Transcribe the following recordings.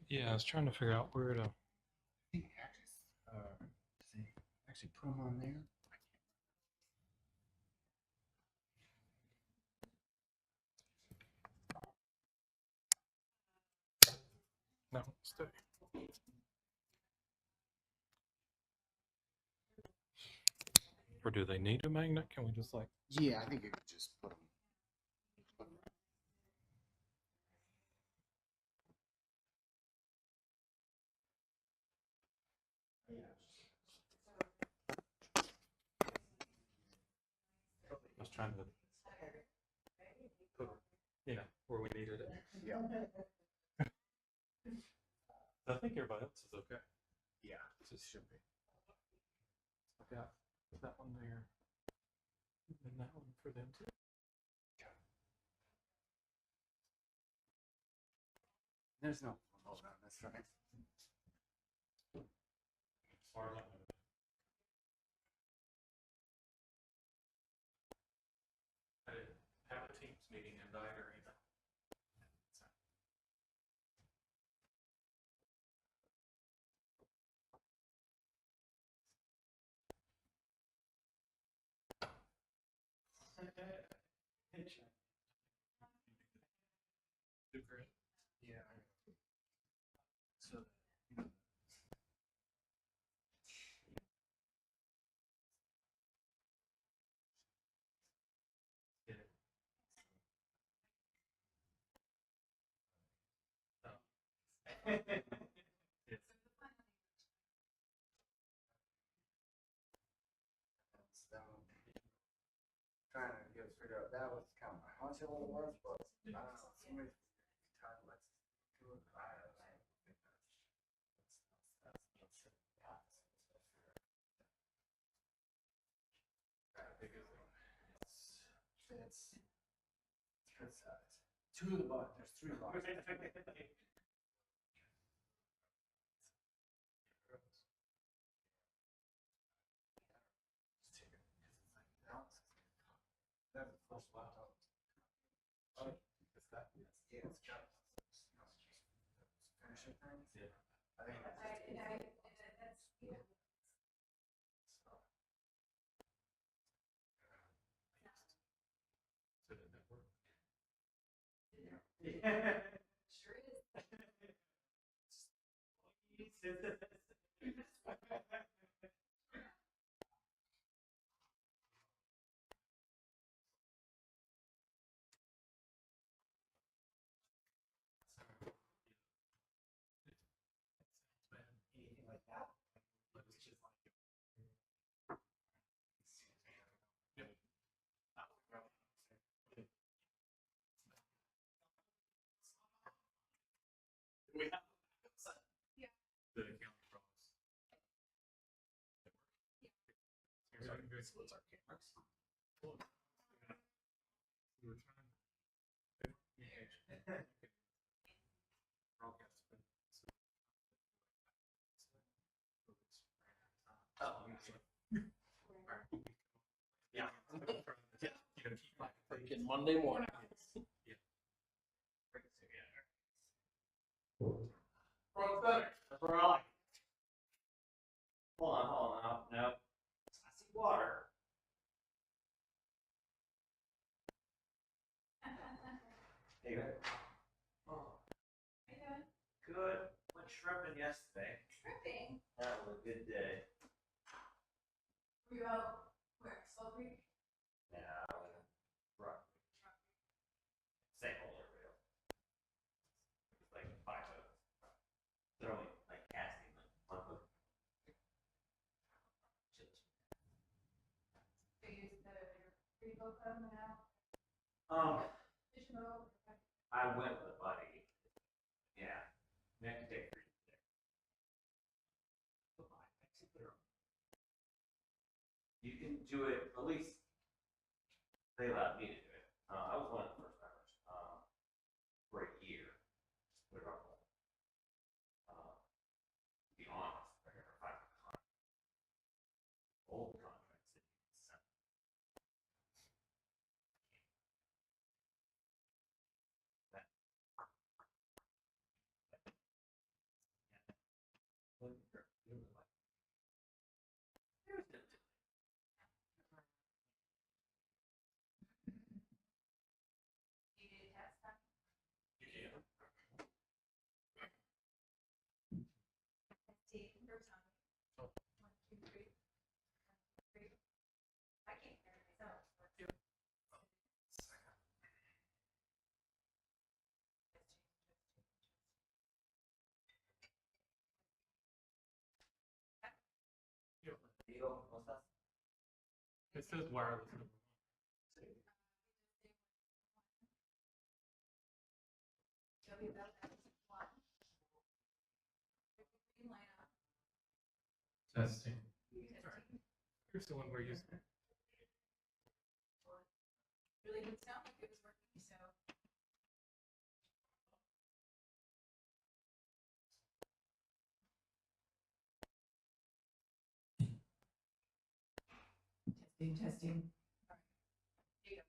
Yeah, I was trying to figure out where to. I think does he actually put them on there? No, stay. Or do they need a magnet? Can we just like? Yeah, I think you could just put them. I was trying to put, where we needed it. Yeah. I think everybody else is okay. Yeah, it should be. I got that one there, and that one for them too. There's no hold on this, right? I didn't have a Teams meeting invite or anything. Do great. Yeah. So. Get it. Trying to get figure out that was kind of my hunch of what it was, but I don't know. Somebody tried to let's do it. I don't think it's good size. Two of the buttons. There's three buttons. That's the first laptop. Oh, it's that? Yes. Yeah, it's got finishing things. Yeah. I think that's So did that work? yeah. Sure is. Anything like that? But it's just like. We have the account promise. Here's our cameras. Cool. We were trying. Yeah. You gotta keep Freaking Monday morning. Yeah. Front center. That's where I like it. Hold on now. No. I see water. Hey, good. Oh. How you doing? Good. Went shrimping yesterday. Tripping. That was a good day. Were you out where? Slow Creek? Yeah, I went rough. Same old area. It's like 5 of us. They're only like casting like one foot. So you used your free boat coming out? Um, Fishing boat? I went with a buddy. Yeah. We have to take 3 there. You can do it, at least they allowed me to do it. I was one of the first members for a year. Put it on hold. To be honest, I never find a contract. Old contracts that you can send. It says wireless number one. W L S one. Green light on. Testing. Testing. Here's the one we're using. Really didn't sound like it was working, so. Testing, testing. All right. Here you go.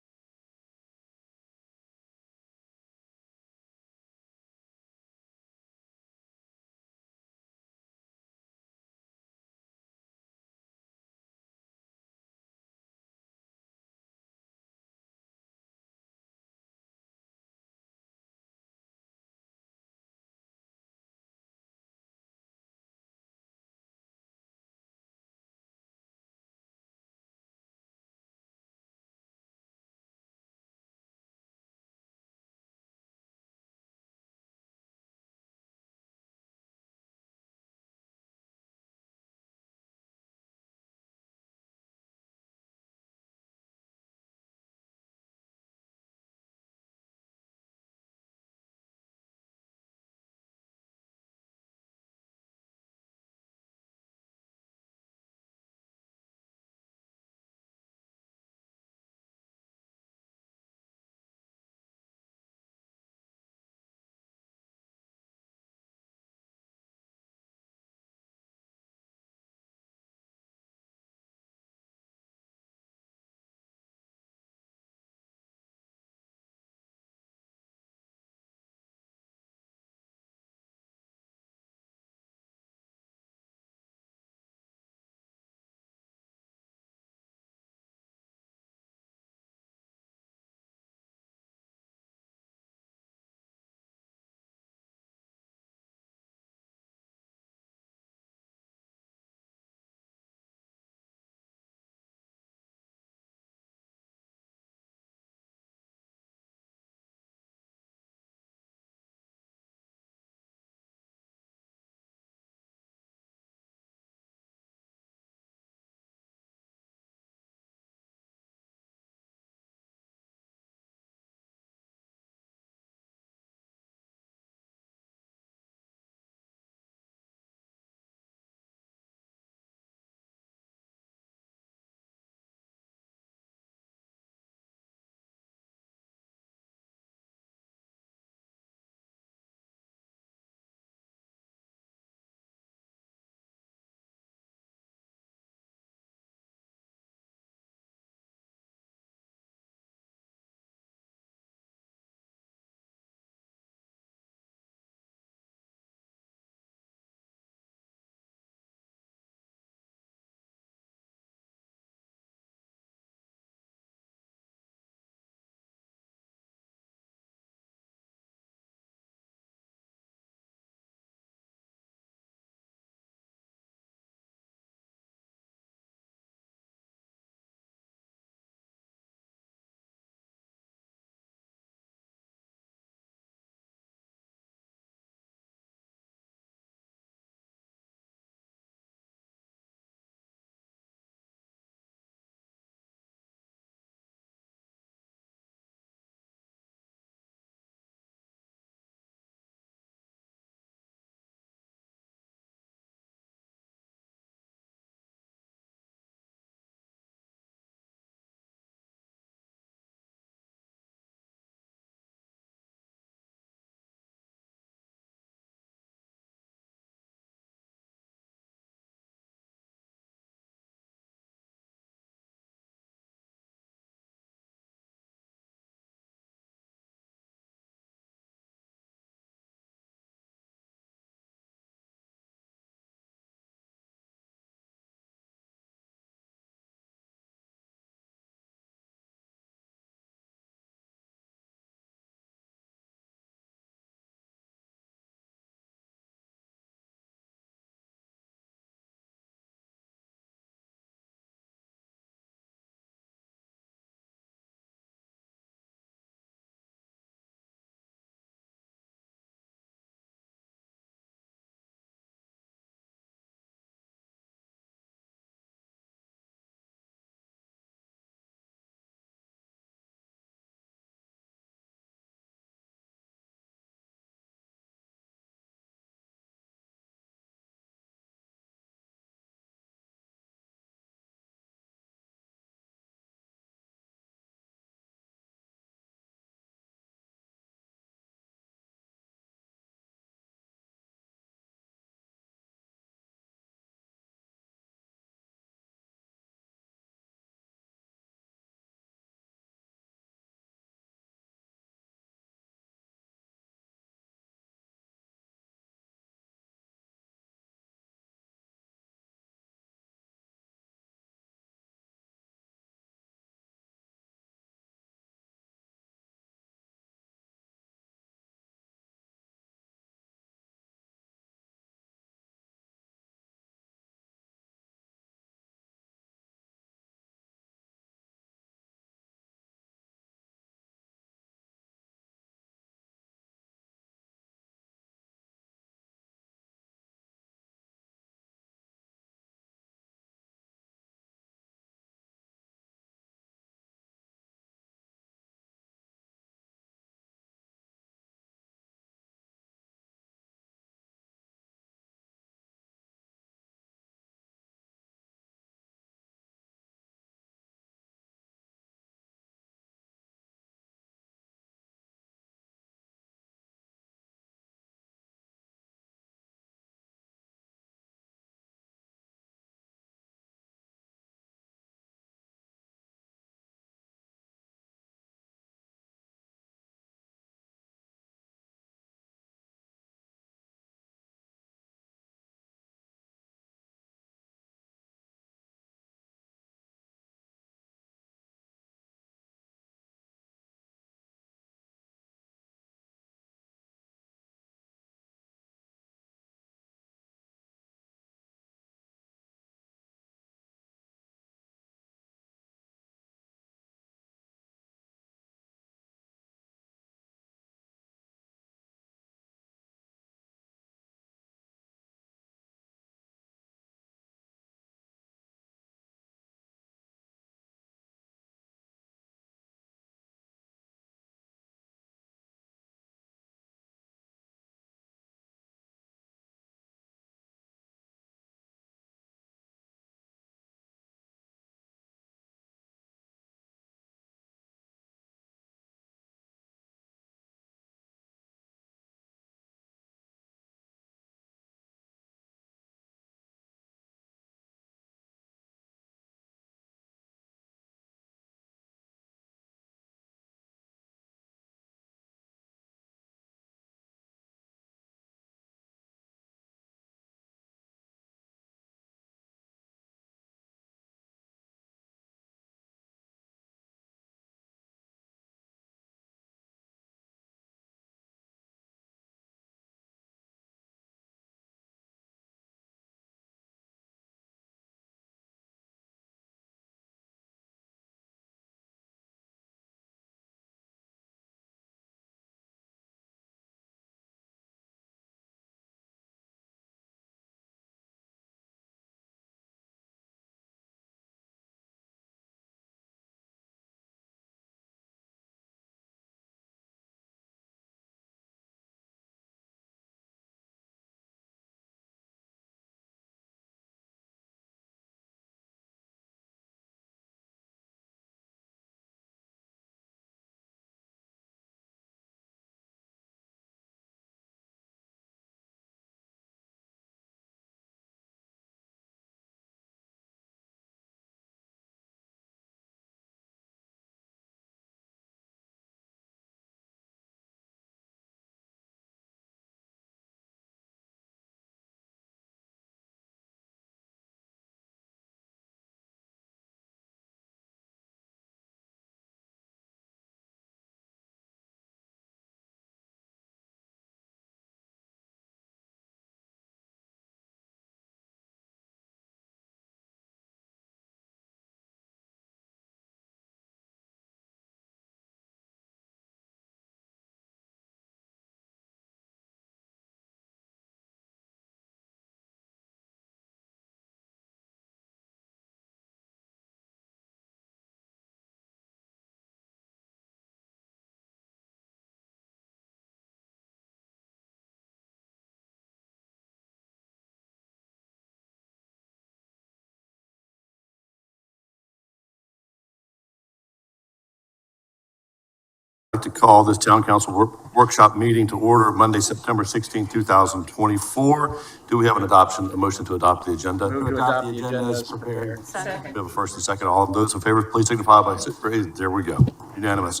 like to call this town council workshop meeting to order Monday, September 16, 2024. Do we have a motion to adopt the agenda? Move to adopt the agenda as prepared. Second. We have a first and second. All of those in favor, please signify by raising. There we go. Unanimous.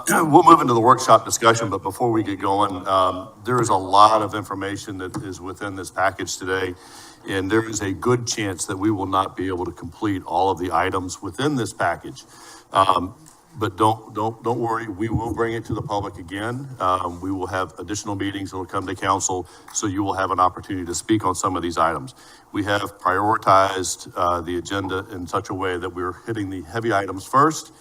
We'll move into the workshop discussion, but before we get going, there is a lot of information that is within this package today. And there is a good chance that we will not be able to complete all of the items within this package. But don't worry, we will bring it to the public again. We will have additional meetings that will come to council, so you will have an opportunity to speak on some of these items. We have prioritized the agenda in such a way that we're hitting the heavy items first,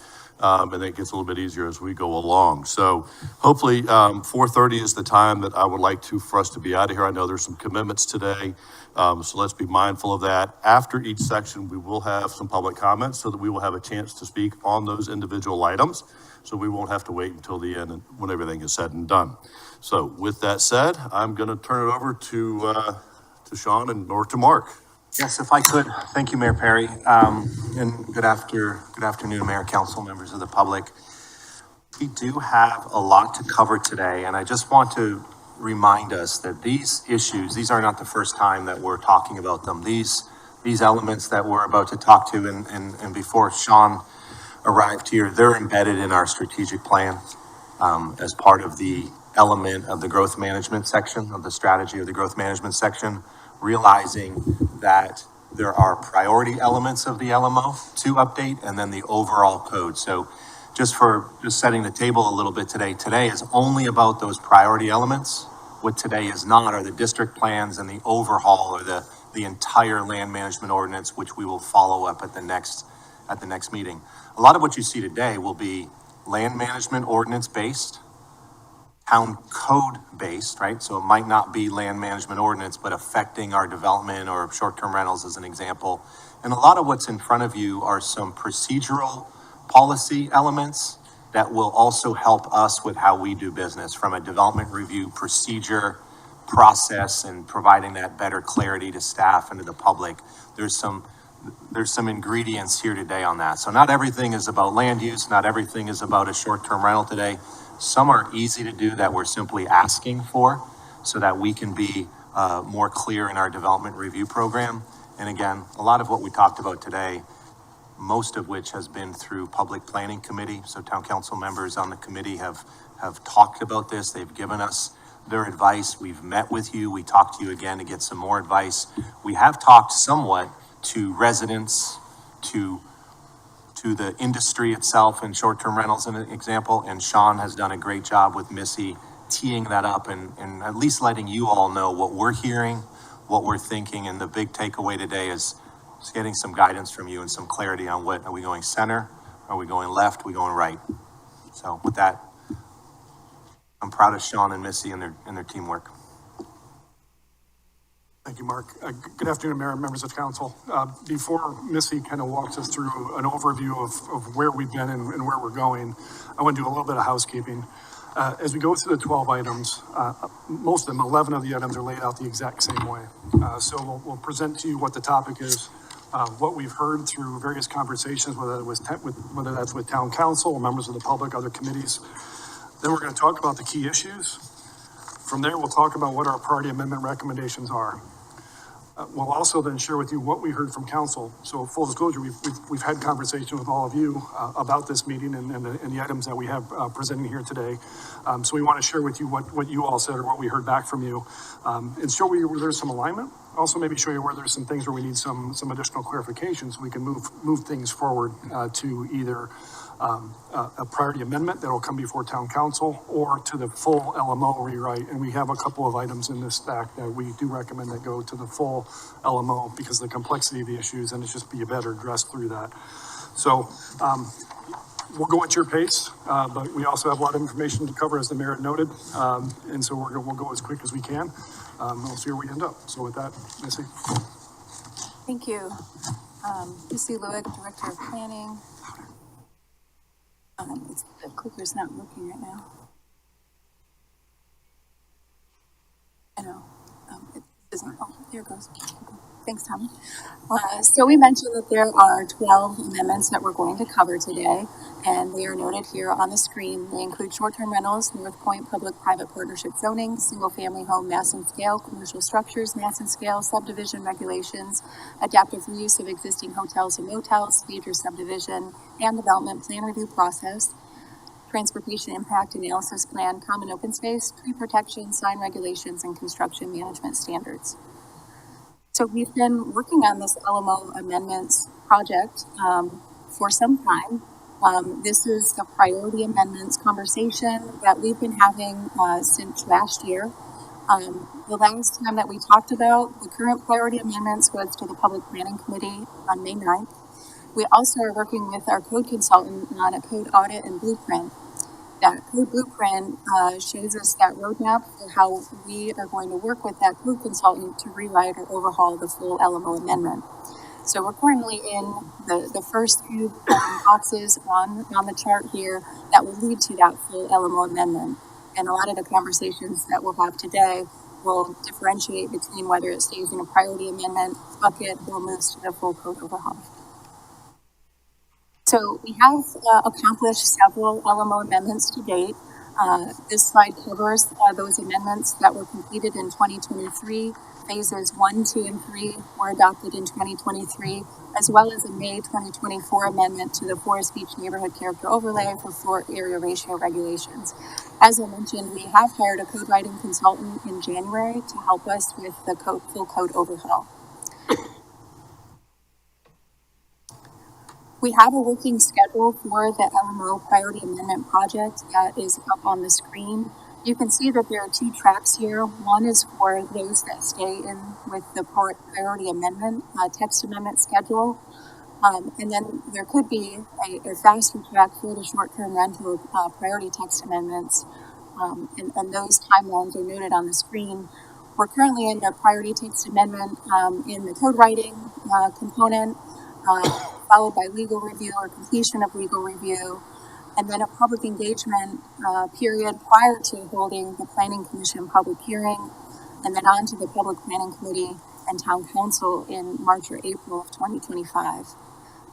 and then it gets a little bit easier as we go along. So hopefully 4:30 is the time that I would like for us to be out of here. I know there's some commitments today. So let's be mindful of that. After each section, we will have some public comments so that we will have a chance to speak on those individual items. So we won't have to wait until the end when everything is said and done. So with that said, I'm going to turn it over to Sean or to Mark. Yes, if I could. Thank you, Mayor Perry. And good afternoon, Mayor, Council, members of the public. We do have a lot to cover today, and I just want to remind us that these issues, these are not the first time that we're talking about them. These elements that we're about to talk to, and before Sean arrived here, they're embedded in our strategic plan as part of the element of the growth management section, of the strategy of the growth management section, realizing that there are priority elements of the LMO to update and then the overall code. So just setting the table a little bit today is only about those priority elements. What today is not are the district plans and the overhaul or the entire land management ordinance, which we will follow up at the next meeting. A lot of what you see today will be land management ordinance based, town code based, right? So it might not be land management ordinance, but affecting our development or short-term rentals as an example. And a lot of what's in front of you are some procedural policy elements that will also help us with how we do business from a development review procedure process and providing that better clarity to staff and to the public. There's some ingredients here today on that. So not everything is about land use. Not everything is about a short-term rental today. Some are easy to do that we're simply asking for so that we can be more clear in our development review program. And again, a lot of what we talked about today, most of which has been through public planning committee. So town council members on the committee have talked about this. They've given us their advice. We've met with you. We talked to you again to get some more advice. We have talked somewhat to residents, to the industry itself and short-term rentals, as an example. And Sean has done a great job with Missy teeing that up and at least letting you all know what we're hearing, what we're thinking. And the big takeaway today is getting some guidance from you and some clarity on what, are we going center? Are we going left? Are we going right? So with that, I'm proud of Sean and Missy and their teamwork. Thank you, Mark. Good afternoon, Mayor and members of council. Before Missy kind of walks us through an overview of where we've been and where we're going, I want to do a little bit of housekeeping. As we go through the 12 items, most of them, 11 of the items are laid out the exact same way. So we'll present to you what the topic is, what we've heard through various conversations, whether that's with town council or members of the public, other committees. Then we're going to talk about the key issues. From there, we'll talk about what our priority amendment recommendations are. We'll also then share with you what we heard from council. So full disclosure, we've had conversation with all of you about this meeting and the items that we have presenting here today. So we want to share with you what you all said or what we heard back from you, and show you where there's some alignment. Also maybe show you where there's some things where we need some additional clarification so we can move things forward to either a priority amendment that will come before town council or to the full LMO rewrite. And we have a couple of items in this stack that we do recommend that go to the full LMO because of the complexity of the issues and it's just be better addressed through that. So we'll go at your pace, but we also have a lot of information to cover as the mayor noted. And so we'll go as quick as we can. We'll see where we end up. So with that, Missy. Thank you. Missy Lewick, Director of Planning. The clicker's not working right now. I know. It isn't. Oh, there it goes. Thanks, Tom. So we mentioned that there are 12 amendments that we're going to cover today, and they are noted here on the screen. They include short-term rentals, Northpoint public-private partnership zoning, single-family home mass and scale, commercial structures mass and scale, subdivision regulations, adaptive reuse of existing hotels and motels, major subdivision and development plan review process, transportation impact analysis plan, common open space, tree protection, sign regulations, and construction management standards. So we've been working on this LMO amendments project for some time. This is the priority amendments conversation that we've been having since last year. The last time that we talked about the current priority amendments was to the Public Planning Committee on May 9th. We also are working with our code consultant on a code audit and blueprint. That code blueprint shows us that roadmap for how we are going to work with that code consultant to rewrite or overhaul the full LMO amendment. So we're currently in the first few boxes on the chart here that will lead to that full LMO amendment. And a lot of the conversations that we'll have today will differentiate between whether it stays in a priority amendment bucket or moves to the full code overhaul. So we have accomplished several LMO amendments to date. This slide covers those amendments that were completed in 2023. Phases 1, 2, and 3 were adopted in 2023, as well as a May 2024 amendment to the Forest Beach Neighborhood Character Overlay for floor area ratio regulations. As I mentioned, we have hired a code writing consultant in January to help us with the full code overhaul. We have a working schedule for the LMO priority amendment project that is up on the screen. You can see that there are two tracks here. One is for those that stay in with the priority amendment, text amendment schedule. And then there could be a faster track for the short-term rental priority text amendments. And those timelines are noted on the screen. We're currently in the priority text amendment in the code writing component, followed by legal review or completion of legal review, and then a public engagement period prior to holding the Planning Commission public hearing, and then on to the Public Planning Committee and Town Council in March or April of 2025.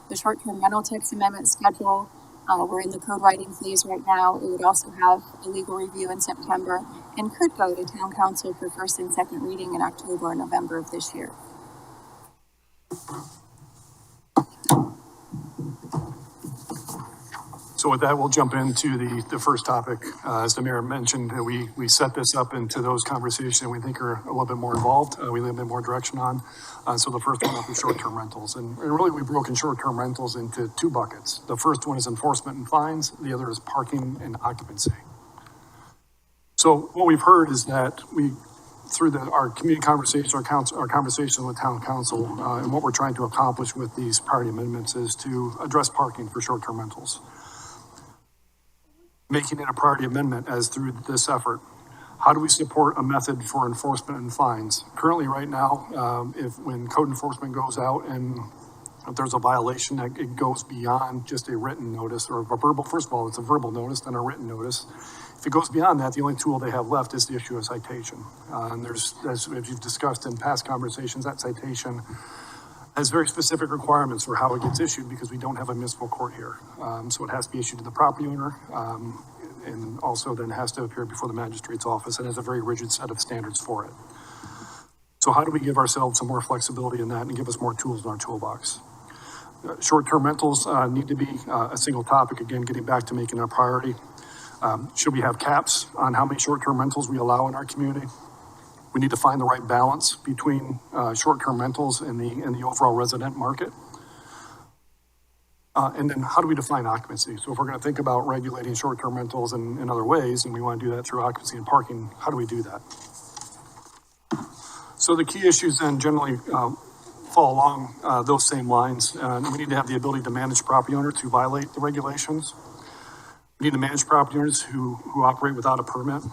The short-term rental text amendment schedule, we're in the code writing phase right now. It would also have a legal review in September and could go to Town Council for first and second reading in October or November of this year. So with that, we'll jump into the first topic. As the mayor mentioned, we set this up into those conversations that we think are a little bit more involved. We need a bit more direction on. So the first one is short-term rentals. And really, we've broken short-term rentals into two buckets. The first one is enforcement and fines. The other is parking and occupancy. So what we've heard is that through our community conversation, our conversation with town council, and what we're trying to accomplish with these priority amendments is to address parking for short-term rentals. Making it a priority amendment as through this effort. How do we support a method for enforcement and fines? Currently, right now, when code enforcement goes out and if there's a violation, that it goes beyond just a written notice or a verbal. First of all, it's a verbal notice, then a written notice. If it goes beyond that, the only tool they have left is to issue a citation. And as you've discussed in past conversations, that citation has very specific requirements for how it gets issued because we don't have a municipal court here. So it has to be issued to the property owner and also then has to appear before the magistrate's office and has a very rigid set of standards for it. So how do we give ourselves some more flexibility in that and give us more tools in our toolbox? Short-term rentals need to be a single topic, again, getting back to making it a priority. Should we have caps on how many short-term rentals we allow in our community? We need to find the right balance between short-term rentals and the overall resident market. And then how do we define occupancy? So if we're going to think about regulating short-term rentals in other ways, and we want to do that through occupancy and parking, how do we do that? So the key issues then generally fall along those same lines. We need to have the ability to manage property owners who violate the regulations. We need to manage property owners who operate without a permit.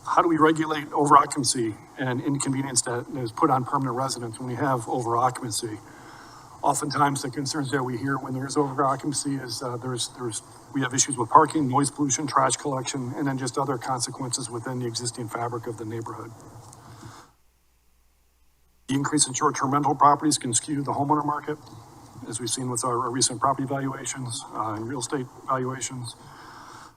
How do we regulate over-occupancy and inconvenience that is put on permanent residents when we have over-occupancy? Oftentimes, the concerns that we hear when there is over-occupancy is we have issues with parking, noise pollution, trash collection, and then just other consequences within the existing fabric of the neighborhood. The increase in short-term rental properties can skew the homeowner market, as we've seen with our recent property valuations, and real estate valuations.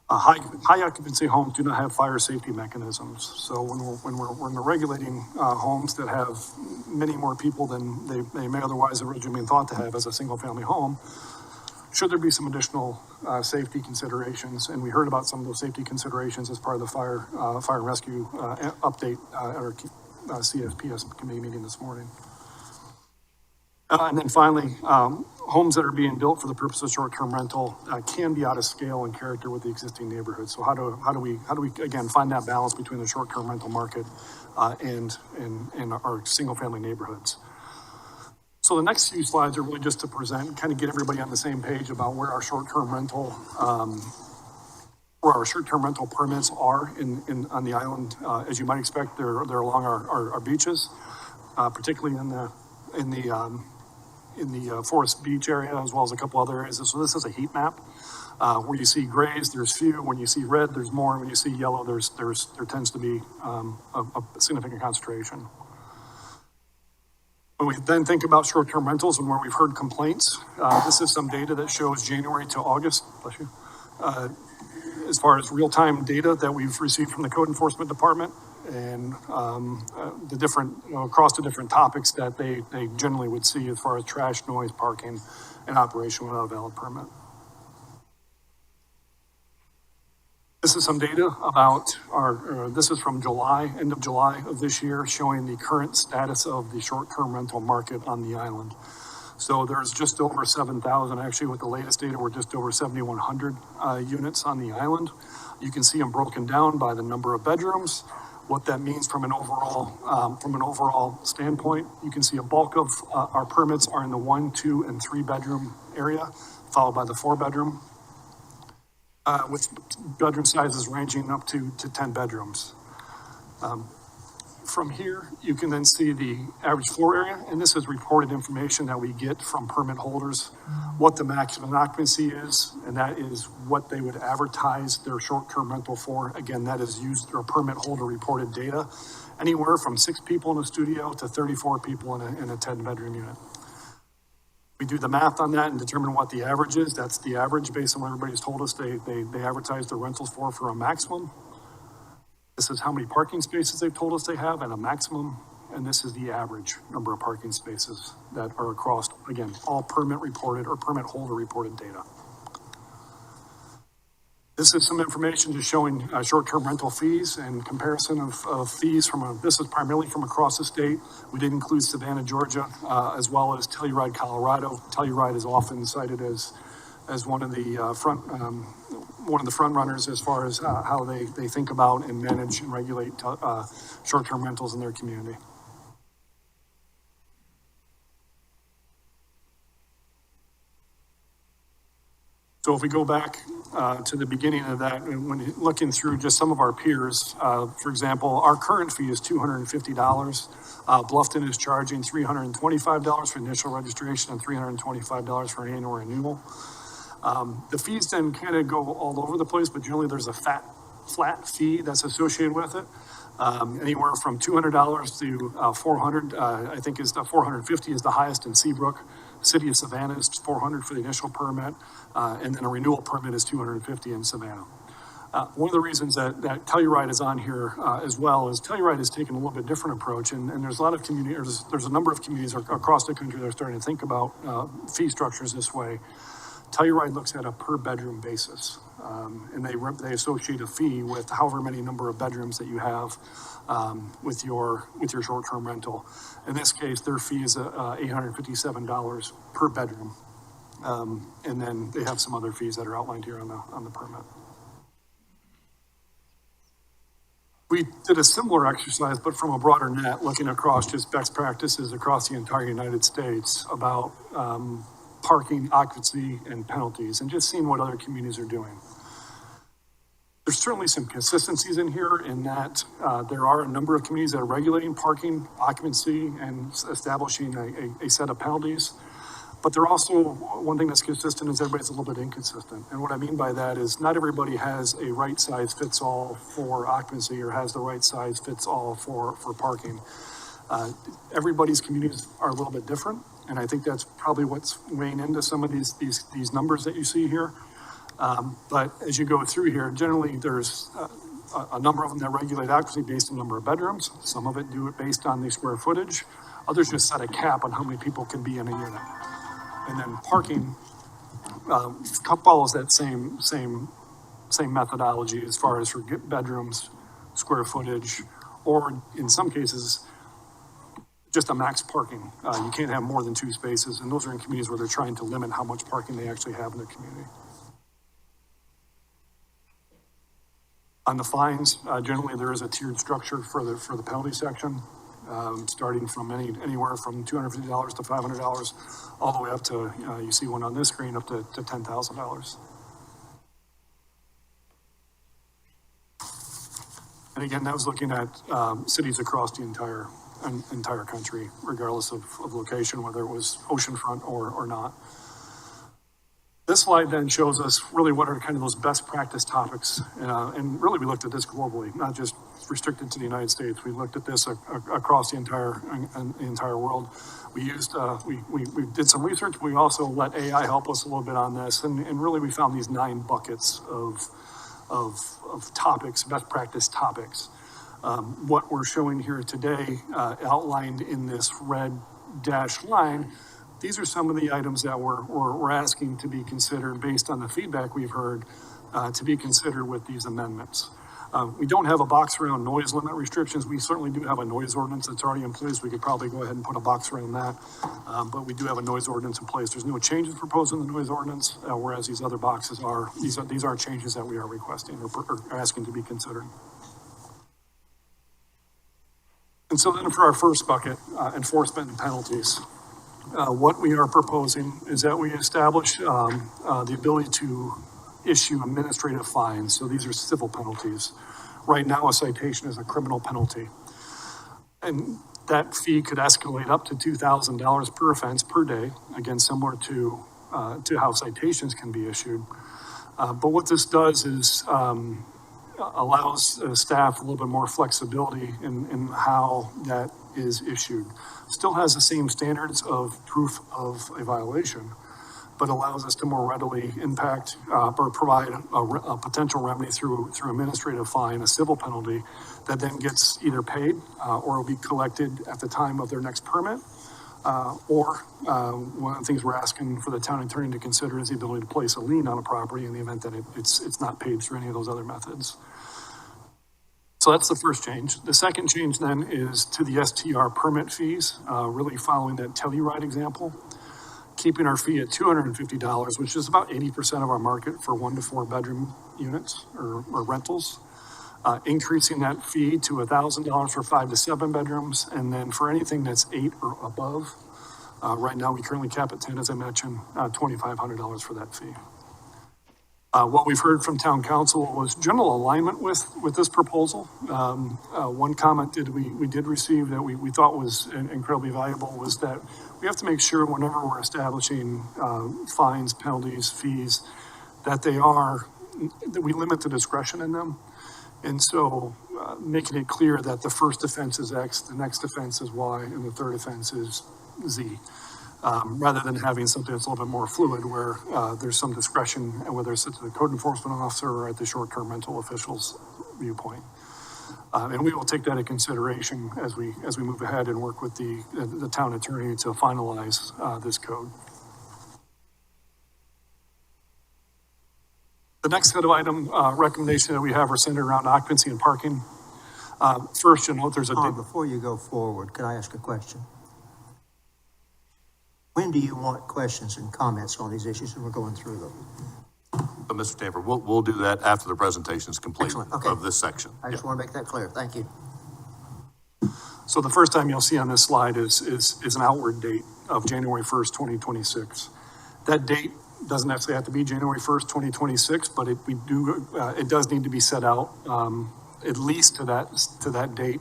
High occupancy homes do not have fire safety mechanisms. So when we're regulating homes that have many more people than they may otherwise originally been thought to have as a single family home, should there be some additional safety considerations? And we heard about some of those safety considerations as part of the fire and rescue update at our CFPS committee meeting this morning. And then finally, homes that are being built for the purpose of short-term rental can be out of scale and character with the existing neighborhood. So how do we again find that balance between the short-term rental market and our single-family neighborhoods? So the next few slides are really just to present, kind of get everybody on the same page about where our short-term rental permits are on the island. As you might expect, they're along our beaches, particularly in the Forest Beach area, as well as a couple other areas. So this is a heat map. Where you see grays, there's few. When you see red, there's more. When you see yellow, there tends to be a significant concentration. When we then think about short-term rentals and where we've heard complaints, this is some data that shows January to August, bless you, as far as real-time data that we've received from the Code Enforcement Department and the different, across the different topics that they generally would see as far as trash, noise, parking, and operation without a valid permit. This is some data about this is from July, end of July of this year, showing the current status of the short-term rental market on the island. So there's just over 7,000, actually with the latest data, we're just over 7,100 units on the island. You can see them broken down by the number of bedrooms, what that means from an overall standpoint. You can see a bulk of our permits are in the 1, 2, and 3 bedroom area, followed by the 4 bedroom. With bedroom sizes ranging up to 10 bedrooms. From here, you can then see the average floor area, and this is reported information that we get from permit holders, what the maximum occupancy is, and that is what they would advertise their short-term rental for. Again, that is used or permit holder reported data, anywhere from 6 people in a studio to 34 people in a 10-bedroom unit. We do the math on that and determine what the average is. That's the average based on what everybody's told us they advertise their rentals for a maximum. This is how many parking spaces they've told us they have at a maximum. And this is the average number of parking spaces that are across, again, all permit reported or permit holder reported data. This is some information just showing short-term rental fees and comparison of fees this is primarily from across the state. We did include Savannah, Georgia, as well as Telluride, Colorado. Telluride is often cited as one of the front runners as far as how they think about and manage and regulate short-term rentals in their community. So if we go back to the beginning of that, when looking through just some of our peers, for example, our current fee is $250. Bluffton is charging $325 for initial registration and $325 for an annual renewal. The fees then kind of go all over the place, but generally there's a flat fee that's associated with it. Anywhere from $200 to $400, I think is the $450 is the highest in Seabrook. City of Savannah is $400 for the initial permit, and then a renewal permit is $250 in Savannah. One of the reasons that Telluride is on here as well is Telluride has taken a little bit different approach, and there's a lot of communities, there's a number of communities across the country that are starting to think about fee structures this way. Telluride looks at a per bedroom basis, and they associate a fee with however many number of bedrooms that you have with your short-term rental. In this case, their fee is $857 per bedroom, and then they have some other fees that are outlined here on the permit. We did a similar exercise, but from a broader net, looking across just best practices across the entire United States about parking, occupancy, and penalties, and just seeing what other communities are doing. There's certainly some consistencies in here in that there are a number of communities that are regulating parking, occupancy, and establishing a set of penalties. But there also, one thing that's consistent is everybody's a little bit inconsistent. And what I mean by that is not everybody has a right size fits all for occupancy or has the right size fits all for parking. Everybody's communities are a little bit different, and I think that's probably what's weighing into some of these numbers that you see here. But as you go through here, generally there's a number of them that regulate occupancy based on number of bedrooms. Some of it do it based on the square footage. Others just set a cap on how many people can be in a unit. And then parking follows that same methodology as far as for bedrooms, square footage, or in some cases, just a max parking. You can't have more than 2 spaces, and those are in communities where they're trying to limit how much parking they actually have in the community. On the fines, generally there is a tiered structure for the penalty section, starting from anywhere from $250 to $500, all the way up to, you see one on this screen, up to $10,000. And again, that was looking at cities across the entire country, regardless of location, whether it was oceanfront or not. This slide then shows us really what are kind of those best practice topics. And really we looked at this globally, not just restricted to the United States. We looked at this across the entire world. We used, we did some research. We also let AI help us a little bit on this. And really we found these 9 buckets of topics, best practice topics. What we're showing here today, outlined in this red dashed line, these are some of the items that we're asking to be considered based on the feedback we've heard, to be considered with these amendments. We don't have a box around noise limit restrictions. We certainly do have a noise ordinance that's already in place. We could probably go ahead and put a box around that. But we do have a noise ordinance in place. There's no changes proposed in the noise ordinance, whereas these other boxes are, these are changes that we are requesting or asking to be considered. And so then for our first bucket, enforcement and penalties. What we are proposing is that we establish the ability to issue administrative fines. So these are civil penalties. Right now, a citation is a criminal penalty. And that fee could escalate up to $2,000 per offense per day, again, similar to how citations can be issued. But what this does is allows staff a little bit more flexibility in how that is issued. Still has the same standards of proof of a violation, but allows us to more readily impact or provide a potential remedy through administrative fine, a civil penalty that then gets either paid or will be collected at the time of their next permit. Or one of the things we're asking for the town attorney to consider is the ability to place a lien on a property in the event that it's not paid through any of those other methods. So that's the first change. The second change then is to the STR permit fees, really following that Telluride example, keeping our fee at $250, which is about 80% of our market for 1 to 4 bedroom units or rentals. Increasing that fee to $1,000 for 5 to 7 bedrooms, and then for anything that's 8 or above, right now we currently cap at 10, as I mentioned, $2,500 for that fee. What we've heard from town council was general alignment with this proposal. One comment we did receive that we thought was incredibly valuable was that we have to make sure whenever we're establishing fines, penalties, fees, that we limit the discretion in them. And so making it clear that the first offense is X, the next offense is Y, and the third offense is Z. Rather than having something that's a little bit more fluid where there's some discretion, whether it's at the code enforcement officer or at the short-term rental official's viewpoint. And we will take that into consideration as we move ahead and work with the town attorney to finalize this code. The next set of item recommendations that we have are centered around occupancy and parking. First, you'll note there's before you go forward, can I ask a question? When do you want questions and comments on these issues, and we're going through them? Mr. Tamper, we'll do that after the presentation is complete. Excellent. Okay. Of this section. I just want to make that clear. Thank you. So the first time you'll see on this slide is an outward date of January 1st, 2026. That date doesn't necessarily have to be January 1st, 2026, but it does need to be set out at least to that date.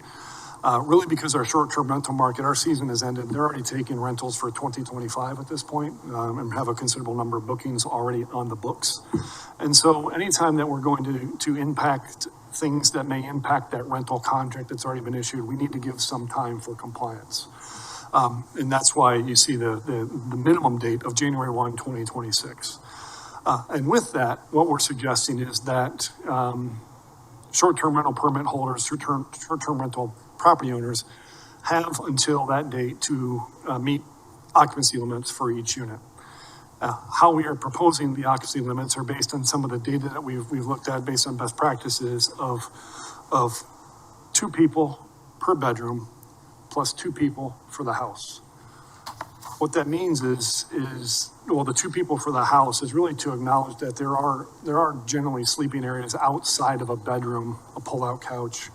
Really because our short-term rental market, our season has ended. They're already taking rentals for 2025 at this point, and have a considerable number of bookings already on the books. And so anytime that we're going to impact things that may impact that rental contract that's already been issued, we need to give some time for compliance. And that's why you see the minimum date of January 1, 2026. And with that, what we're suggesting is that short-term rental permit holders, short-term rental property owners have until that date to meet occupancy limits for each unit. How we are proposing the occupancy limits are based on some of the data that we've looked at based on best practices of 2 people per bedroom plus 2 people for the house. What that means is well, the 2 people for the house is really to acknowledge that there are generally sleeping areas outside of a bedroom, a pull-out couch.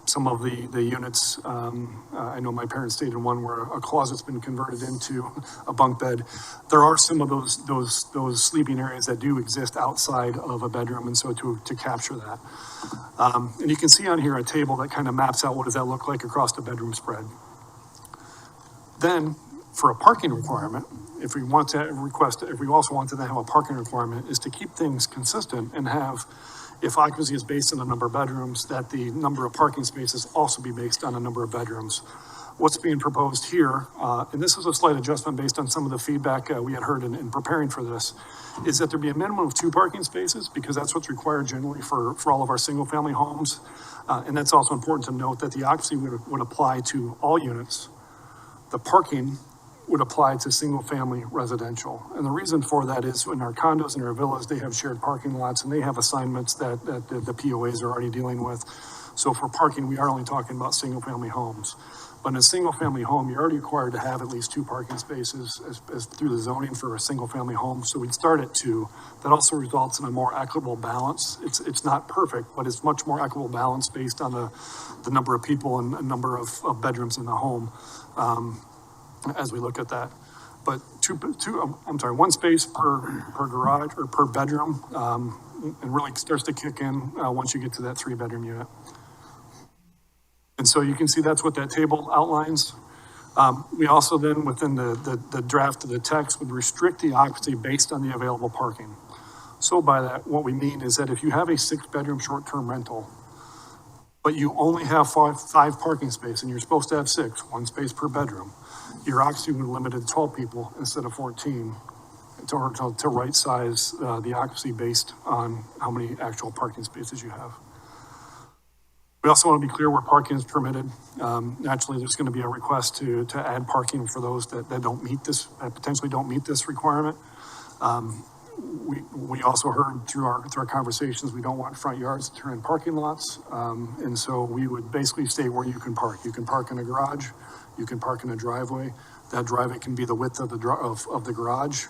Some of the units, I know my parents stayed in one where a closet's been converted into a bunk bed. There are some of those sleeping areas that do exist outside of a bedroom, and so to capture that. And you can see on here a table that kind of maps out what does that look like across the bedroom spread. Then, for a parking requirement, if we also want to then have a parking requirement, is to keep things consistent and have, if occupancy is based on the number of bedrooms, that the number of parking spaces also be based on a number of bedrooms. What's being proposed here, and this is a slight adjustment based on some of the feedback we had heard in preparing for this, is that there be a minimum of 2 parking spaces, because that's what's required generally for all of our single-family homes. And that's also important to note that the occupancy would apply to all units. The parking would apply to single-family residential. And the reason for that is in our condos and our villas, they have shared parking lots, and they have assignments that the POAs are already dealing with. So for parking, we are only talking about single-family homes. But in a single-family home, you're already required to have at least 2 parking spaces as through the zoning for a single-family home. So we'd start at 2. That also results in a more equitable balance. It's not perfect, but it's much more equitable balance based on the number of people and a number of bedrooms in the home. As we look at that, but 1 space per garage or per bedroom, and really starts to kick in once you get to that 3-bedroom unit. And so you can see that's what that table outlines. We also then, within the draft of the text, would restrict the occupancy based on the available parking. So by that, what we mean is that if you have a 6-bedroom short-term rental, but you only have five parking spaces, and you're supposed to have 6, 1 space per bedroom, your occupancy would be limited to 12 people instead of 14 to right size the occupancy based on how many actual parking spaces you have. We also want to be clear where parking is permitted. Naturally, there's going to be a request to add parking for those that don't meet this, that potentially don't meet this requirement. We also heard through our conversations, we don't want front yards to turn in parking lots. And so we would basically state where you can park. You can park in a garage, you can park in a driveway. That driveway can be the width of the garage.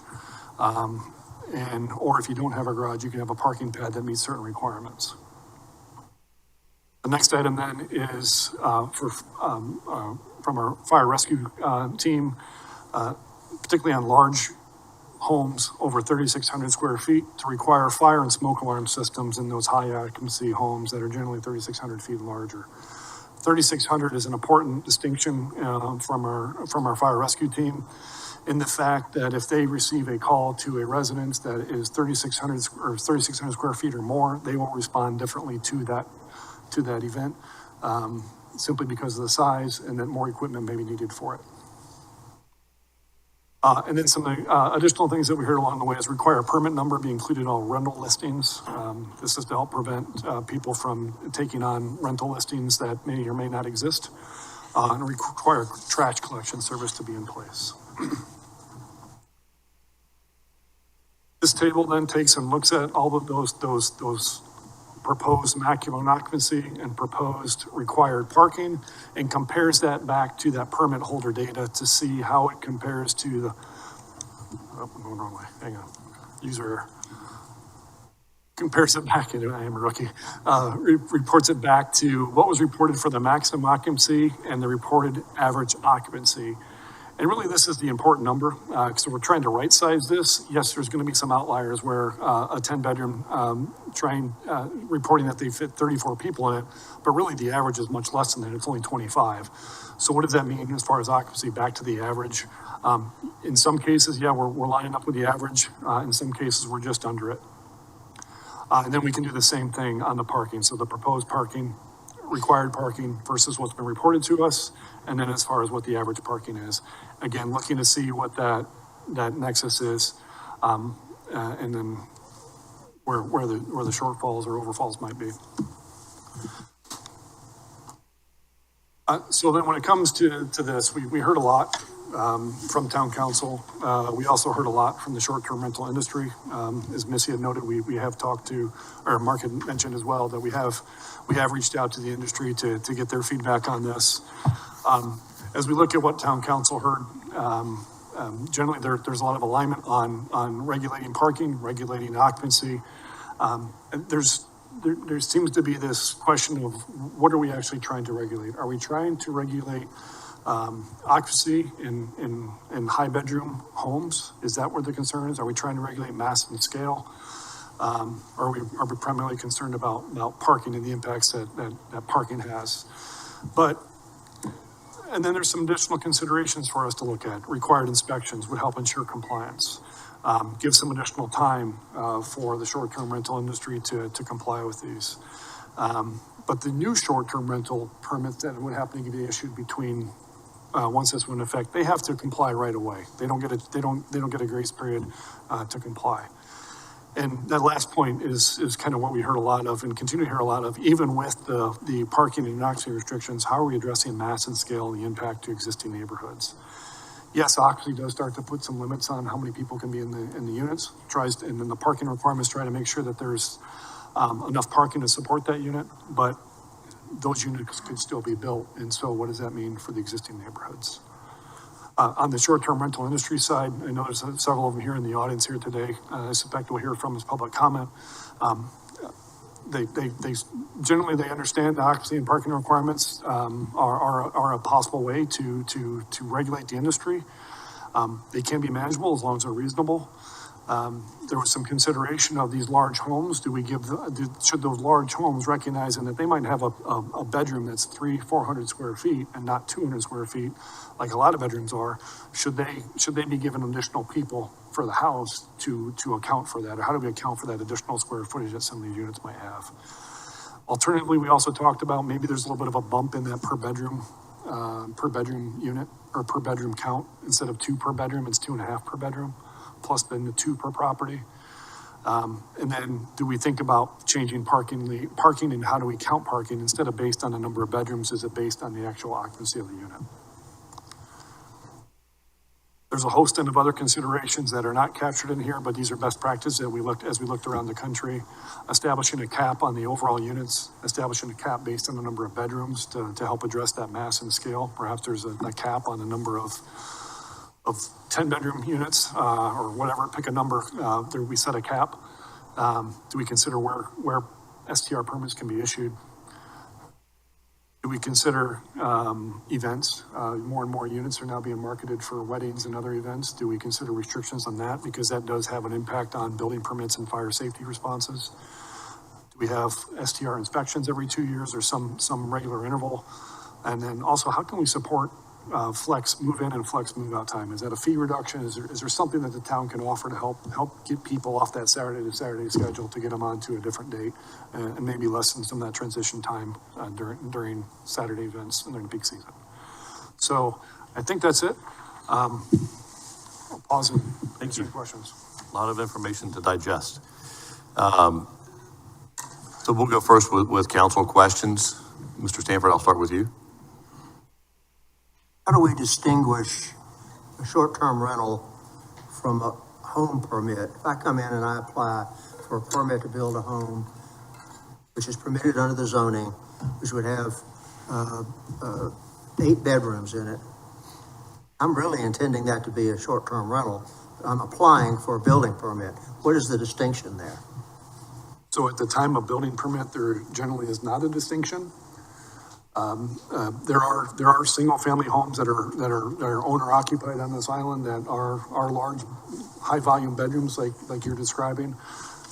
Or if you don't have a garage, you can have a parking pad that meets certain requirements. The next item then is from our fire rescue team, particularly on large homes over 3,600 square feet, to require fire and smoke alarm systems in those high occupancy homes that are generally 3,600 feet and larger. 3,600 is an important distinction from our fire rescue team, in the fact that if they receive a call to a residence that is 3,600 square feet or more, they will respond differently to that event, simply because of the size, and that more equipment may be needed for it. And then some additional things that we heard along the way is require a permit number be included in all rental listings. This is to help prevent people from taking on rental listings that may or may not exist, and require trash collection service to be in place. This table then takes and looks at all of those proposed maximum occupancy and proposed required parking, and compares that back to that permit holder data to see how it compares to the, I'm going the wrong way, hang on, user error. Compares it back, I am a rookie, reports it back to what was reported for the maximum occupancy and the reported average occupancy. And really, this is the important number, so we're trying to right size this. Yes, there's going to be some outliers where a 10-bedroom reporting that they fit 34 people in it, but really the average is much less than that. It's only 25. So what does that mean as far as occupancy back to the average? In some cases, yeah, we're lining up with the average. In some cases, we're just under it. And then we can do the same thing on the parking. So the proposed parking, required parking versus what's been reported to us. And then as far as what the average parking is. Again, looking to see what that nexus is. And then where the shortfalls or overfalls might be. So then when it comes to this, we heard a lot from town council. We also heard a lot from the short-term rental industry. As Missy had noted, we have talked to, or Mark had mentioned as well, that we have reached out to the industry to get their feedback on this. As we look at what town council heard, generally there's a lot of alignment on regulating parking, regulating occupancy. There seems to be this question of what are we actually trying to regulate? Are we trying to regulate occupancy in high bedroom homes? Is that where the concern is? Are we trying to regulate mass and scale? Are we primarily concerned about parking and the impacts that parking has? And then there's some additional considerations for us to look at. Required inspections would help ensure compliance. Give some additional time for the short-term rental industry to comply with these. But the new short-term rental permits that would happen to be issued between once this went in effect, they have to comply right away. They don't get a grace period to comply. And that last point is kind of what we heard a lot of and continue to hear a lot of, even with the parking and occupancy restrictions. How are we addressing mass and scale and the impact to existing neighborhoods? Yes, occupancy does start to put some limits on how many people can be in the units. And then the parking requirements try to make sure that there's enough parking to support that unit, but those units could still be built. And so what does that mean for the existing neighborhoods? On the short-term rental industry side, I know there's several of them here in the audience here today. I suspect we'll hear from as public comment. They generally understand the occupancy and parking requirements are a possible way to regulate the industry. They can be manageable as long as they're reasonable. There was some consideration of these large homes. Should those large homes recognizing that they might have a bedroom that's 300-400 square feet and not 200 square feet, like a lot of bedrooms are, should they be given additional people for the house to account for that? Or how do we account for that additional square footage that some of these units might have? Alternatively, we also talked about maybe there's a little bit of a bump in that per bedroom unit or per bedroom count. Instead of 2 per bedroom, it's 2.5 per bedroom, plus then the 2 per property. And then do we think about changing parking and how do we count parking? Instead of based on the number of bedrooms, is it based on the actual occupancy of the unit? There's a host of other considerations that are not captured in here, but these are best practices that as we looked around the country. Establishing a cap on the overall units, establishing a cap based on the number of bedrooms to help address that mass and scale. Perhaps there's a cap on the number of 10-bedroom units or whatever, pick a number, we set a cap. Do we consider where STR permits can be issued? Do we consider events? More and more units are now being marketed for weddings and other events. Do we consider restrictions on that? Because that does have an impact on building permits and fire safety responses. Do we have STR inspections every 2 years or some regular interval? And then also, how can we support flex move in and flex move out time? Is that a fee reduction? Is there something that the town can offer to help get people off that Saturday to Saturday schedule to get them onto a different date and maybe lessen some of that transition time during Saturday events and during peak season? So I think that's it. I'll pause and answer questions. A lot of information to digest. So we'll go first with council questions. Mr. Stanford, I'll start with you. How do we distinguish a short-term rental from a home permit? If I come in and I apply for a permit to build a home, which is permitted under the zoning, which would have 8 bedrooms in it, I'm really intending that to be a short-term rental. I'm applying for a building permit. What is the distinction there? So at the time of building permit, there generally is not a distinction. There are single family homes that are owner occupied on this island that are large, high volume bedrooms like you're describing.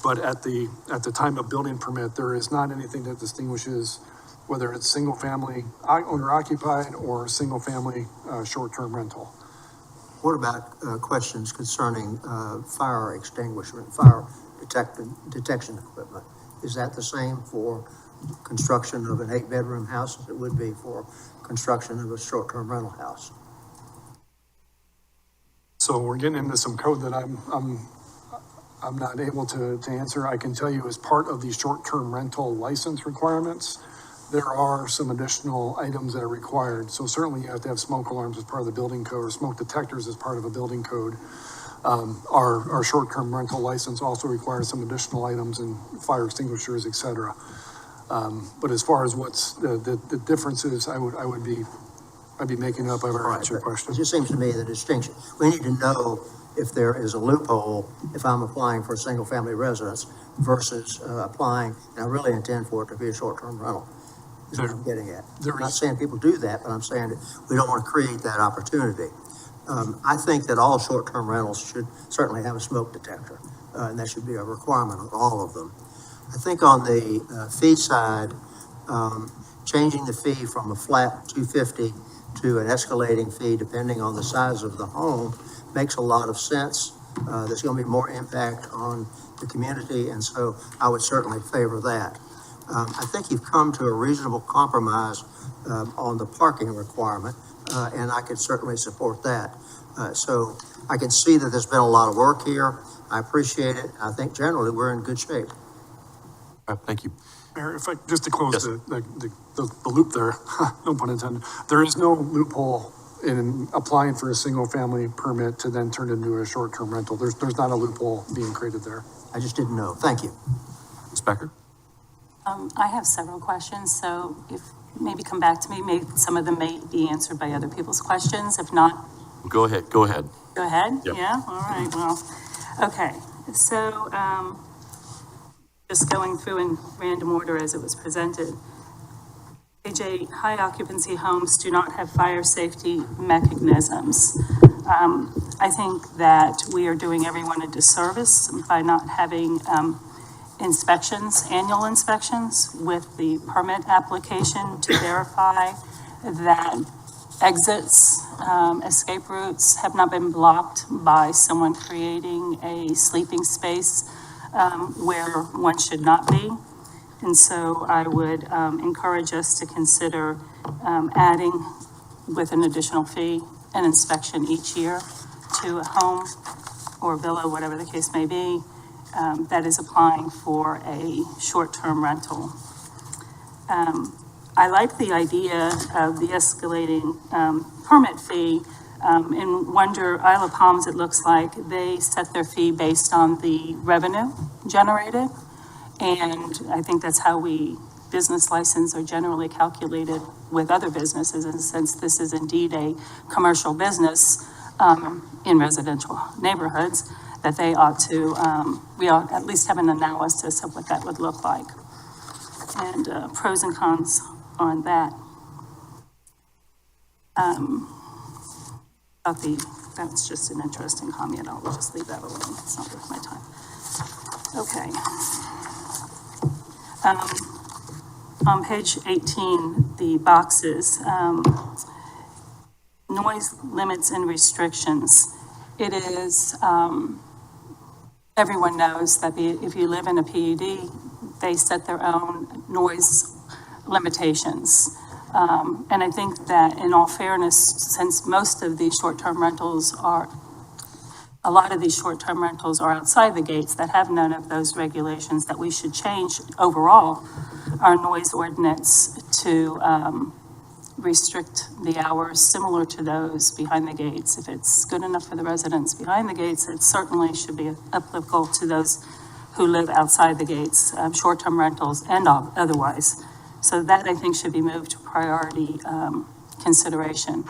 But at the time of building permit, there is not anything that distinguishes whether it's single family owner occupied or single family short-term rental. What about questions concerning fire extinguishment, fire detection equipment. Is that the same for construction of an 8-bedroom house as it would be for construction of a short-term rental house? So we're getting into some code that I'm not able to answer. I can tell you as part of the short-term rental license requirements, there are some additional items that are required. So certainly you have to have smoke alarms as part of the building code, or smoke detectors as part of a building code. Our short-term rental license also requires some additional items and fire extinguishers, et cetera. But as far as what's the differences, I'd be making up. I've already answered your question. It just seems to me the distinction, we need to know if there is a loophole if I'm applying for a single-family residence versus applying, and I really intend for it to be a short-term rental. Is what I'm getting at. I'm not saying people do that, but I'm saying that we don't want to create that opportunity. I think that all short-term rentals should certainly have a smoke detector, and that should be a requirement on all of them. I think on the fee side, changing the fee from a flat $250 to an escalating fee depending on the size of the home makes a lot of sense. There's going to be more impact on the community, and so I would certainly favor that. I think you've come to a reasonable compromise on the parking requirement, and I could certainly support that. So I can see that there's been a lot of work here. I appreciate it. I think generally we're in good shape. Thank you. Mayor, if I, just to close Yes. the loop there, no pun intended, there is no loophole in applying for a single family permit to then turn into a short-term rental. There's not a loophole being created there. I just didn't know. Thank you. Ms. Becker? I have several questions, so if maybe come back to me, maybe some of them may be answered by other people's questions. If not, Go ahead. go ahead. Yep. Yeah, all right, well, okay. So, just going through in random order as it was presented. Page 8, high occupancy homes do not have fire safety mechanisms. I think that we are doing everyone a disservice by not having inspections, annual inspections with the permit application to verify that exits, escape routes have not been blocked by someone creating a sleeping space where one should not be. And so I would encourage us to consider adding, with an additional fee, an inspection each year to a home or villa, whatever the case may be, that is applying for a short-term rental. I like the idea of the escalating permit fee. In Isle of Palms, it looks like they set their fee based on the revenue generated. And I think that's how business licenses are generally calculated with other businesses. And since this is indeed a commercial business in residential neighborhoods, that they ought to, we ought at least have an analysis of what that would look like. And pros and cons on that. That's just an interesting comment. I'll just leave that alone. It's not worth my time. Okay. On page 18, the boxes, noise limits and restrictions. It is, everyone knows that if you live in a PUD, they set their own noise limitations. And I think that in all fairness, since most of these short-term rentals a lot of these short-term rentals are outside the gates that have none of those regulations, that we should change overall our noise ordinance to restrict the hours similar to those behind the gates. If it's good enough for the residents behind the gates, it certainly should be applicable to those who live outside the gates, short-term rentals and otherwise. So that, I think, should be moved to priority consideration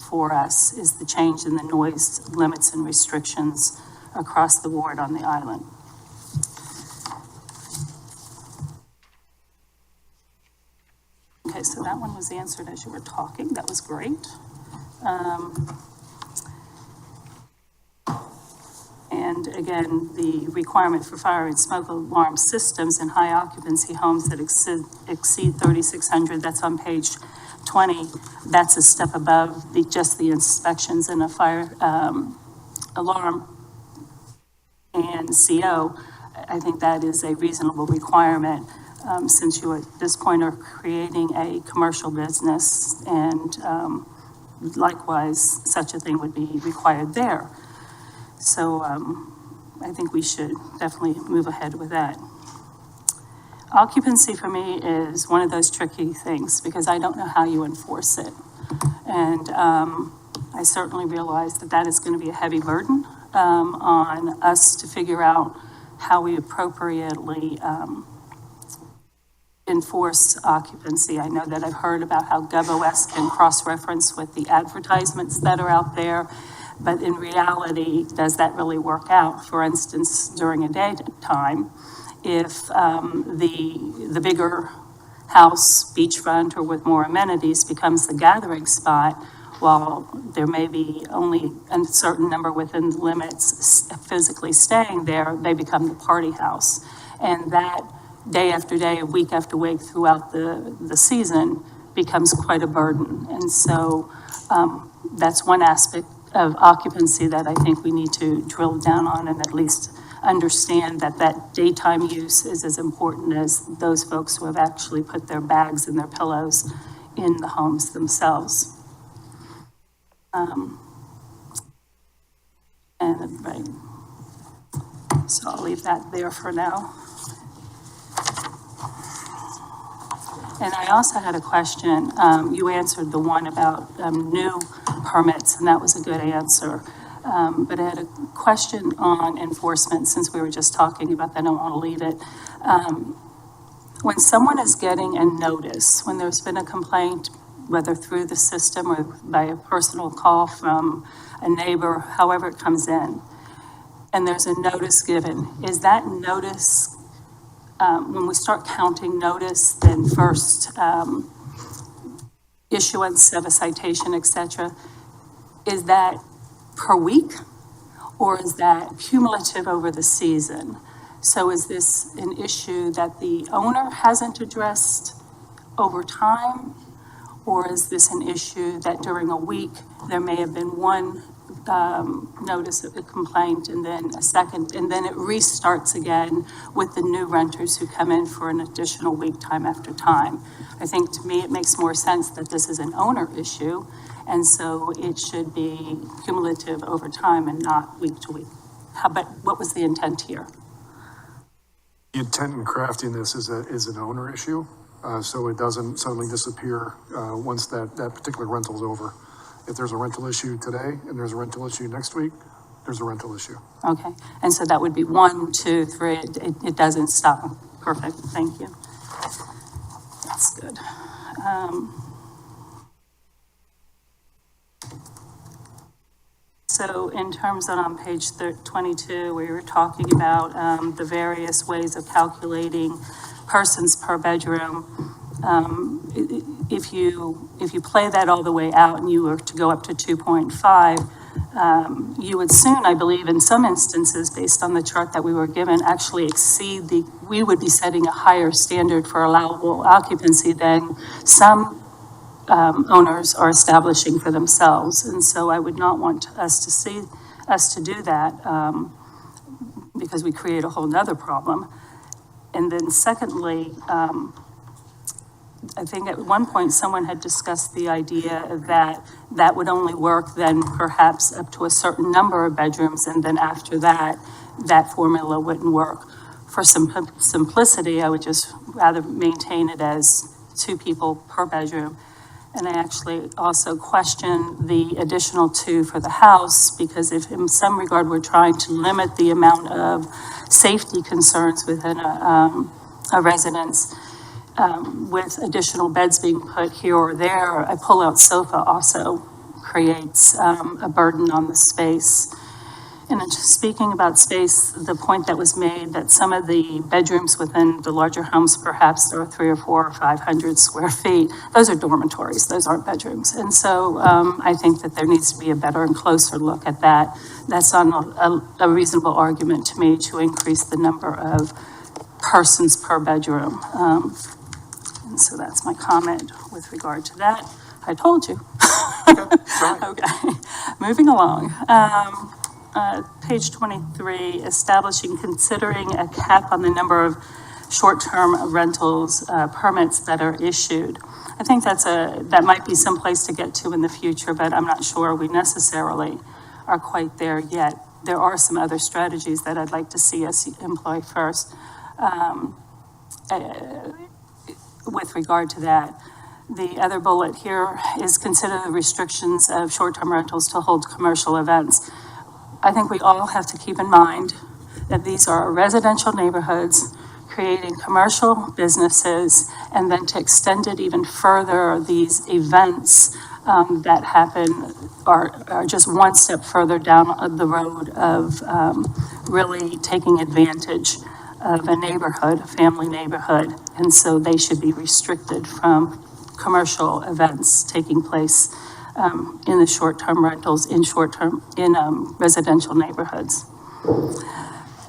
for us, is the change in the noise limits and restrictions across the board on the island. Okay, so that one was answered as you were talking. That was great. And again, the requirement for fire and smoke alarm systems in high occupancy homes that exceed 3,600, that's on page 20. That's a step above just the inspections and a fire alarm and CO. I think that is a reasonable requirement, since you at this point are creating a commercial business, and likewise, such a thing would be required there. So I think we should definitely move ahead with that. Occupancy for me is one of those tricky things because I don't know how you enforce it. And I certainly realize that that is going to be a heavy burden on us to figure out how we appropriately enforce occupancy. I know that I've heard about how GovOS can cross-reference with the advertisements that are out there, but in reality, does that really work out? For instance, during a daytime, if the bigger house, beachfront, or with more amenities becomes the gathering spot, while there may be only a certain number within the limits physically staying there, they become the party house. And that day after day, week after week throughout the season becomes quite a burden. And so that's one aspect of occupancy that I think we need to drill down on and at least understand that that daytime use is as important as those folks who have actually put their bags and their pillows in the homes themselves. Right. So I'll leave that there for now. And I also had a question. You answered the one about new permits, and that was a good answer. But I had a question on enforcement, since we were just talking about that. I don't want to leave it. When someone is getting a notice, when there's been a complaint, whether through the system or by a personal call from a neighbor, however it comes in, and there's a notice given, is that notice, when we start counting notice, then first issuance of a citation, et cetera, is that per week, or is that cumulative over the season? So is this an issue that the owner hasn't addressed over time, or is this an issue that during a week there may have been one notice of a complaint and then a second, and then it restarts again with the new renters who come in for an additional week time after time? I think, to me, it makes more sense that this is an owner issue, and so it should be cumulative over time and not week to week. But what was the intent here? The intent in crafting this is an owner issue, so it doesn't suddenly disappear once that particular rental is over. If there's a rental issue today and there's a rental issue next week, there's a rental issue. Okay, and so that would be 1, 2, 3, it doesn't stop. Perfect, thank you. That's good. So in terms of on page 22, we were talking about the various ways of calculating persons per bedroom. If you play that all the way out and you were to go up to 2.5, you would soon, I believe, in some instances, based on the chart that we were given, actually exceed we would be setting a higher standard for allowable occupancy than some owners are establishing for themselves. And so I would not want us to do that because we create a whole nother problem. And then secondly, I think at one point someone had discussed the idea that that would only work then perhaps up to a certain number of bedrooms, and then after that, that formula wouldn't work. For simplicity, I would just rather maintain it as 2 people per bedroom. And I actually also question the additional 2 for the house, because if in some regard we're trying to limit the amount of safety concerns within a residence, with additional beds being put here or there, a pull-out sofa also creates a burden on the space. And just speaking about space, the point that was made that some of the bedrooms within the larger homes, perhaps there are 300 or 400 or 500 square feet, those are dormitories, those aren't bedrooms. And so I think that there needs to be a better and closer look at that. That's on a reasonable argument to me to increase the number of persons per bedroom. And so that's my comment with regard to that. I told you. Okay, moving along. page 23, establishing, considering a cap on the number of short-term rentals, permits that are issued. I think that might be someplace to get to in the future, but I'm not sure we necessarily are quite there yet. There are some other strategies that I'd like to see us employ first. With regard to that, the other bullet here is consider the restrictions of short-term rentals to hold commercial events. I think we all have to keep in mind that these are residential neighborhoods creating commercial businesses, and then to extend it even further, these events that happen are just one step further down the road of really taking advantage of a neighborhood, a family neighborhood, and so they should be restricted from commercial events taking place in the short-term rentals, in residential neighborhoods.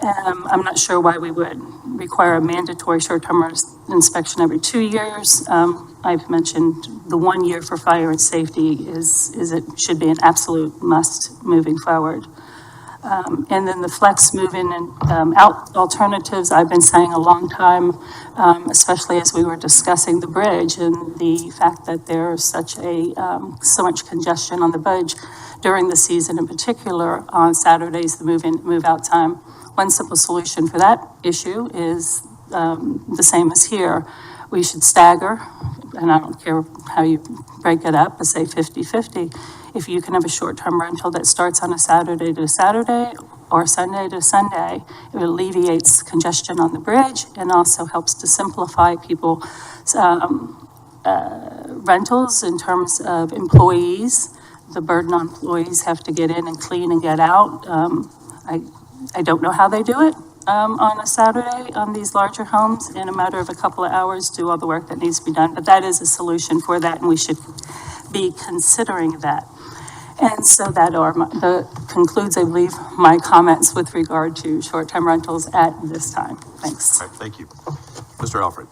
I'm not sure why we would require a mandatory short-term inspection every 2 years. I've mentioned the 1 year for fire and safety it should be an absolute must moving forward. And then the flex move-in and out alternatives, I've been saying a long time, especially as we were discussing the bridge and the fact that there's so much congestion on the bridge during the season, in particular on Saturdays, the move-in, move-out time. One simple solution for that issue is the same as here. We should stagger, and I don't care how you break it up, but say 50-50. If you can have a short-term rental that starts on a Saturday to Saturday or Sunday to Sunday, it alleviates congestion on the bridge and also helps to simplify people's rentals in terms of employees. The burden on employees have to get in and clean and get out. I don't know how they do it on a Saturday on these larger homes in a matter of a couple of hours, do all the work that needs to be done, but that is a solution for that, and we should be considering that. And so that concludes, I believe, my comments with regard to short-term rentals at this time. Thanks. All right, thank you. Mr. Alfred.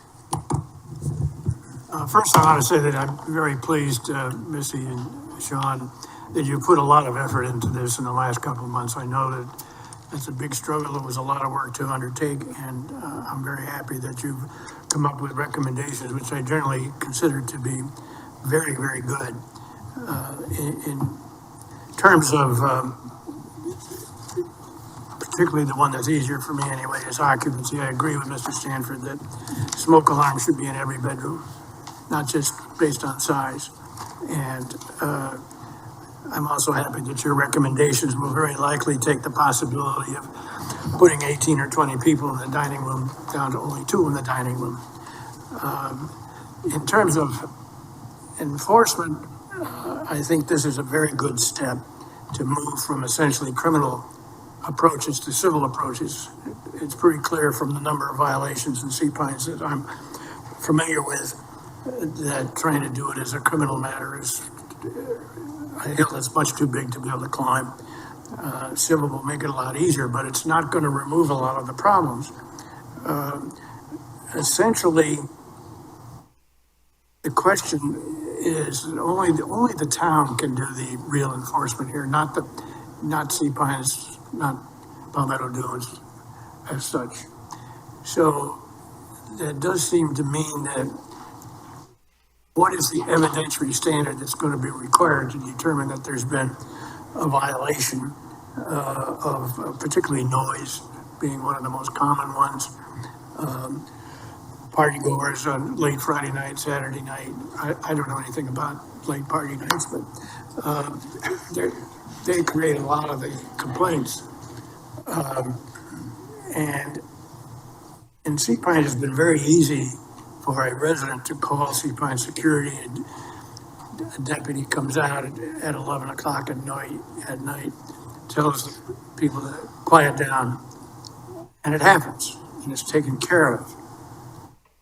First, I want to say that I'm very pleased, Missy and Sean, that you put a lot of effort into this in the last couple of months. I know that it's a big struggle. It was a lot of work to undertake, and I'm very happy that you've come up with recommendations, which I generally consider to be very, very good. In terms of, particularly the one that's easier for me anyway, is occupancy. I agree with Mr. Stanford that smoke alarm should be in every bedroom, not just based on size. And I'm also happy that your recommendations will very likely take the possibility of putting 18 or 20 people in the dining room down to only 2 in the dining room. In terms of enforcement, I think this is a very good step to move from essentially criminal approaches to civil approaches. It's pretty clear from the number of violations in Sea Pines that I'm familiar with that trying to do it as a criminal matter is a hill that's much too big to be able to climb. Civil will make it a lot easier, but it's not going to remove a lot of the problems. Essentially, the question is only the town can do the real enforcement here, not Sea Pines, not Palmetto Dunes as such. So that does seem to mean that what is the evidentiary standard that's going to be required to determine that there's been a violation of particularly noise being one of the most common ones. Party goers on late Friday night, Saturday night. I don't know anything about late party nights, but they create a lot of the complaints. And Sea Pines has been very easy for a resident to call Sea Pines security, and a deputy comes out at 11 o'clock at night, tells people to quiet down, and it happens, and it's taken care of.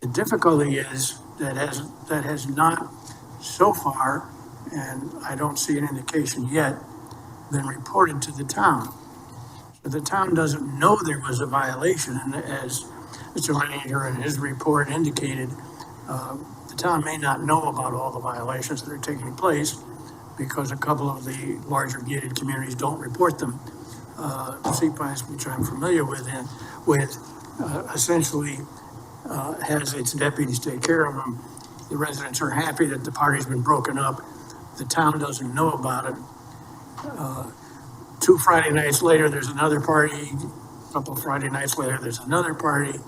The difficulty is that has not so far, and I don't see an indication yet, been reported to the town. So the town doesn't know there was a violation, and as Mr. Lanier in his report indicated, the town may not know about all the violations that are taking place because a couple of the larger gated communities don't report them Sea Pines, which I'm familiar with, essentially has its deputies take care of them. The residents are happy that the party's been broken up. The town doesn't know about it. 2 Friday nights later, there's another party. A couple of Friday nights later, there's another party,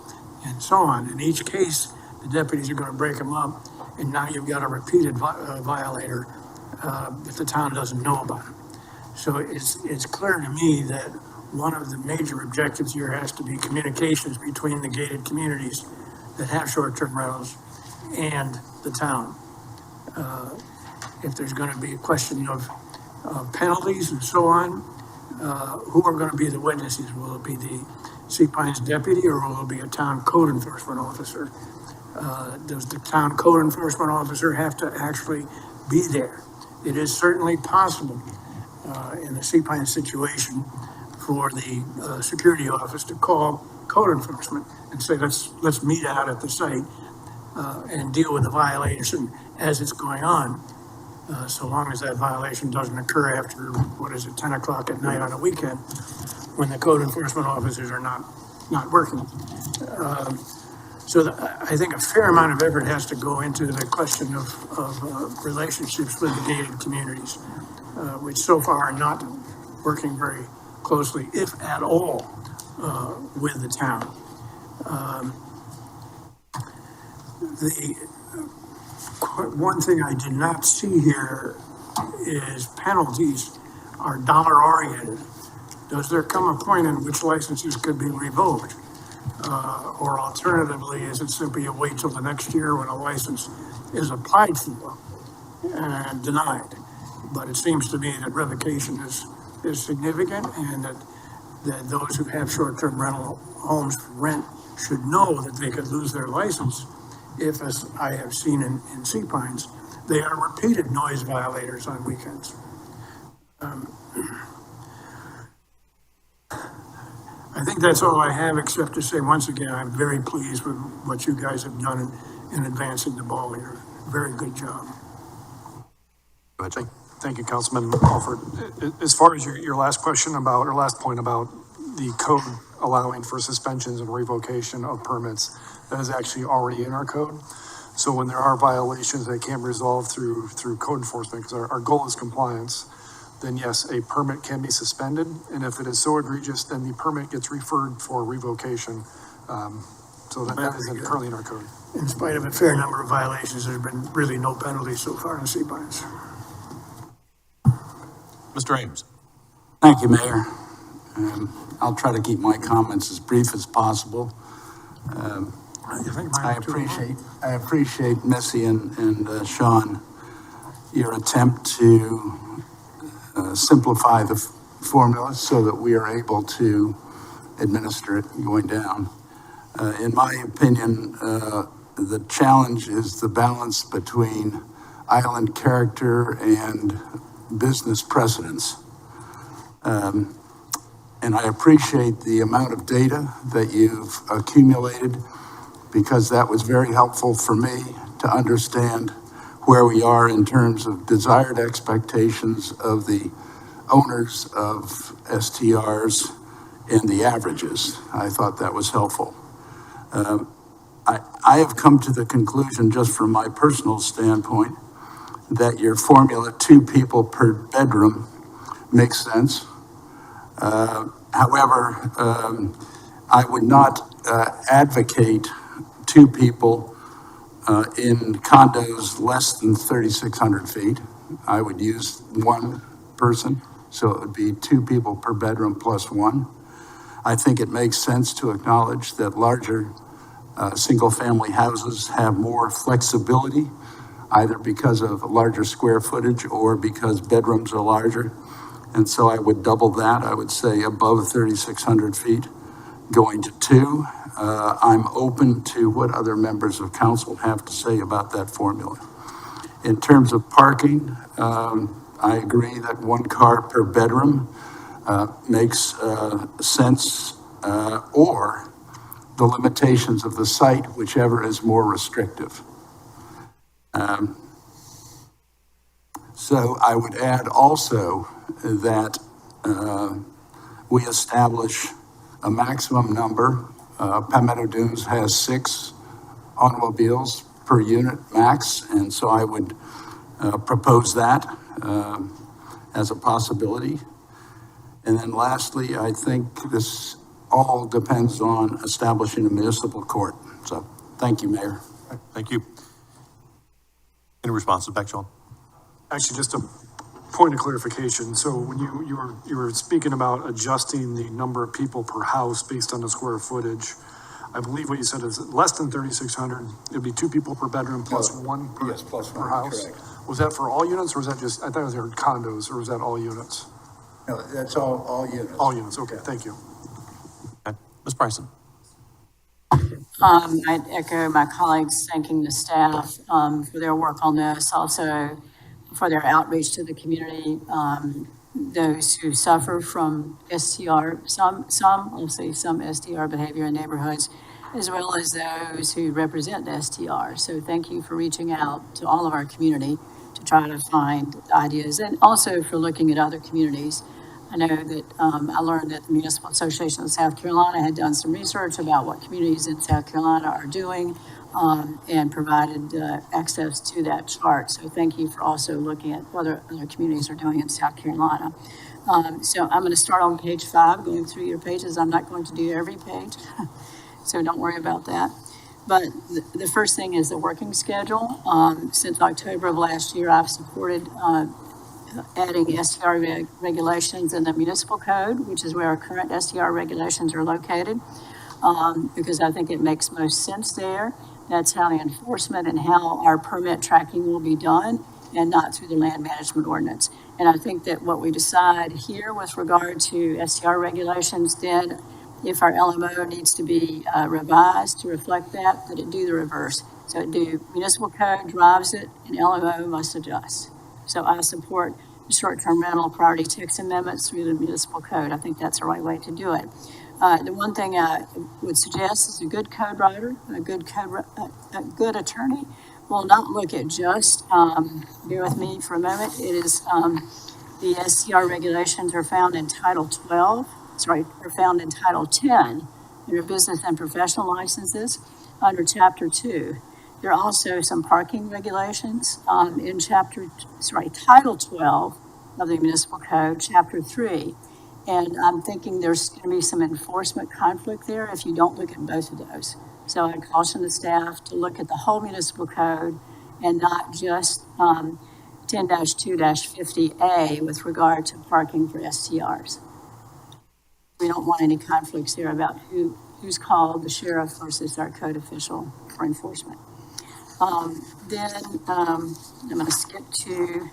and so on. In each case, the deputies are going to break them up, and now you've got a repeated violator that the town doesn't know about it. So it's clear to me that one of the major objectives here has to be communications between the gated communities that have short-term rentals and the town. If there's going to be a question of penalties and so on, who are going to be the witnesses? Will it be the Sea Pines deputy, or will it be a town code enforcement officer? Does the town code enforcement officer have to actually be there? It is certainly possible in the Sea Pines situation for the security office to call code enforcement and say, let's meet out at the site and deal with the violation as it's going on. So long as that violation doesn't occur after, 10 o'clock at night on a weekend, when the code enforcement officers are not working. I think a fair amount of effort has to go into the question of relationships with the gated communities, which so far are not working very closely, if at all, with the town. One thing I did not see here is penalties are dollar oriented. Does there come a point in which licenses could be revoked? Or alternatively, is it simply a wait till the next year when a license is applied for and denied? But it seems to me that revocation is significant, and that those who have short-term rental homes for rent should know that they could lose their license if, as I have seen in Sea Pines, they are repeated noise violators on weekends. I think that's all I have, except to say, once again, I'm very pleased with what you guys have done in advancing the ball here. Very good job. Thank you, Councilman Alford. As far as your last question about, or last point about the code allowing for suspensions and revocation of permits, that is actually already in our code. So when there are violations that can't be resolved through code enforcement, because our goal is compliance, then yes, a permit can be suspended. And if it is so egregious, then the permit gets referred for revocation. So that is currently in our code. In spite of a fair number of violations, there's been really no penalties so far in Sea Pines. Mr. Ames. Thank you, Mayor. I'll try to keep my comments as brief as possible. I appreciate Missy and Sean, your attempt to simplify the formula so that we are able to administer it going down. In my opinion, the challenge is the balance between island character and business precedence. And I appreciate the amount of data that you've accumulated, because that was very helpful for me to understand where we are in terms of desired expectations of the owners of STRs and the averages. I thought that was helpful. I have come to the conclusion, just from my personal standpoint, that your formula, 2 people per bedroom, makes sense. However, I would not advocate 2 people in condos less than 3,600 feet. I would use 1 person, so it would be 2 people per bedroom plus 1. I think it makes sense to acknowledge that larger single-family houses have more flexibility, either because of larger square footage or because bedrooms are larger. And so I would double that. I would say above 3,600 feet, going to 2. I'm open to what other members of council have to say about that formula. In terms of parking, I agree that 1 car per bedroom makes sense, or the limitations of the site, whichever is more restrictive. So I would add also that we establish a maximum number. Palmetto Dunes has 6 automobiles per unit max, and so I would propose that as a possibility. And then lastly, I think this all depends on establishing a municipal court. So, thank you, Mayor. Thank you. Any responses back, Sean? Actually, just a point of clarification. So when you were speaking about adjusting the number of people per house based on the square footage, I believe what you said is less than 3,600. It'd be 2 people per bedroom plus one per, Yes, plus per one, house. correct. Was that for all units, or was that just? I thought it was their condos, or was that all units? No, that's all units. All units. Okay, thank you. Okay. Ms. Bryson? I'd echo my colleagues thanking the staff for their work on this, also for their outreach to the community, those who suffer from STR, some STR behavior in neighborhoods, as well as those who represent the STR. So thank you for reaching out to all of our community to try to find ideas, and also for looking at other communities. I know that I learned that the Municipal Association of South Carolina had done some research about what communities in South Carolina are doing and provided access to that chart. So thank you for also looking at what other communities are doing in South Carolina. So I'm going to start on page 5, going through your pages. I'm not going to do every page, so don't worry about that. But the first thing is the working schedule. Since October of last year, I've supported adding STR regulations in the municipal code, which is where our current STR regulations are located, because I think it makes most sense there. That's how the enforcement and how our permit tracking will be done, and not through the land management ordinance. And I think that what we decide here with regard to STR regulations, then if our LMO needs to be revised to reflect that it do the reverse. So it do municipal code drives it, and LMO must adjust. So I support short-term rental priority tax amendments through the municipal code. I think that's the right way to do it. The one thing I would suggest is a good code writer, a good attorney will not look at just, bear with me for a moment, it is the STR regulations are found in Title 12, are found in Title 10, under business and professional licenses, under Chapter 2. There are also some parking regulations in Title 12 of the Municipal Code, Chapter 3. And I'm thinking there's going to be some enforcement conflict there if you don't look at both of those. So I caution the staff to look at the whole municipal code and not just 10-2-50A with regard to parking for STRs. We don't want any conflicts there about who's called the sheriff versus our code official for enforcement. Then I'm going to skip to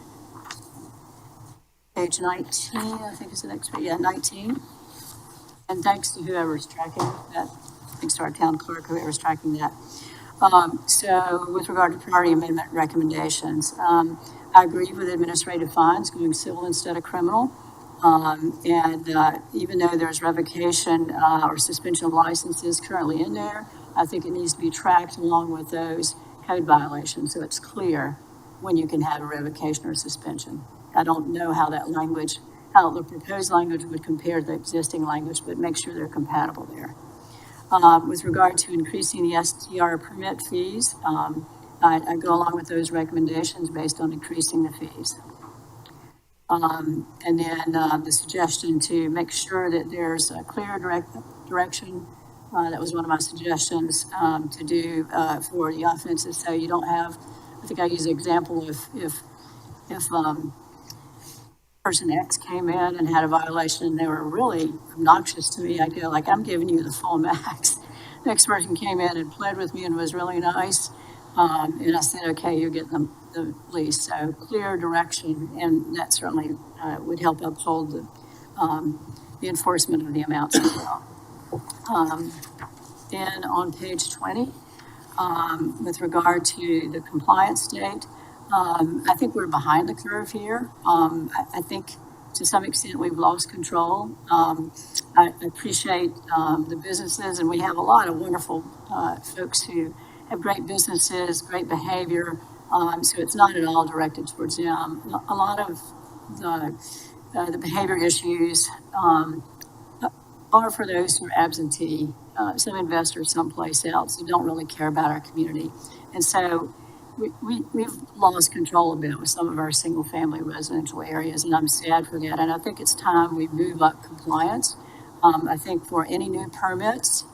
page 19, I think is the next page. Yeah, 19. And thanks to whoever's tracking that. Thanks to our town clerk, whoever's tracking that. So with regard to priority amendment recommendations, I agree with administrative fines going civil instead of criminal. Even though there's revocation or suspension of licenses currently in there, I think it needs to be tracked along with those code violations, so it's clear when you can have a revocation or suspension. I don't know how the proposed language would compare to the existing language, but make sure they're compatible there. With regard to increasing the STR permit fees, I go along with those recommendations based on increasing the fees. And then the suggestion to make sure that there's a clear direction. That was one of my suggestions to do for the offenses. So you don't have, I think I use an example if person X came in and had a violation and they were really obnoxious to me, I'd go like, I'm giving you the full max. Next person came in and pled with me and was really nice. And I said, okay, you're getting the lease. So clear direction, and that certainly would help uphold the enforcement of the amounts as well. Then on page 20, with regard to the compliance date, I think we're behind the curve here. I think to some extent we've lost control. I appreciate the businesses, and we have a lot of wonderful folks who have great businesses, great behavior. So it's not at all directed towards them. A lot of the behavior issues are for those who are absentee, some investors someplace else who don't really care about our community. And so we've lost control a bit with some of our single-family residential areas, and I'm sad for that. And I think it's time we move up compliance. I think for any new permits,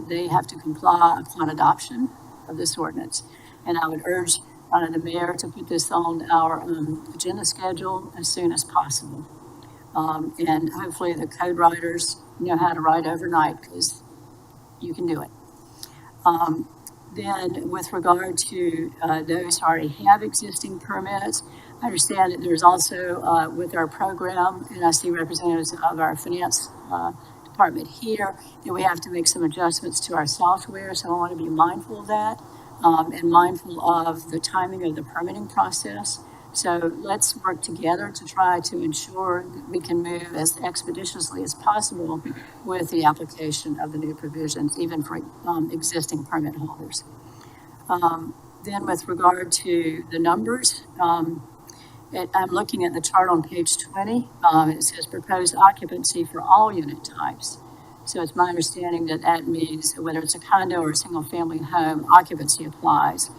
they have to comply upon adoption of this ordinance. And I would urge the mayor to put this on our agenda schedule as soon as possible. And hopefully the code writers know how to write overnight, because you can do it. Then with regard to those who already have existing permits, I understand that there's also with our program, and I see representatives of our finance department here, that we have to make some adjustments to our software. So I want to be mindful of that and mindful of the timing of the permitting process. So let's work together to try to ensure that we can move as expeditiously as possible with the application of the new provisions, even for existing permit holders. Then with regard to the numbers, I'm looking at the chart on page 20. It says proposed occupancy for all unit types. So it's my understanding that that means whether it's a condo or a single family home, occupancy applies.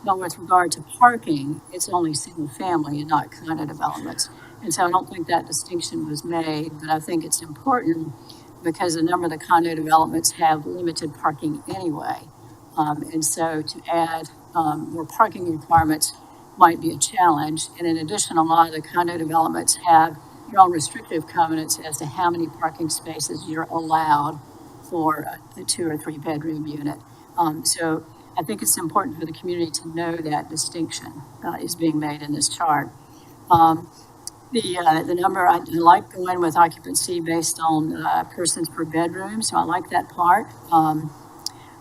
But with regard to parking, it's only single family and not condo developments. And so I don't think that distinction was made, but I think it's important because a number of the condo developments have limited parking anyway. And so to add more parking requirements might be a challenge. And in addition, a lot of the condo developments have their own restrictive covenants as to how many parking spaces you're allowed for a 2 or 3 bedroom unit. So I think it's important for the community to know that distinction is being made in this chart. The number, I like going with occupancy based on persons per bedroom, so I like that part.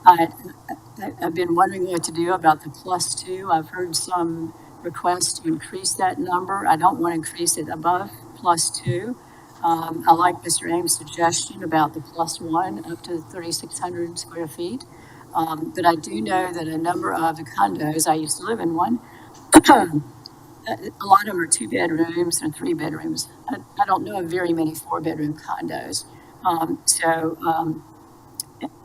I've been wondering what to do about the +2. I've heard some requests to increase that number. I don't want to increase it above +2. I like Mr. Ames' suggestion about the +1 up to 3,600 square feet. But I do know that a number of the condos, I used to live in one, a lot of them are 2 bedrooms and 3 bedrooms. I don't know of very many 4-bedroom condos.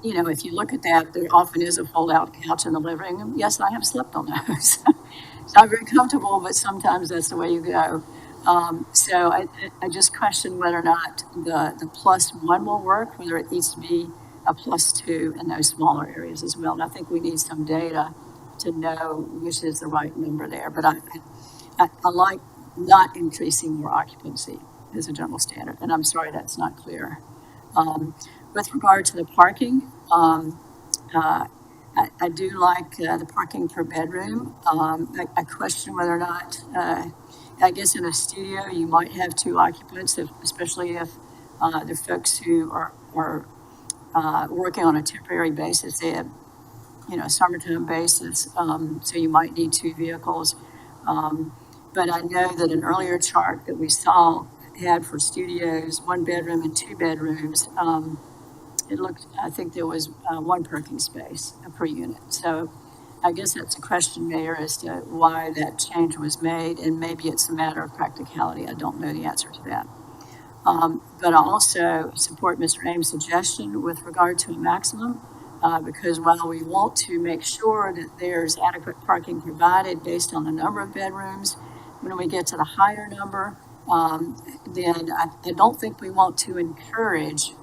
You know, if you look at that, there often is a fold-out couch in the living room. Yes, I have slept on those. It's not very comfortable, but sometimes that's the way you go. So I just question whether or not the +1 will work, whether it needs to be a +2 in those smaller areas as well. And I think we need some data to know which is the right number there. But I like not increasing more occupancy as a general standard. And I'm sorry that's not clear. With regard to the parking, I do like the parking per bedroom. I question whether or not, I guess in a studio, you might have 2 occupants, especially if the folks who are working on a temporary basis. They have, you know, summertime basis, so you might need 2 vehicles. But I know that an earlier chart that we saw had for studios, 1 bedroom and 2 bedrooms, it looked, I think there was 1 parking space per unit. So I guess that's a question, Mayor, as to why that change was made, and maybe it's a matter of practicality. I don't know the answer to that. But I also support Mr. Ames' suggestion with regard to a maximum, because while we want to make sure that there's adequate parking provided based on the number of bedrooms, when we get to the higher number, then I don't think we want to encourage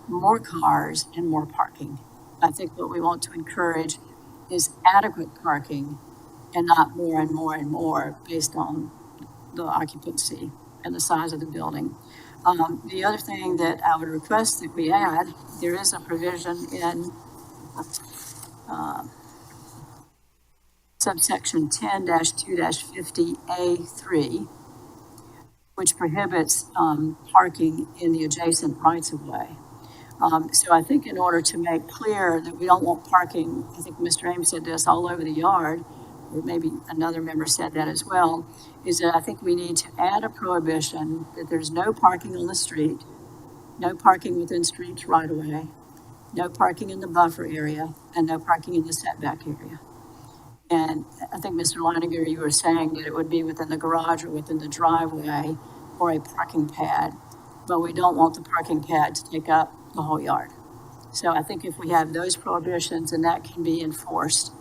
more cars and more parking. I think what we want to encourage is adequate parking and not more and more and more based on the occupancy and the size of the building. The other thing that I would request that we add, there is a provision in subsection 10-2-50A3, which prohibits parking in the adjacent rights-of-way. So I think in order to make clear that we don't want parking, I think Mr. Ames said this, all over the yard, or maybe another member said that as well, is that I think we need to add a prohibition that there's no parking on the street, no parking within streets right away, no parking in the buffer area, and no parking in the setback area. And I think, Mr. Leininger, you were saying that it would be within the garage or within the driveway or a parking pad, but we don't want the parking pad to take up the whole yard. So I think if we have those prohibitions, and that can be enforced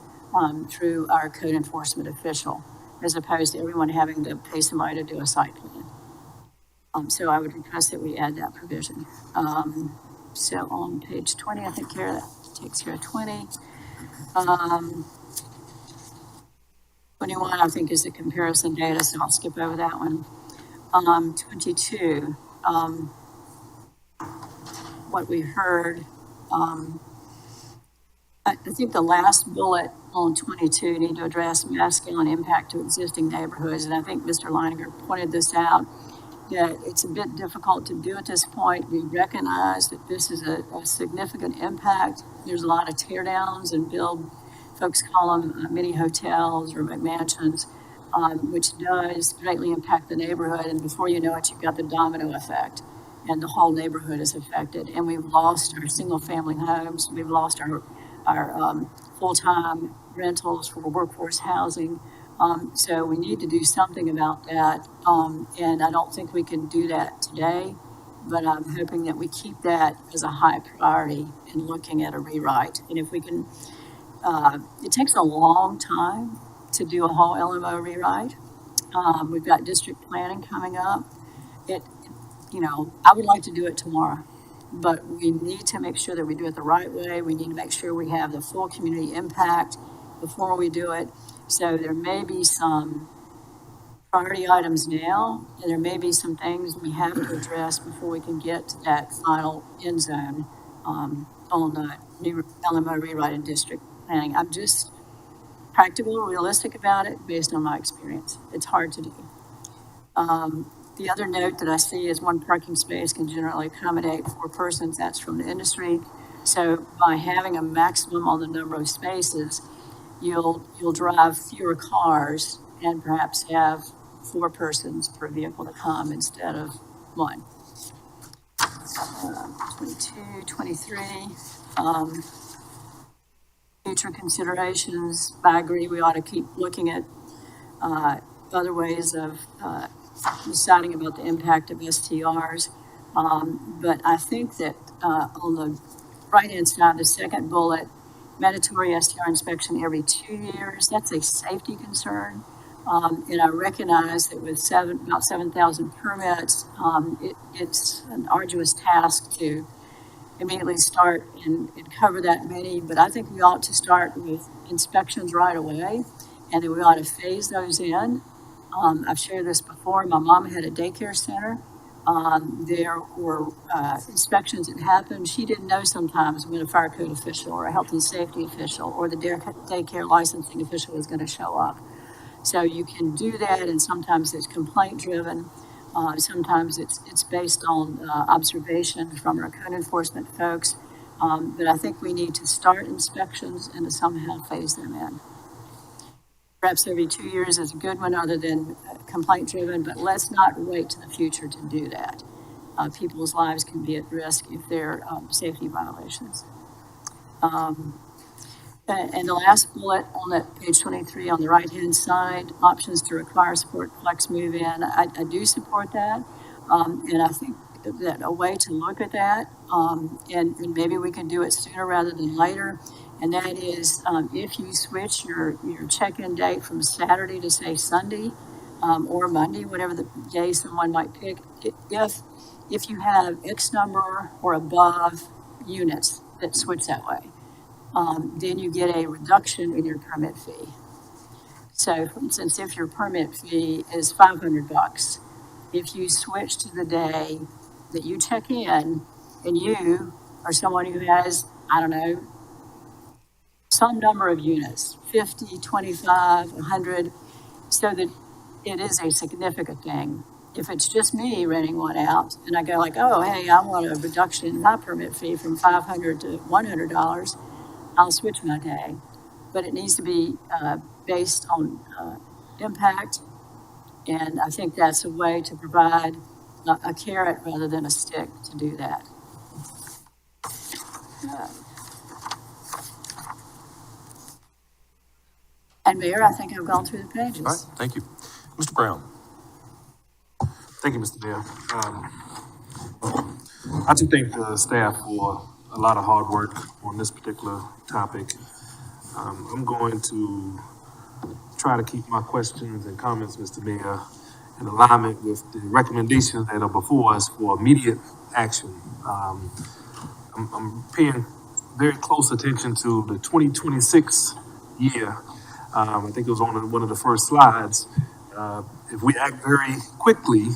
through our code enforcement official, as opposed to everyone having to pay somebody to do a site plan. So I would request that we add that provision. So on page 20, I think that takes care of 20. 21, I think, is the comparison data, so I'll skip over that one. 22, what we heard, I think the last bullet on 22 need to address masculine impact to existing neighborhoods, and I think Mr. Leininger pointed this out, that it's a bit difficult to do at this point. We recognize that this is a significant impact. There's a lot of tear downs and folks call them mini hotels or McMansions, which does greatly impact the neighborhood. And before you know it, you've got the domino effect and the whole neighborhood is affected. And we've lost our single family homes. We've lost our full-time rentals for workforce housing. So we need to do something about that. And I don't think we can do that today, but I'm hoping that we keep that as a high priority in looking at a rewrite. And if we can, it takes a long time to do a whole LMO rewrite. We've got district planning coming up. I would like to do it tomorrow, but we need to make sure that we do it the right way. We need to make sure we have the full community impact before we do it. So there may be some priority items now, and there may be some things we have to address before we can get to that final end zone on the new LMO rewrite and district planning. I'm just practical, realistic about it based on my experience. It's hard to do. The other note that I see is one parking space can generally accommodate 4 persons. That's from the industry. So by having a maximum on the number of spaces, you'll drive fewer cars and perhaps have 4 persons per vehicle to come instead of 1. 22, 23. Future considerations. I agree we ought to keep looking at other ways of deciding about the impact of STRs. But I think that on the right-hand side, the second bullet, mandatory STR inspection every 2 years, that's a safety concern. And I recognize that with about 7,000 permits, it's an arduous task to immediately start and cover that many, but I think we ought to start with inspections right away, and then we ought to phase those in. I've shared this before. My mom had a daycare center. There were inspections that happened. She didn't know sometimes when a fire code official or a health and safety official or the daycare licensing official was going to show up. So you can do that, and sometimes it's complaint driven. Sometimes it's based on observation from our code enforcement folks. But I think we need to start inspections and to somehow phase them in. Perhaps every 2 years is a good one other than complaint driven, but let's not wait to the future to do that. People's lives can be at risk if they're safety violations. And the last bullet on that page 23 on the right-hand side, options to require support flex move in. I do support that. And I think that a way to look at that, and maybe we can do it sooner rather than later, and that is if you switch your check-in date from Saturday to say Sunday or Monday, whatever the day someone might pick, if you have X number or above units that switch that way, then you get a reduction in your permit fee. So for instance, if your permit fee is $500, if you switch to the day that you check in and you are someone who has, I don't know, some number of units, 50, 25, 100, so that it is a significant thing. If it's just me renting one out and I go like, oh, hey, I want a reduction in my permit fee from $500 to $100, I'll switch my day. But it needs to be based on impact. And I think that's a way to provide a carrot rather than a stick to do that. And Mayor, I think I've gone through the pages. All right, thank you. Mr. Brown. Thank you, Mr. Mayor. I just thank the staff for a lot of hard work on this particular topic. I'm going to try to keep my questions and comments, Mr. Mayor, in alignment with the recommendations that are before us for immediate action. I'm paying very close attention to the 2026 year. I think it was on one of the first slides. If we act very quickly,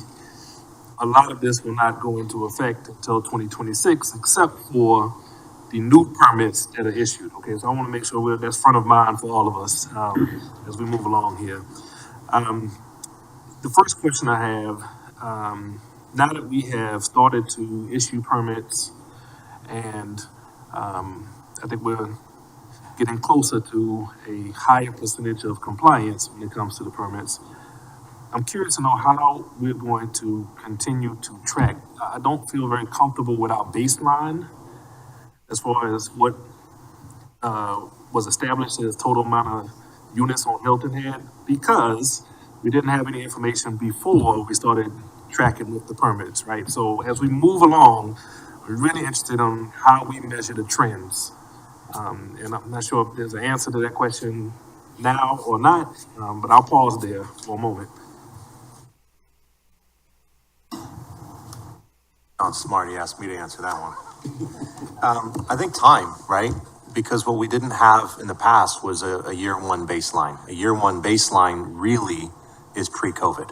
a lot of this will not go into effect until 2026, except for the new permits that are issued. Okay, so I want to make sure that's front of mind for all of us as we move along here. The first question I have, now that we have started to issue permits and I think we're getting closer to a higher percentage of compliance when it comes to the permits, I'm curious to know how we're going to continue to track. I don't feel very comfortable with our baseline as far as what was established as total amount of units on Hilton Head, because we didn't have any information before we started tracking with the permits, right? So as we move along, we're really interested on how we measure the trends. And I'm not sure if there's an answer to that question now or not, but I'll pause there for a moment. Not smart, he asked me to answer that one. I think time, right? Because what we didn't have in the past was a year one baseline. A year one baseline really is pre-COVID.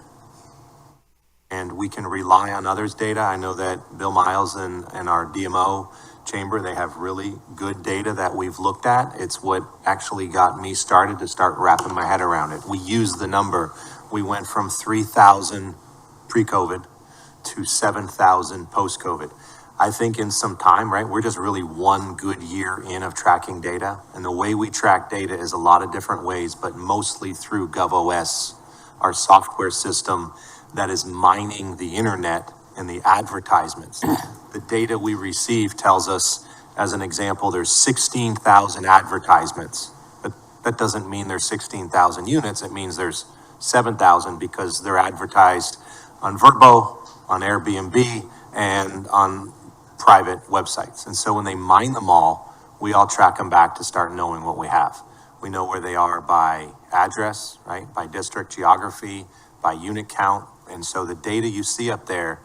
And we can rely on others' data. I know that Bill Miles and our DMO chamber, they have really good data that we've looked at. It's what actually got me started to start wrapping my head around it. We used the number. We went from 3,000 pre-COVID to 7,000 post-COVID. I think in some time, right, we're just really one good year in of tracking data. And the way we track data is a lot of different ways, but mostly through GovOS, our software system that is mining the internet and the advertisements. The data we receive tells us, as an example, there's 16,000 advertisements. But that doesn't mean there's 16,000 units. It means there's 7,000 because they're advertised on Vrbo, on Airbnb, and on private websites. And so when they mine them all, we all track them back to start knowing what we have. We know where they are by address, right? By district geography, by unit count. And so the data you see up there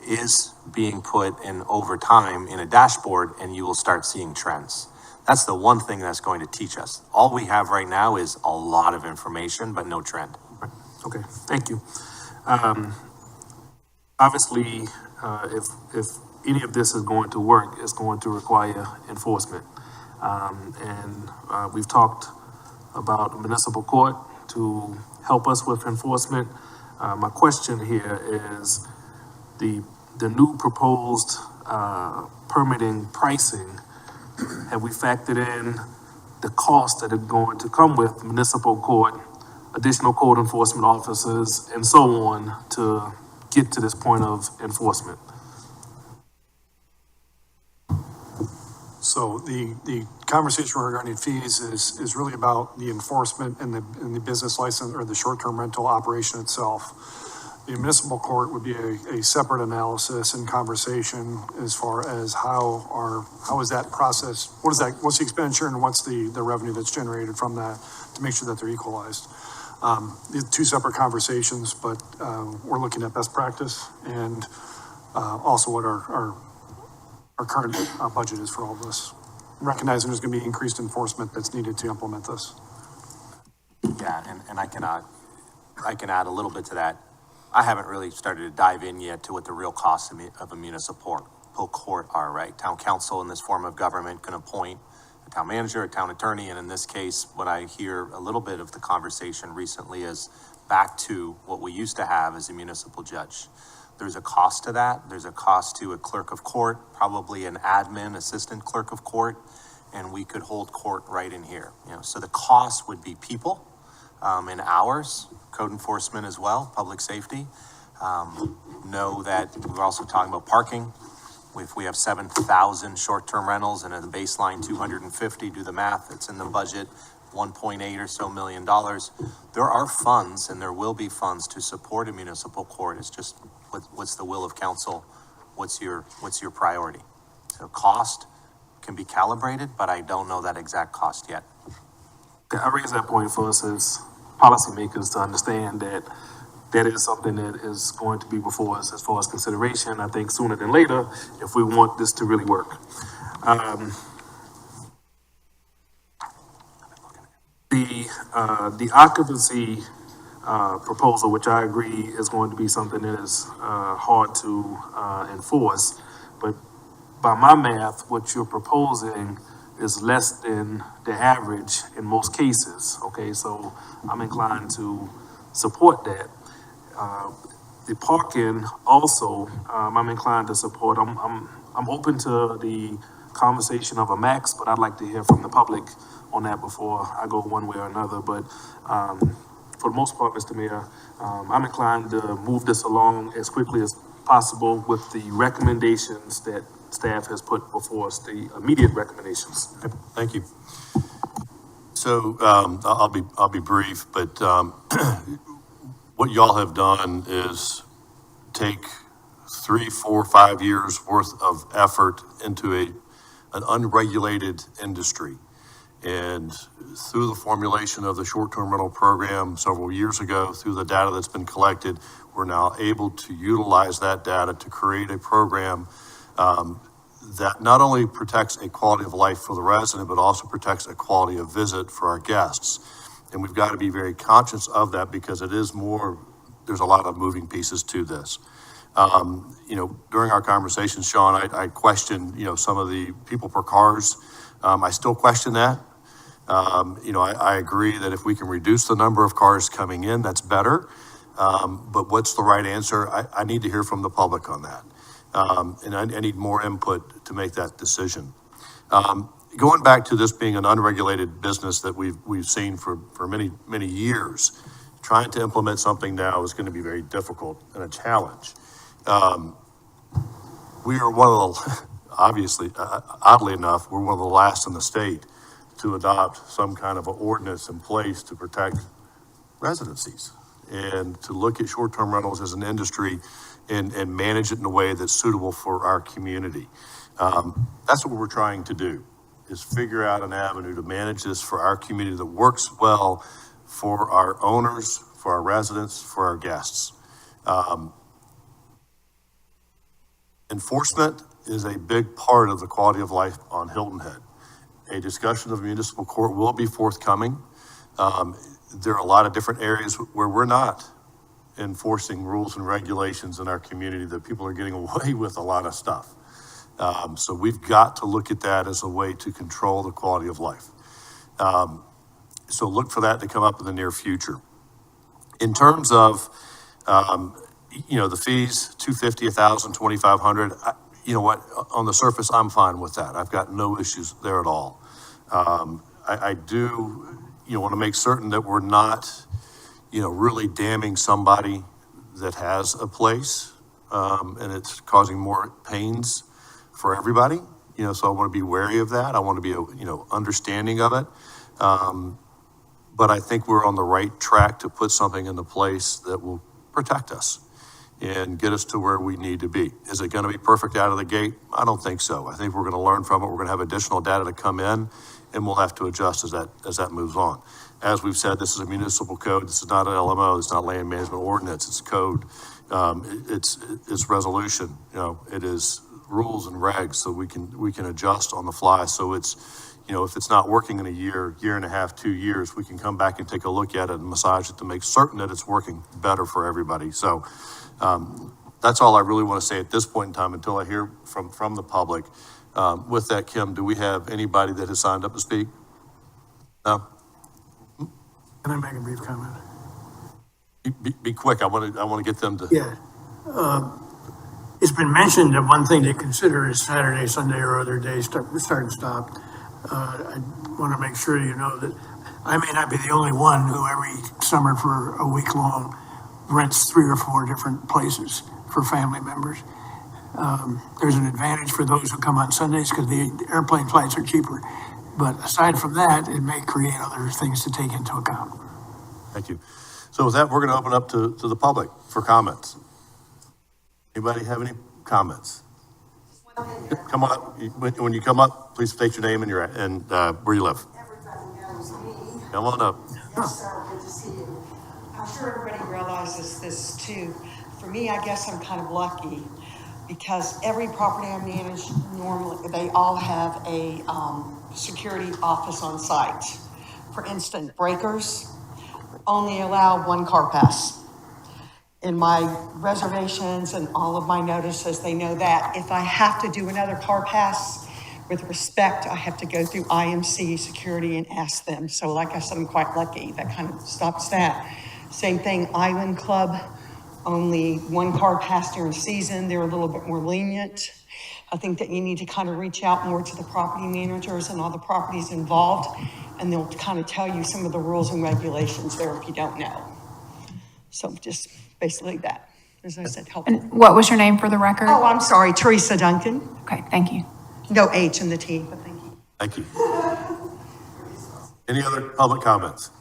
is being put in over time in a dashboard, and you will start seeing trends. That's the one thing that's going to teach us. All we have right now is a lot of information, but no trend. Okay, thank you. Obviously, if any of this is going to work, it's going to require enforcement. And we've talked about municipal court to help us with enforcement. My question here is the new proposed permitting pricing. Have we factored in the cost that are going to come with municipal court, additional code enforcement officers, and so on to get to this point of enforcement? So the conversation regarding fees is really about the enforcement and the business license or the short-term rental operation itself. The municipal court would be a separate analysis and conversation as far as how is that process, what's the expenditure and what's the revenue that's generated from that to make sure that they're equalized. The two separate conversations, but we're looking at best practice and also what our current budget is for all of this. Recognizing there's going to be increased enforcement that's needed to implement this. Yeah, and I can add a little bit to that. I haven't really started to dive in yet to what the real costs of a municipal court are, right? Town council in this form of government can appoint a town manager, a town attorney, and in this case, what I hear a little bit of the conversation recently is back to what we used to have as a municipal judge. There's a cost to that. There's a cost to a clerk of court, probably an admin, assistant clerk of court, and we could hold court right in here. So the cost would be people and hours, code enforcement as well, public safety. Know that we're also talking about parking. If we have 7,000 short-term rentals and at the baseline 250, do the math, it's in the budget, 1.8 or so million dollars. There are funds and there will be funds to support a municipal court. It's just what's the will of council what's your priority? So cost can be calibrated, but I don't know that exact cost yet. I raise that point for us as policymakers to understand that that is something that is going to be before us as far as consideration, I think sooner than later, if we want this to really work. The occupancy proposal, which I agree is going to be something that is hard to enforce, but by my math, what you're proposing is less than the average in most cases, okay? So I'm inclined to support that. The parking also, I'm inclined to support. I'm open to the conversation of a max, but I'd like to hear from the public on that before I go one way or another. But for the most part, Mr. Mayor, I'm inclined to move this along as quickly as possible with the recommendations that staff has put before us, the immediate recommendations. Okay, thank you. So I'll be brief, but what y'all have done is take 3, 4, 5 years worth of effort into an unregulated industry. And through the formulation of the short-term rental program several years ago, through the data that's been collected, we're now able to utilize that data to create a program that not only protects a quality of life for the resident, but also protects a quality of visit for our guests. And we've got to be very conscious of that because it is more, there's a lot of moving pieces to this. During our conversation, Sean, I questioned, some of the people per cars. I still question that. I agree that if we can reduce the number of cars coming in, that's better. But what's the right answer? I need to hear from the public on that. And I need more input to make that decision. Going back to this being an unregulated business that we've seen for many, many years, trying to implement something now is going to be very difficult and a challenge. We are one of the, obviously, oddly enough, we're one of the last in the state to adopt some kind of an ordinance in place to protect residencies and to look at short-term rentals as an industry and manage it in a way that's suitable for our community. That's what we're trying to do, is figure out an avenue to manage this for our community that works well for our owners, for our residents, for our guests. Enforcement is a big part of the quality of life on Hilton Head. A discussion of municipal court will be forthcoming. There are a lot of different areas where we're not enforcing rules and regulations in our community, that people are getting away with a lot of stuff. So we've got to look at that as a way to control the quality of life. So look for that to come up in the near future. In terms of, the fees, $250, $1,000, $2,500, you know what, on the surface, I'm fine with that. I've got no issues there at all. I do, want to make certain that we're not, really damning somebody that has a place, and it's causing more pains for everybody, so I want to be wary of that. I want to be, understanding of it. But I think we're on the right track to put something into place that will protect us and get us to where we need to be. Is it going to be perfect out of the gate? I don't think so. I think we're going to learn from it. We're going to have additional data to come in, and we'll have to adjust as that moves on. As we've said, this is a municipal code. This is not an LMO. It's not land management ordinance. It's a code. It's resolution. It is rules and regs, so we can adjust on the fly. So it's, if it's not working in a year and a half, 2 years, we can come back and take a look at it and massage it to make certain that it's working better for everybody. So that's all I really want to say at this point in time until I hear from the public. With that, Kim, do we have anybody that has signed up to speak? No? Can I make a brief comment? Be quick. I want to get them to. Yeah. It's been mentioned that one thing to consider is Saturday, Sunday, or other days, start and stop. I want to make sure you know that I may not be the only one who every summer for a week long rents 3 or 4 different places for family members. There's an advantage for those who come on Sundays because the airplane flights are cheaper. But aside from that, it may create other things to take into account. Thank you. So with that, we're going to open up to the public for comments. Anybody have any comments? Come on up. When you come up, please state your name and where you live. Everybody knows me. Come on up. Yes, sir, good to see you. I'm sure everybody realizes this too. For me, I guess I'm kind of lucky because every property I manage, normally, they all have a security office on site. For instance, breakers only allow one car pass. In my reservations and all of my notices, they know that. If I have to do another car pass, with respect, I have to go through IMC security and ask them. So like I said, I'm quite lucky. That kind of stops that. Same thing, Island Club, only one car pass during season. They're a little bit more lenient. I think that you need to kind of reach out more to the property managers and all the properties involved, and they'll kind of tell you some of the rules and regulations there if you don't know. So just basically that, as I said, helpful. And what was your name for the record? Oh, I'm sorry, Teresa Duncan. Okay, thank you. No H in the T, but thank you. Thank you. Any other public comments?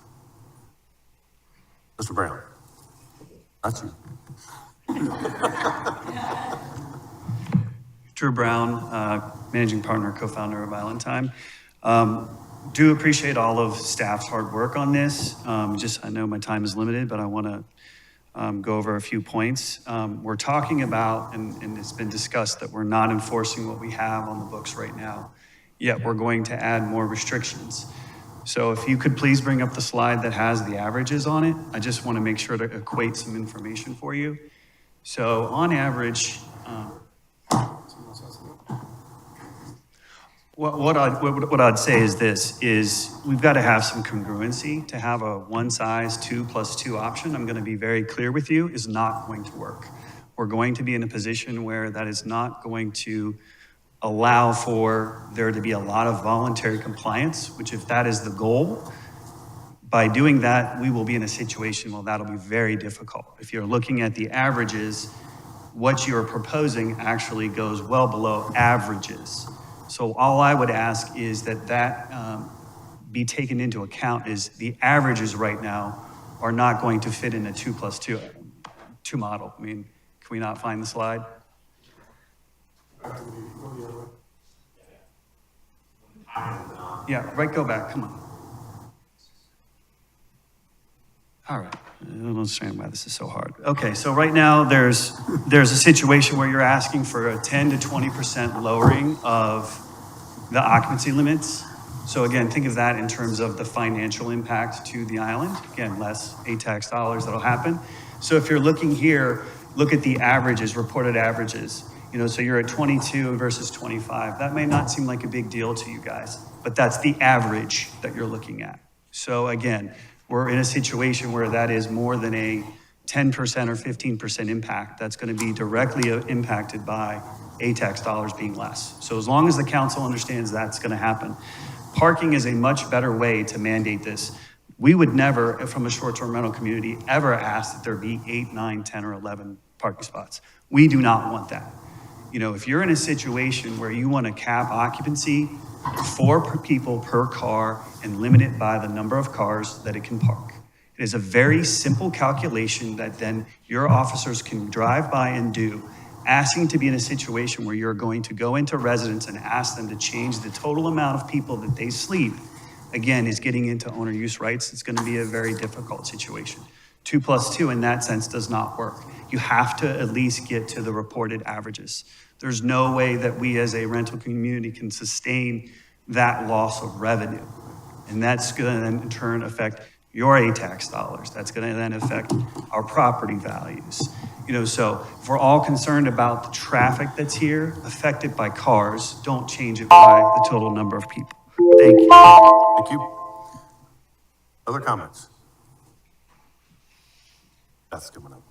Mr. Brown? That's you. Drew Brown, managing partner, co-founder of Island Time. Do appreciate all of staff's hard work on this. I know my time is limited, but I want to go over a few points. We're talking about, and it's been discussed, that we're not enforcing what we have on the books right now, yet we're going to add more restrictions. So if you could please bring up the slide that has the averages on it, I just want to make sure to equate some information for you. So on average, what I'd say is this, is we've got to have some congruency. To have a one size 2+2 option, I'm going to be very clear with you, is not going to work. We're going to be in a position where that is not going to allow for there to be a lot of voluntary compliance, which if that is the goal, by doing that, we will be in a situation where that'll be very difficult. If you're looking at the averages, what you're proposing actually goes well below averages. So all I would ask is that be taken into account, is the averages right now are not going to fit in a 2+2 model. I mean, can we not find the slide? Yeah, right, go back, come on. All right, I don't understand why this is so hard. Okay, so right now there's a situation where you're asking for a 10 to 20% lowering of the occupancy limits. So again, think of that in terms of the financial impact to the island. Again, less tax dollars that'll happen. So if you're looking here, look at the averages, reported averages. So you're at 22 versus 25. That may not seem like a big deal to you guys, but that's the average that you're looking at. So again, we're in a situation where that is more than a 10% or 15% impact. That's going to be directly impacted by tax dollars being less. So as long as the council understands that's going to happen, parking is a much better way to mandate this. We would never, from a short-term rental community, ever ask that there be 8, 9, 10, or 11 parking spots. We do not want that. If you're in a situation where you want to cap occupancy, 4 people per car and limit it by the number of cars that it can park. It is a very simple calculation that then your officers can drive by and do, asking to be in a situation where you're going to go into residents and ask them to change the total amount of people that they sleep, again, is getting into owner use rights. It's going to be a very difficult situation. 2+2 in that sense does not work. You have to at least get to the reported averages. There's no way that we as a rental community can sustain that loss of revenue. And that's going to then in turn affect your tax dollars. That's going to then affect our property values. So if we're all concerned about the traffic that's here affected by cars, don't change it by the total number of people. Thank you. Thank you. Other comments? That's coming up.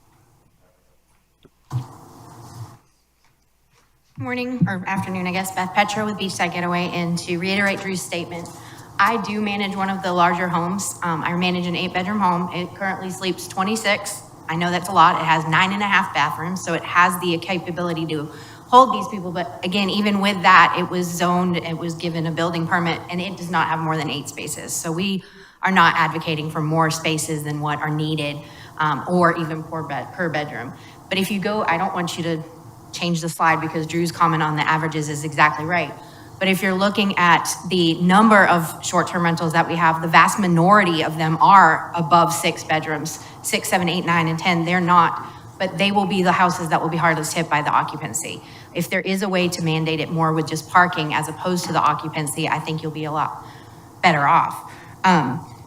Morning or afternoon, I guess. Beth Petra with Beachside Getaway, and to reiterate Drew's statement, I do manage one of the larger homes. I manage an 8-bedroom home. It currently sleeps 26. I know that's a lot. It has 9.5 bathrooms, so it has the capability to hold these people. But again, even with that, it was zoned, it was given a building permit, and it does not have more than 8 spaces. So we are not advocating for more spaces than what are needed, or even per bedroom. But if you go, I don't want you to change the slide because Drew's comment on the averages is exactly right. But if you're looking at the number of short-term rentals that we have, the vast minority of them are above 6 bedrooms, 6, 7, 8, 9, and 10. They're not, but they will be the houses that will be hardest hit by the occupancy. If there is a way to mandate it more with just parking as opposed to the occupancy, I think you'll be a lot better off.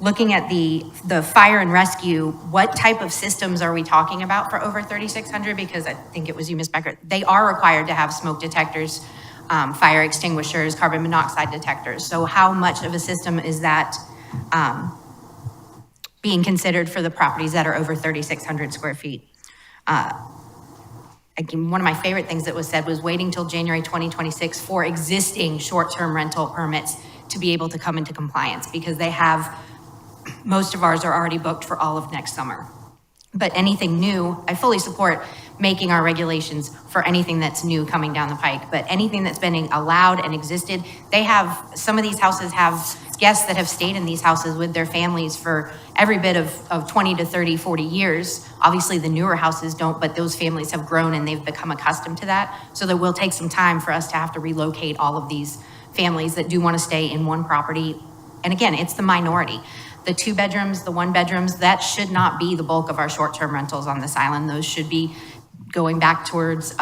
Looking at the fire and rescue, what type of systems are we talking about for over 3,600? Because I think it was you, Ms. Becker. They are required to have smoke detectors, fire extinguishers, carbon monoxide detectors. So how much of a system is that being considered for the properties that are over 3,600 square feet? Again, one of my favorite things that was said was waiting till January 2026 for existing short-term rental permits to be able to come into compliance, because they have, most of ours are already booked for all of next summer. But anything new, I fully support making our regulations for anything that's new coming down the pike. But anything that's been allowed and existed, they have, some of these houses have guests that have stayed in these houses with their families for every bit of 20 to 30, 40 years. Obviously the newer houses don't, but those families have grown and they've become accustomed to that. So that will take some time for us to have to relocate all of these families that do want to stay in one property. And again, it's the minority. The 2 bedrooms, the 1 bedrooms, that should not be the bulk of our short-term rentals on this island. Those should be going back towards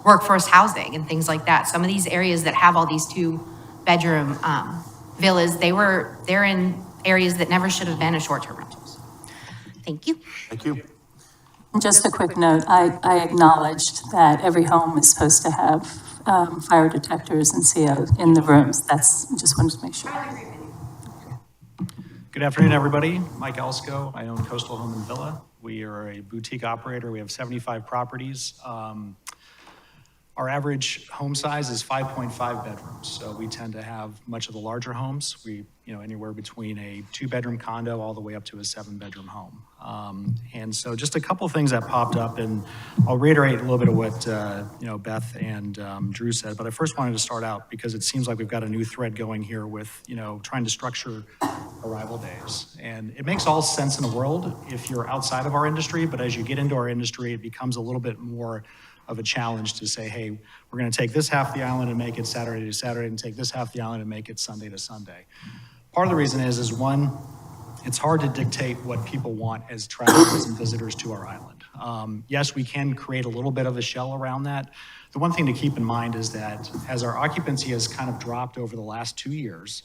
workforce housing and things like that. Some of these areas that have all these 2-bedroom villas, they're in areas that never should have been a short-term rentals. Thank you. Thank you. Just a quick note, I acknowledged that every home is supposed to have fire detectors and COs in the rooms. Just wanted to make sure. Good afternoon, everybody. Mike Elsko. I own Coastal Home and Villa. We are a boutique operator. We have 75 properties. Our average home size is 5.5 bedrooms. So we tend to have much of the larger homes. We, anywhere between a 2-bedroom condo all the way up to a 7-bedroom home. And so just a couple things that popped up, and I'll reiterate a little bit of what, Beth and Drew said, but I first wanted to start out because it seems like we've got a new thread going here with, trying to structure arrival days. And it makes all sense in the world if you're outside of our industry, but as you get into our industry, it becomes a little bit more of a challenge to say, hey, we're going to take this half of the island and make it Saturday to Saturday, and take this half of the island and make it Sunday to Sunday. Part of the reason is one, it's hard to dictate what people want as travelers and visitors to our island. Yes, we can create a little bit of a shell around that. The one thing to keep in mind is that as our occupancy has kind of dropped over the last 2 years,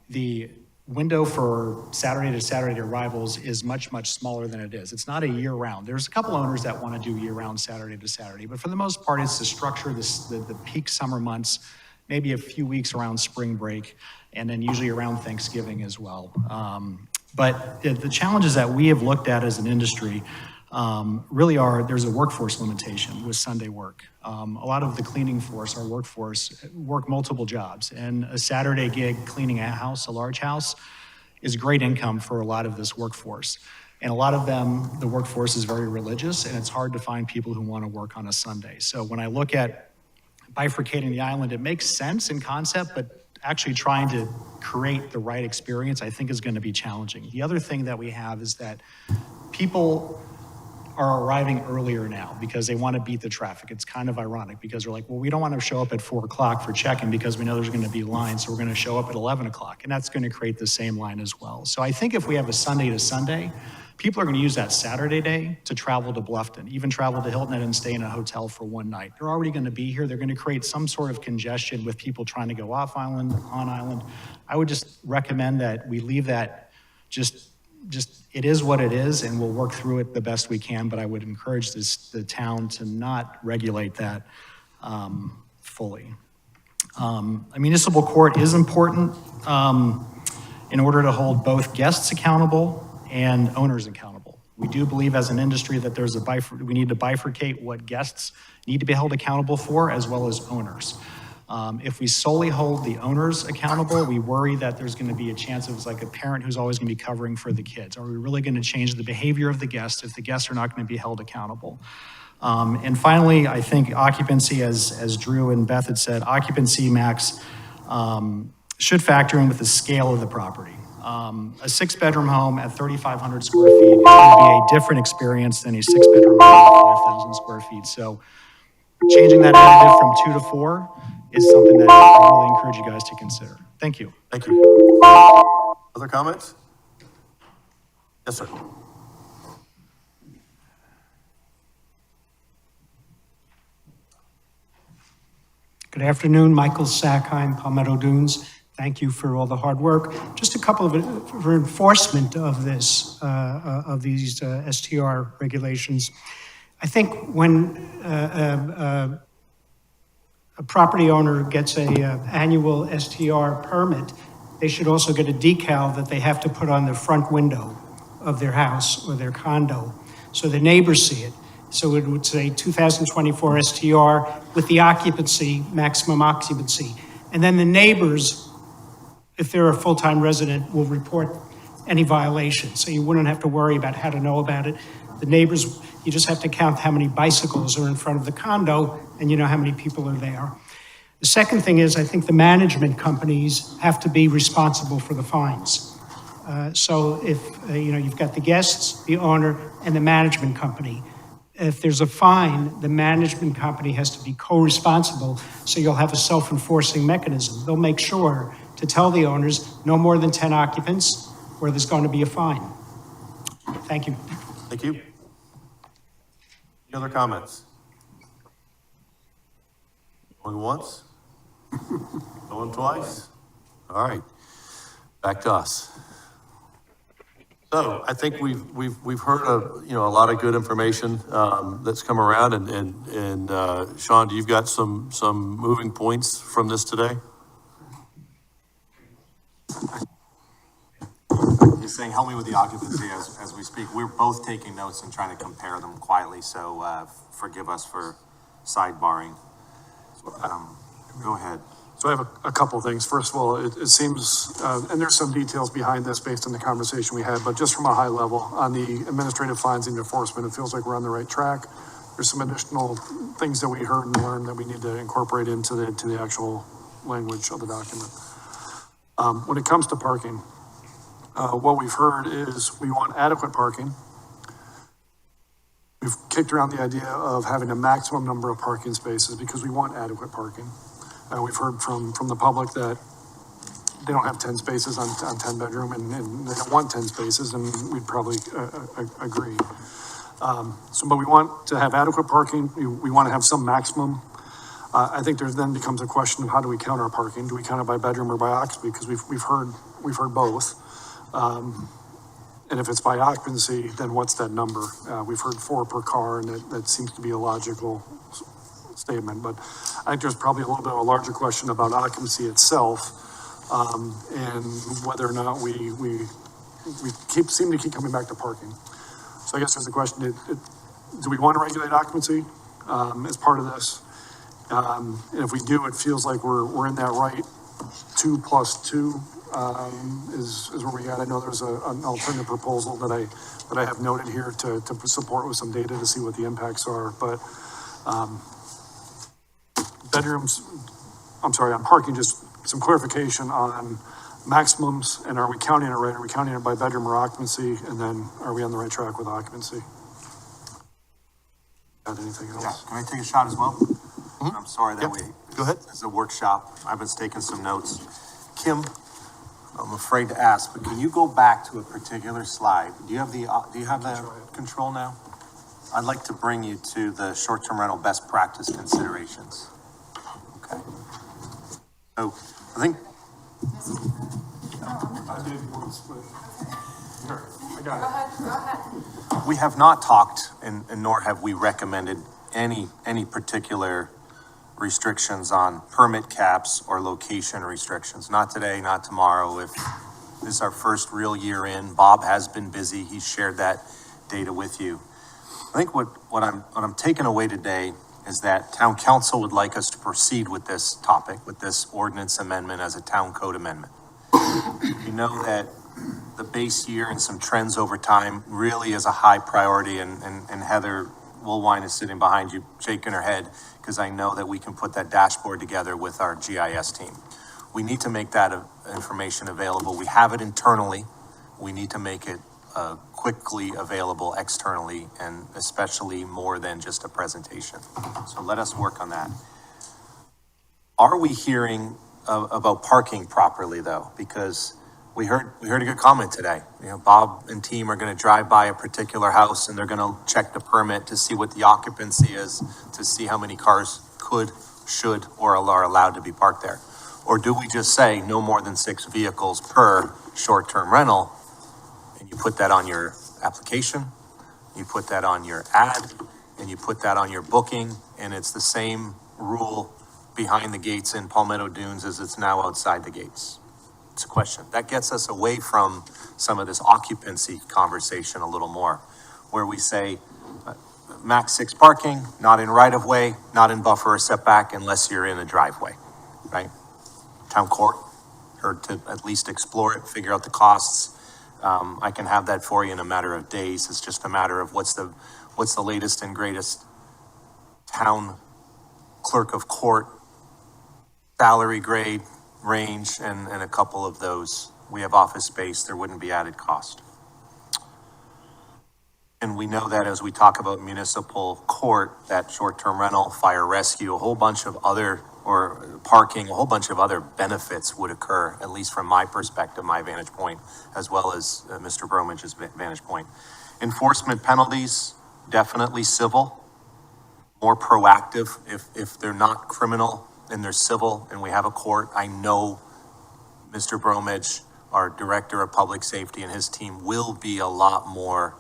the window for Saturday to Saturday arrivals is much, much smaller than it is. It's not a year-round. There's a couple owners that want to do year-round Saturday to Saturday, but for the most part, it's to structure the peak summer months, maybe a few weeks around spring break, and then usually around Thanksgiving as well. But the challenges that we have looked at as an industry really are, there's a workforce limitation with Sunday work. A lot of the cleaning force, our workforce, work multiple jobs, and a Saturday gig cleaning a house, a large house, is great income for a lot of this workforce. And a lot of them, the workforce is very religious, and it's hard to find people who want to work on a Sunday. So when I look at bifurcating the island, it makes sense in concept, but actually trying to create the right experience, I think, is going to be challenging. The other thing that we have is that people are arriving earlier now because they want to beat the traffic. It's kind of ironic because they're like, well, we don't want to show up at 4 o'clock for check-in because we know there's going to be lines, so we're going to show up at 11 o'clock, and that's going to create the same line as well. So I think if we have a Sunday to Sunday, people are going to use that Saturday day to travel to Bluffton, even travel to Hilton and stay in a hotel for one night. They're already going to be here. They're going to create some sort of congestion with people trying to go off island, on island. I would just recommend that we leave that just it is what it is, and we'll work through it the best we can, but I would encourage the town to not regulate that fully. A municipal court is important in order to hold both guests accountable and owners accountable. We do believe as an industry that there's we need to bifurcate what guests need to be held accountable for as well as owners. If we solely hold the owners accountable, we worry that there's going to be a chance of like a parent who's always going to be covering for the kids. Are we really going to change the behavior of the guests if the guests are not going to be held accountable? And finally, I think occupancy, as Drew and Beth had said, occupancy max should factor in with the scale of the property. A 6-bedroom home at 3,500 square feet is going to be a different experience than a 6-bedroom home at 5,000 square feet. So changing that additive from 2 to 4 is something that I really encourage you guys to consider. Thank you. Thank you. Other comments? Yes, sir. Good afternoon, Michael Sackheim, Palmetto Dunes. Thank you for all the hard work. Just a couple of for enforcement of this, of these STR regulations. I think when a property owner gets a annual STR permit, they should also get a decal that they have to put on the front window of their house or their condo, so the neighbors see it. So it would say 2024 STR with the occupancy, maximum occupancy. And then the neighbors, if they're a full-time resident, will report any violation. So you wouldn't have to worry about how to know about it. The neighbors, you just have to count how many bicycles are in front of the condo, and you know how many people are there. The second thing is, I think the management companies have to be responsible for the fines. So if, you've got the guests, the owner, and the management company. If there's a fine, the management company has to be co-responsible, so you'll have a self-enforcing mechanism. They'll make sure to tell the owners no more than 10 occupants, or there's going to be a fine. Thank you. Thank you. Any other comments? Going once? Going twice? All right, back to us. So I think we've heard a lot of good information that's come around, and Sean, you've got some moving points from this today? He's saying, help me with the occupancy as we speak. We're both taking notes and trying to compare them quietly, so forgive us for sidebarring. Go ahead. So I have a couple of things. First of all, it seems, and there's some details behind this based on the conversation we had, but just from a high level, on the administrative fines and enforcement, it feels like we're on the right track. There's some additional things that we heard and learned that we need to incorporate into the actual language of the document. When it comes to parking, what we've heard is we want adequate parking. We've kicked around the idea of having a maximum number of parking spaces because we want adequate parking. We've heard from the public that they don't have 10 spaces on 10 bedroom and they don't want 10 spaces, and we'd probably agree. But we want to have adequate parking. We want to have some maximum. I think there then becomes a question of how do we count our parking? Do we count it by bedroom or by occupancy? Because we've heard both. And if it's by occupancy, then what's that number? We've heard 4 per car, and that seems to be a logical statement, but I think there's probably a little bit of a larger question about occupancy itself, and whether or not we seem to keep coming back to parking. So I guess there's a question, do we want to regulate occupancy as part of this? And if we do, it feels like we're in that right 2 plus 2 is where we at. I know there's an alternative proposal that I have noted here to support with some data to see what the impacts are, but on parking, just some clarification on maximums, and are we counting it right? Are we counting it by bedroom or occupancy? And then are we on the right track with occupancy? Got anything else? Yeah, can I take a shot as well? Mm-hmm. I'm sorry that Go ahead. It's a workshop. I've been taking some notes. Kim, I'm afraid to ask, but can you go back to a particular slide? Do you have the control now? I'd like to bring you to the short-term rental best practice considerations. Okay. So I think. I did once, but here, I got it. Go ahead. We have not talked, and nor have we recommended any particular restrictions on permit caps or location restrictions. Not today, not tomorrow. If this is our first real year in, Bob has been busy. He shared that data with you. I think what I'm taking away today is that town council would like us to proceed with this topic, with this ordinance amendment as a town code amendment. We know that the base year and some trends over time really is a high priority, and Heather Woolwine is sitting behind you shaking her head because I know that we can put that dashboard together with our GIS team. We need to make that information available. We have it internally. We need to make it quickly available externally, and especially more than just a presentation. So let us work on that. Are we hearing about parking properly though? Because we heard a good comment today. You know, Bob and team are gonna drive by a particular house and they're gonna check the permit to see what the occupancy is, to see how many cars could, should, or are allowed to be parked there. Or do we just say no more than 6 vehicles per short-term rental? And you put that on your application, you put that on your ad, and you put that on your booking, and it's the same rule behind the gates in Palmetto Dunes as it's now outside the gates. It's a question. That gets us away from some of this occupancy conversation a little more, where we say max 6 parking, not in right-of-way, not in buffer or setback unless you're in a driveway, right? Town court, or to at least explore it, figure out the costs. I can have that for you in a matter of days. It's just a matter of what's the latest and greatest town clerk of court salary grade range, and a couple of those. We have office space, there wouldn't be added cost. And we know that as we talk about municipal court, that short-term rental, fire rescue, a whole bunch of other, or parking, a whole bunch of other benefits would occur, at least from my perspective, my vantage point, as well as Mr. Bromage's vantage point. Enforcement penalties, definitely civil, more proactive. If they're not criminal and they're civil and we have a court, I know Mr. Bromage, our Director of Public Safety, and his team will be a lot more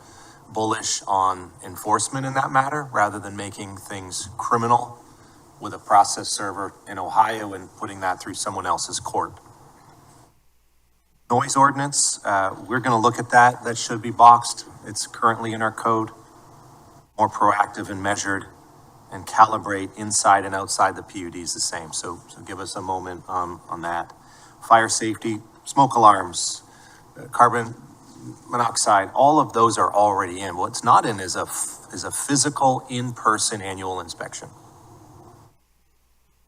bullish on enforcement in that matter, rather than making things criminal with a process server in Ohio and putting that through someone else's court. Noise ordinance, we're gonna look at that. That should be boxed. It's currently in our code. More proactive and measured, and calibrate inside and outside the PUD is the same. So give us a moment on that. Fire safety, smoke alarms, carbon monoxide, all of those are already in. What's not in is a physical in-person annual inspection.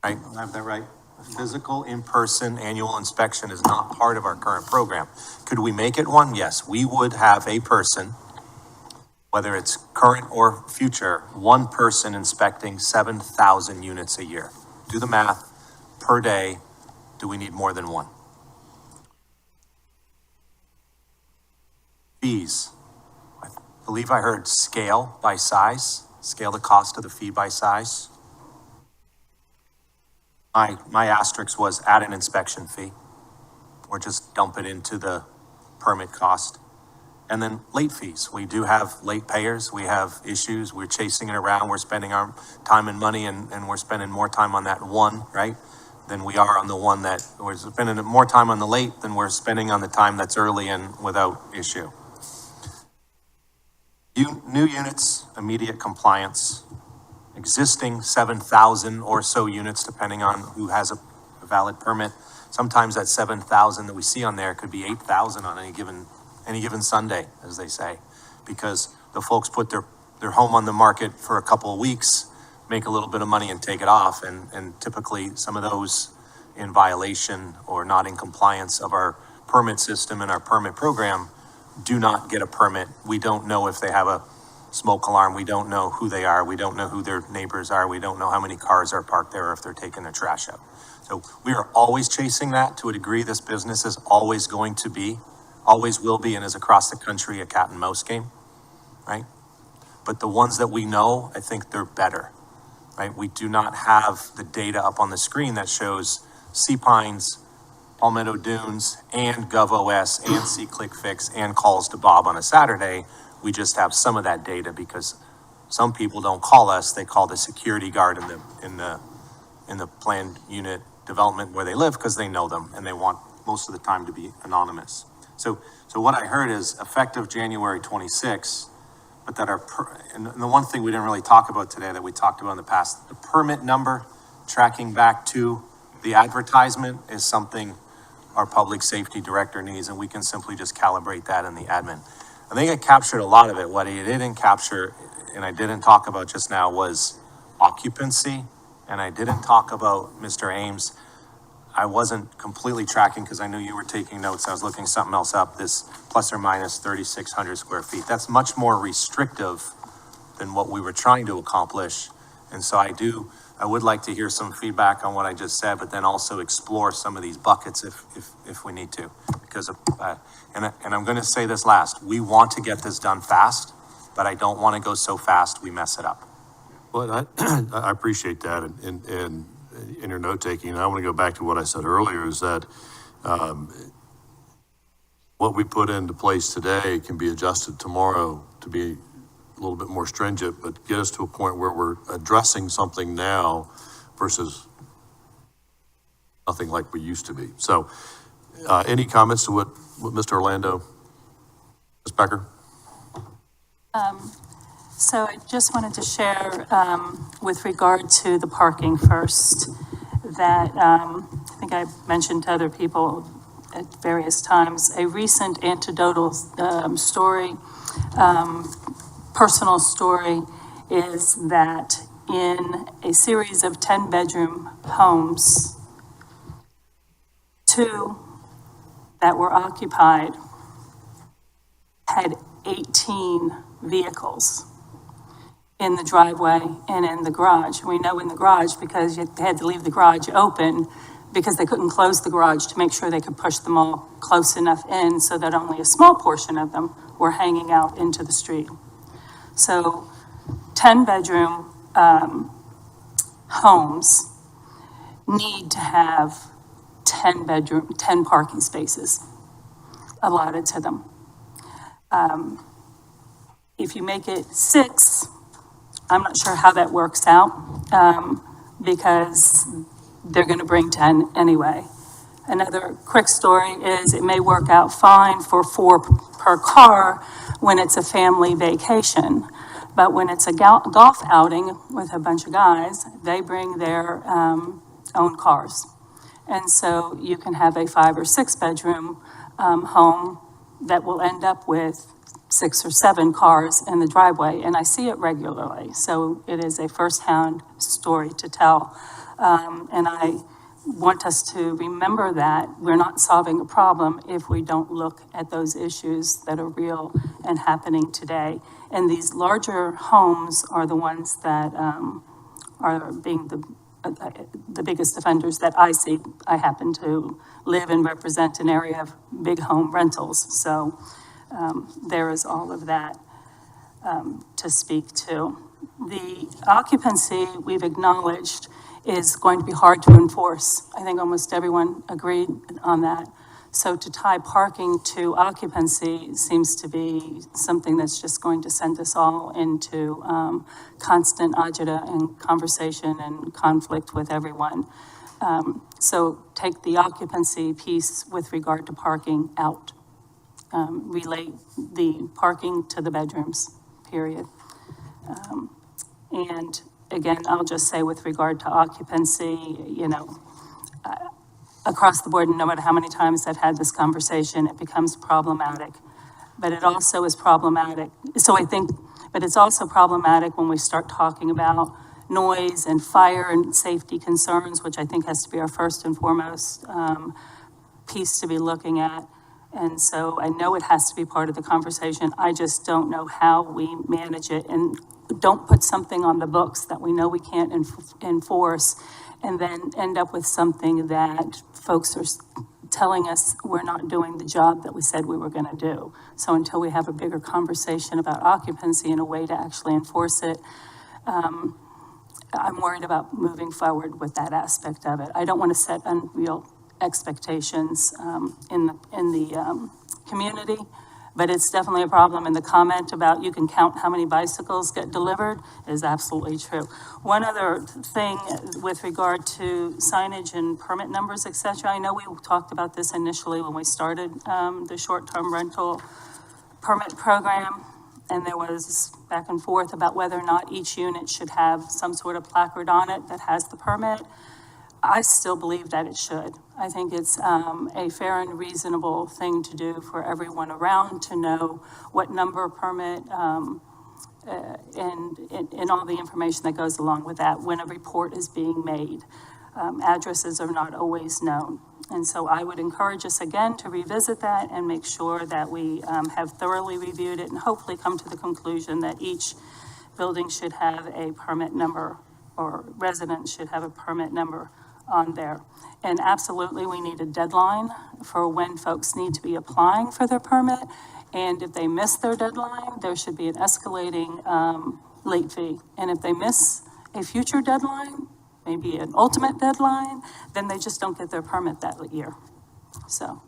Right, I have that right? A physical in-person annual inspection is not part of our current program. Could we make it one? Yes, we would have a person, whether it's current or future, one person inspecting 7,000 units a year. Do the math, per day, do we need more than one? Fees. I believe I heard scale by size, scale the cost of the fee by size. My asterisk was add an inspection fee, or just dump it into the permit cost. And then late fees. We do have late payers. We have issues. We're chasing it around. We're spending our time and money, and we're spending more time on that one, right, than we are on the one that we're spending more time on the late than we're spending on the time that's early and without issue. New units, immediate compliance. Existing 7,000 or so units, depending on who has a valid permit. Sometimes that 7,000 that we see on there could be 8,000 on any given Sunday, as they say, because the folks put their home on the market for a couple of weeks, make a little bit of money and take it off. And typically some of those in violation or not in compliance of our permit system and our permit program do not get a permit. We don't know if they have a smoke alarm. We don't know who they are. We don't know who their neighbors are. We don't know how many cars are parked there or if they're taking their trash out. So we are always chasing that to a degree. This business is always going to be, always will be, and is across the country a cat and mouse game, right? But the ones that we know, I think they're better, right? We do not have the data up on the screen that shows Sea Pines, Palmetto Dunes, and GovOS, and SeeClickFix, and calls to Bob on a Saturday. We just have some of that data because some people don't call us; they call the security guard in the planned unit development where they live because they know them and they want most of the time to be anonymous. So what I heard is effective January 26, but that and the one thing we didn't really talk about today that we talked about in the past, the permit number tracking back to the advertisement is something our public safety director needs, and we can simply just calibrate that in the admin. I think I captured a lot of it. What I didn't capture, and I didn't talk about just now, was occupancy, and I didn't talk about, Mr. Ames, I wasn't completely tracking because I knew you were taking notes. I was looking something else up, this plus or minus 3,600 square feet. That's much more restrictive than what we were trying to accomplish. And so I would like to hear some feedback on what I just said, but then also explore some of these buckets if we need to. Because, and I'm going to say this last, we want to get this done fast, but I don't want to go so fast we mess it up. Well, I appreciate that and in your note taking. I want to go back to what I said earlier is that what we put into place today can be adjusted tomorrow to be a little bit more stringent, but get us to a point where we're addressing something now versus nothing like we used to be. So any comments to what Mr. Orlando, Ms. Becker? So I just wanted to share with regard to the parking first, that I think I mentioned to other people at various times, a recent anecdotal story, personal story, is that in a series of 10-bedroom homes, 2 that were occupied had 18 vehicles in the driveway and in the garage. We know in the garage because they had to leave the garage open because they couldn't close the garage to make sure they could push them all close enough in so that only a small portion of them were hanging out into the street. So 10-bedroom homes need to have 10 parking spaces allotted to them. If you make it 6, I'm not sure how that works out because they're going to bring 10 anyway. Another quick story is it may work out fine for 4 per car when it's a family vacation, but when it's a golf outing with a bunch of guys, they bring their own cars. And so you can have a 5 or 6 bedroom home that will end up with 6 or 7 cars in the driveway, and I see it regularly. So it is a first-hand story to tell. And I want us to remember that we're not solving a problem if we don't look at those issues that are real and happening today. And these larger homes are the ones that are being the biggest offenders that I see. I happen to live and represent an area of big home rentals. So there is all of that to speak to. The occupancy we've acknowledged is going to be hard to enforce. I think almost everyone agreed on that. So to tie parking to occupancy seems to be something that's just going to send us all into constant agita and conversation and conflict with everyone. So take the occupancy piece with regard to parking out. Relate the parking to the bedrooms, period. And again, I'll just say with regard to occupancy, across the board, and no matter how many times I've had this conversation, it becomes problematic. But it also is problematic. But it's also problematic when we start talking about noise and fire and safety concerns, which I think has to be our first and foremost piece to be looking at. And so I know it has to be part of the conversation. I just don't know how we manage it, and don't put something on the books that we know we can't enforce and then end up with something that folks are telling us we're not doing the job that we said we were going to do. So until we have a bigger conversation about occupancy and a way to actually enforce it, I'm worried about moving forward with that aspect of it. I don't want to set unreal expectations in the community, but it's definitely a problem. And the comment about you can count how many bicycles get delivered is absolutely true. One other thing with regard to signage and permit numbers, et cetera. I know we talked about this initially when we started the short-term rental permit program, and there was back and forth about whether or not each unit should have some sort of placard on it that has the permit. I still believe that it should. I think it's a fair and reasonable thing to do for everyone around to know what number permit and all the information that goes along with that when a report is being made. addresses are not always known. And so I would encourage us again to revisit that and make sure that we have thoroughly reviewed it and hopefully come to the conclusion that each building should have a permit number, or resident should have a permit number on there. And absolutely, we need a deadline for when folks need to be applying for their permit. And if they miss their deadline, there should be an escalating late fee. And if they miss a future deadline, maybe an ultimate deadline, then they just don't get their permit that year. So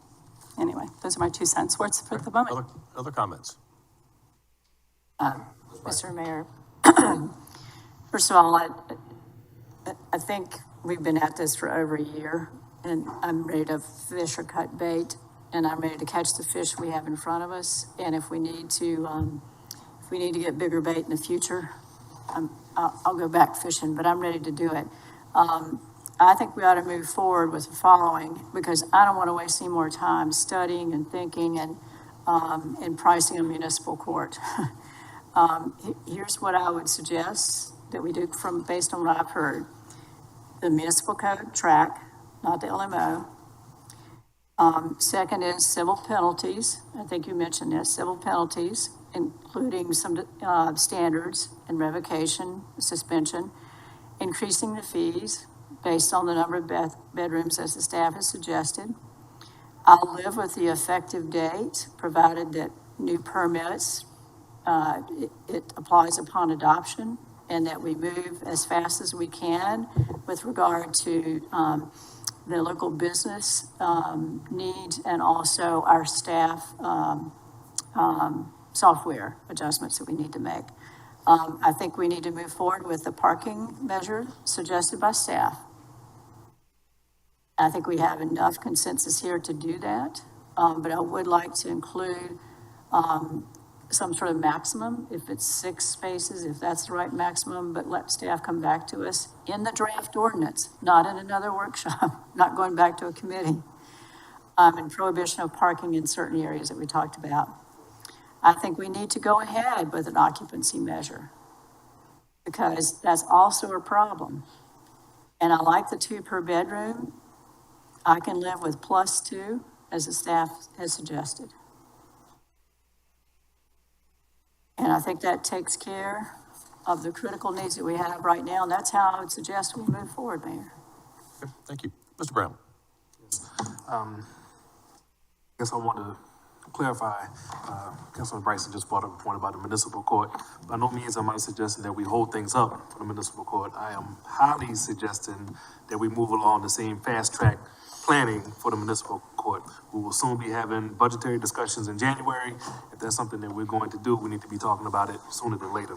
anyway, those are my 2 cents worth for the moment. Other comments? Mr. Mayor, first of all, I think we've been at this for over a year, and I'm ready to fish or cut bait, and I'm ready to catch the fish we have in front of us. And if we need to get bigger bait in the future, I'll go back fishing, but I'm ready to do it. I think we ought to move forward with the following, because I don't want to waste any more time studying and thinking and pricing a municipal court. Here's what I would suggest that we do based on what I've heard. The municipal code track, not the LMO. Second is civil penalties. I think you mentioned this, civil penalties, including some standards and revocation, suspension, increasing the fees based on the number of bedrooms as the staff has suggested. I'll live with the effective date, provided that new permits, it applies upon adoption, and that we move as fast as we can with regard to the local business needs, and also our staff software adjustments that we need to make. I think we need to move forward with the parking measure suggested by staff. I think we have enough consensus here to do that, but I would like to include some sort of maximum, if it's 6 spaces, if that's the right maximum, but let staff come back to us in the draft ordinance, not in another workshop, not going back to a committee, and prohibition of parking in certain areas that we talked about. I think we need to go ahead with an occupancy measure, because that's also a problem. And I like the 2 per bedroom. I can live with +2, as the staff has suggested. And I think that takes care of the critical needs that we have right now, and that's how I would suggest we move forward, Mayor. Okay, thank you. Mr. Brown? I guess I want to clarify, Councilman Bryson just brought up a point about the municipal court. By no means am I suggesting that we hold things up for the municipal court. I am highly suggesting that we move along the same fast track planning for the municipal court. We will soon be having budgetary discussions in January. If that's something that we're going to do, we need to be talking about it sooner than later.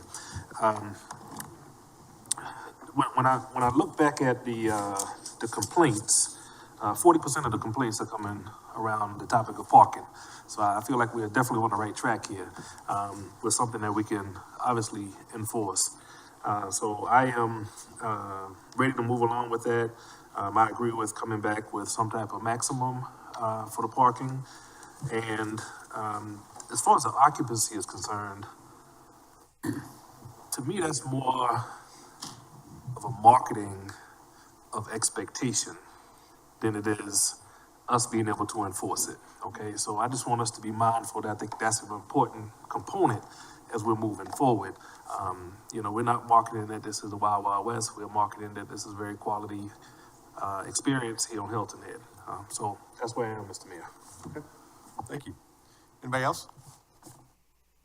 When I look back at the complaints, 40% of the complaints are coming around the topic of parking. So I feel like we're definitely on the right track here with something that we can obviously enforce. So I am ready to move along with that. I agree with coming back with some type of maximum for the parking. And as far as the occupancy is concerned, to me, that's more of a marketing of expectation than it is us being able to enforce it, okay? So I just want us to be mindful that I think that's an important component as we're moving forward. We're not marketing that this is the Wild Wild West. We're marketing that this is very quality experience here on Hilton Head. So that's where I am, Mr. Mayor. Okay, thank you. Anybody else?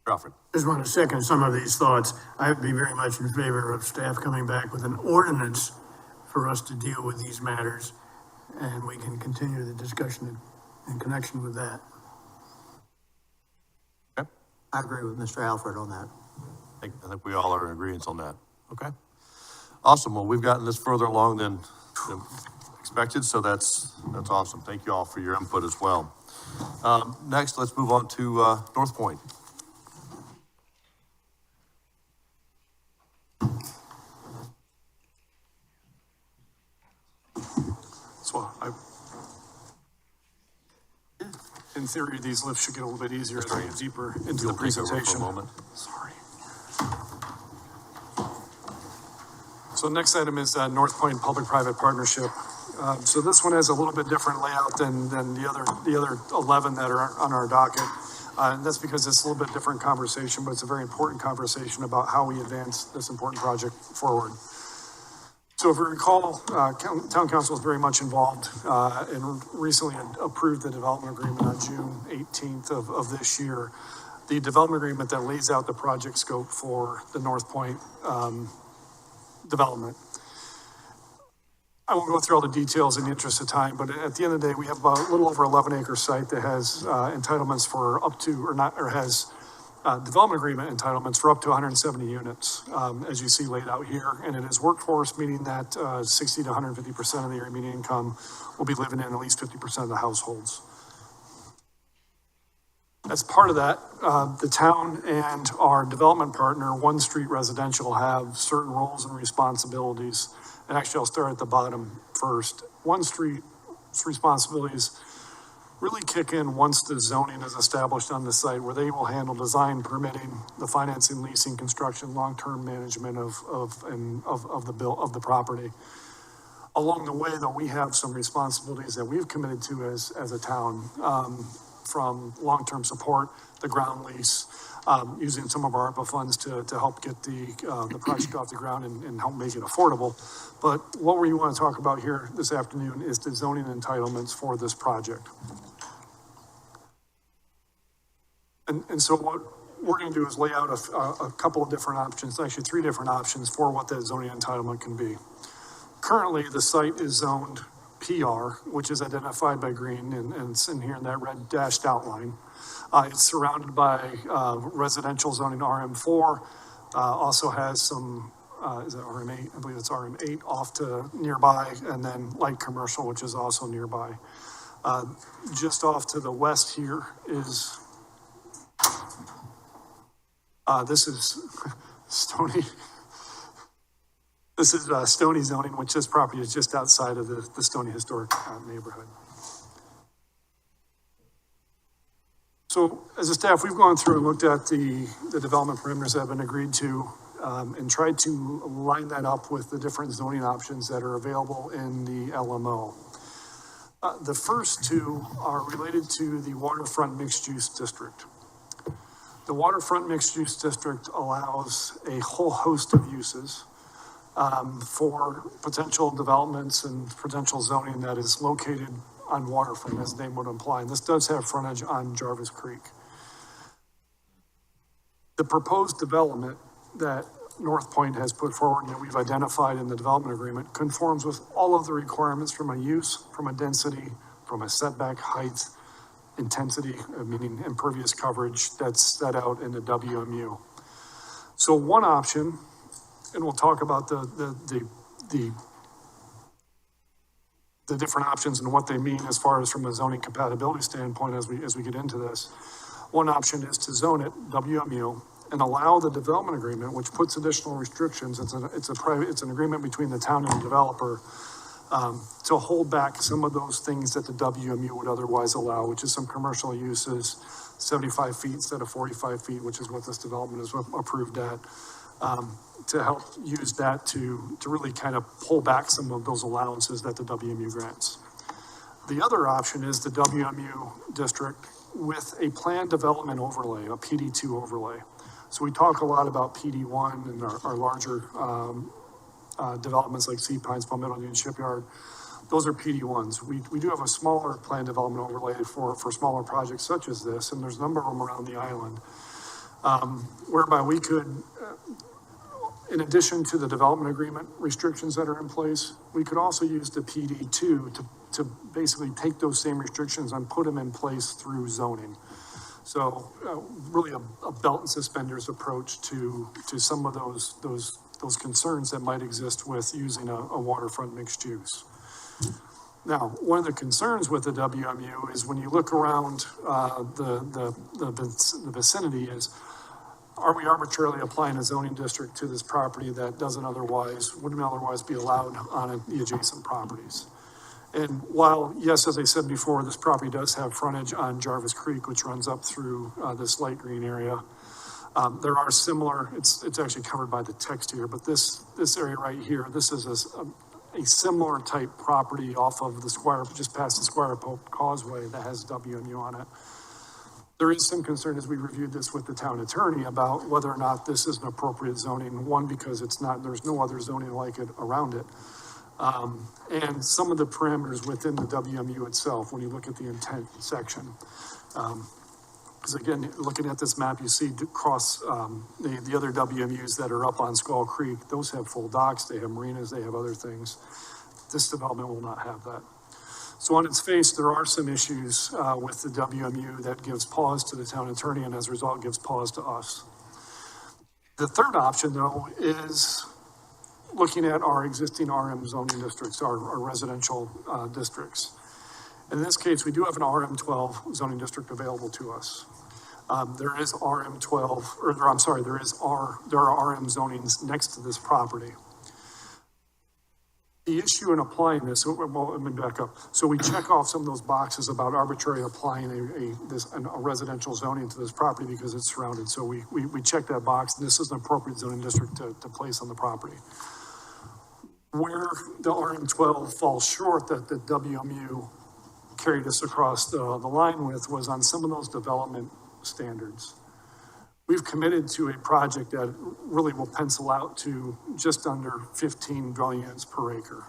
Crawford? Just want to second some of these thoughts. I would be very much in favor of staff coming back with an ordinance for us to deal with these matters, and we can continue the discussion in connection with that. Okay. I agree with Mr. Alfred on that. I think we all are in agreement on that. Okay. Awesome. Well, we've gotten this further along than expected, so that's awesome. Thank you all for your input as well. Next, let's move on to Northpoint. So in theory, these lifts should get a little bit easier as we get deeper into the presentation. For a moment. Sorry. So next item is Northpoint Public-Private Partnership. So this one has a little bit different layout than the other 11 that are on our docket. And that's because it's a little bit different conversation, but it's a very important conversation about how we advance this important project forward. So if you recall, Town Council is very much involved and recently approved the development agreement on June 18th of this year. The development agreement that lays out the project scope for the Northpoint development. I won't go through all the details in the interest of time, but at the end of the day, we have about a little over 11-acre site that has entitlements for up to, or has development agreement entitlements for up to 170 units, as you see laid out here. And it is workforce, meaning that 60 to 150% of the area median income will be living in at least 50% of the households. As part of that, the town and our development partner, One Street Residential, have certain roles and responsibilities. And actually, I'll start at the bottom first. One Street's responsibilities really kick in once the zoning is established on the site, where they will handle design, permitting, the financing, leasing, construction, long-term management of the property. Along the way, though, we have some responsibilities that we've committed to as a town, from long-term support, the ground lease, using some of our ARPA funds to help get the project off the ground and help make it affordable. But what we want to talk about here this afternoon is the zoning entitlements for this project. And so what we're going to do is lay out a couple of different options, actually 3 different options for what that zoning entitlement can be. Currently, the site is zoned PR, which is identified by green, and it's in here in that red dashed outline. It's surrounded by residential zoning RM4, also has some, is it RM8? I believe it's RM8 off to nearby, and then light commercial, which is also nearby. Just off to the west here is, this is Stony. This is Stony zoning, which this property is just outside of the Stony historic neighborhood. So as a staff, we've gone through and looked at the development parameters that have been agreed to and tried to line that up with the different zoning options that are available in the LMO. The first 2 are related to the waterfront mixed-use district. The waterfront mixed-use district allows a whole host of uses for potential developments and potential zoning that is located on waterfront, as the name would imply. And this does have frontage on Jarvis Creek. The proposed development that Northpoint has put forward and that we've identified in the development agreement conforms with all of the requirements from a use, from a density, from a setback height, intensity, meaning impervious coverage that's set out in the WMU. So one option, and we'll talk about the different options and what they mean as far as from a zoning compatibility standpoint as we get into this. One option is to zone it WMU and allow the development agreement, which puts additional restrictions. It's an agreement between the town and the developer to hold back some of those things that the WMU would otherwise allow, which is some commercial uses, 75 feet instead of 45 feet, which is what this development is approved at. To help use that to really kind of pull back some of those allowances that the WMU grants. The other option is the WMU district with a planned development overlay, a PD2 overlay. So we talk a lot about PD1 and our larger developments like Sea Pines, Palmetto Union Shipyard. Those are PD1s. We do have a smaller planned development overlay for smaller projects such as this, and there's a number of them around the island, whereby we could, in addition to the development agreement restrictions that are in place, we could also use the PD2 to basically take those same restrictions and put them in place through zoning. So really a belt and suspenders approach to some of those concerns that might exist with using a waterfront mixed use. Now, one of the concerns with the WMU is when you look around the vicinity is, are we arbitrarily applying a zoning district to this property that wouldn't otherwise be allowed on the adjacent properties? And while, yes, as I said before, this property does have frontage on Jarvis Creek, which runs up through this light green area, There are similar, it's actually covered by the text here, but this area right here, this is a similar type property off of the Squire, just past the Squire Pope Causeway that has WMU on it. There is some concern as we reviewed this with the town attorney about whether or not this is an appropriate zoning. One, because it's not, there's no other zoning like it around it. And some of the parameters within the WMU itself, when you look at the intent section. Because again, looking at this map, you see across the other WMUs that are up on Skull Creek, those have full docks, they have marinas, they have other things. This development will not have that. So on its face, there are some issues with the WMU that gives pause to the town attorney, and as a result, gives pause to us. The third option, though, is looking at our existing RM zoning districts, our residential districts. In this case, we do have an RM12 zoning district available to us. There is RM12, or I'm sorry, there are RM zonings next to this property. The issue in applying this, well, let me back up. So we check off some of those boxes about arbitrarily applying a residential zoning to this property because it's surrounded. So we check that box, and this is an appropriate zoning district to place on the property. Where the RM12 falls short that the WMU carried us across the line with was on some of those development standards. We've committed to a project that really will pencil out to just under 15 dwelling units per acre.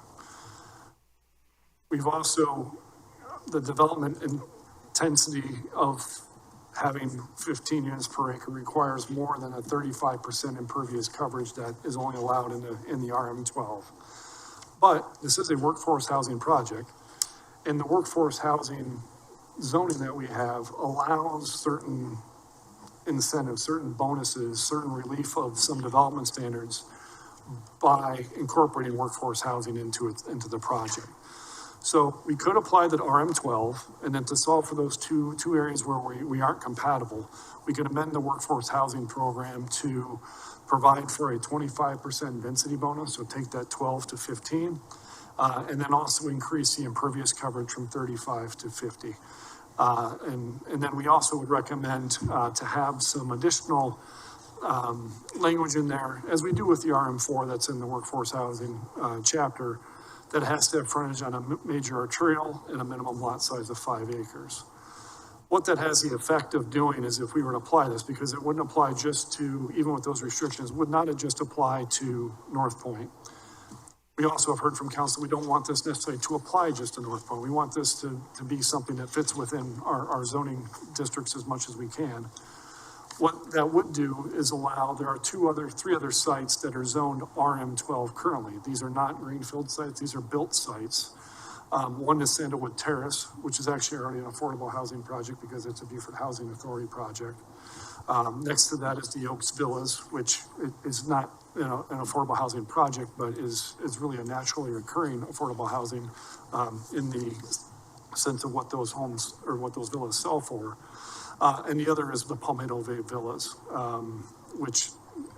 We've also, the development intensity of having 15 units per acre requires more than a 35% impervious coverage that is only allowed in the RM12. But this is a workforce housing project, and the workforce housing zoning that we have allows certain incentives, certain bonuses, certain relief of some development standards by incorporating workforce housing into the project. So we could apply the RM12, and then to solve for those two areas where we aren't compatible, we could amend the workforce housing program to provide for a 25% density bonus, so take that 12 to 15, and then also increase the impervious coverage from 35 to 50. And then we also would recommend to have some additional language in there, as we do with the RM4 that's in the workforce housing chapter, that has to have frontage on a major arterial and a minimum lot size of 5 acres. What that has the effect of doing is if we were to apply this, because it wouldn't apply just to, even with those restrictions, would not just apply to Northpoint. We also have heard from council, we don't want this necessarily to apply just to Northpoint. We want this to be something that fits within our zoning districts as much as we can. What that would do is allow, there are three other sites that are zoned RM12 currently. These are not greenfield sites, these are built sites. One is Sandalwood Terrace, which is actually already an affordable housing project because it's a Beaufort Housing Authority project. Next to that is the Oaks Villas, which is not an affordable housing project, but is really a naturally occurring affordable housing in the sense of what those homes or what those villas sell for. And the other is the Palmetto Bay Villas, which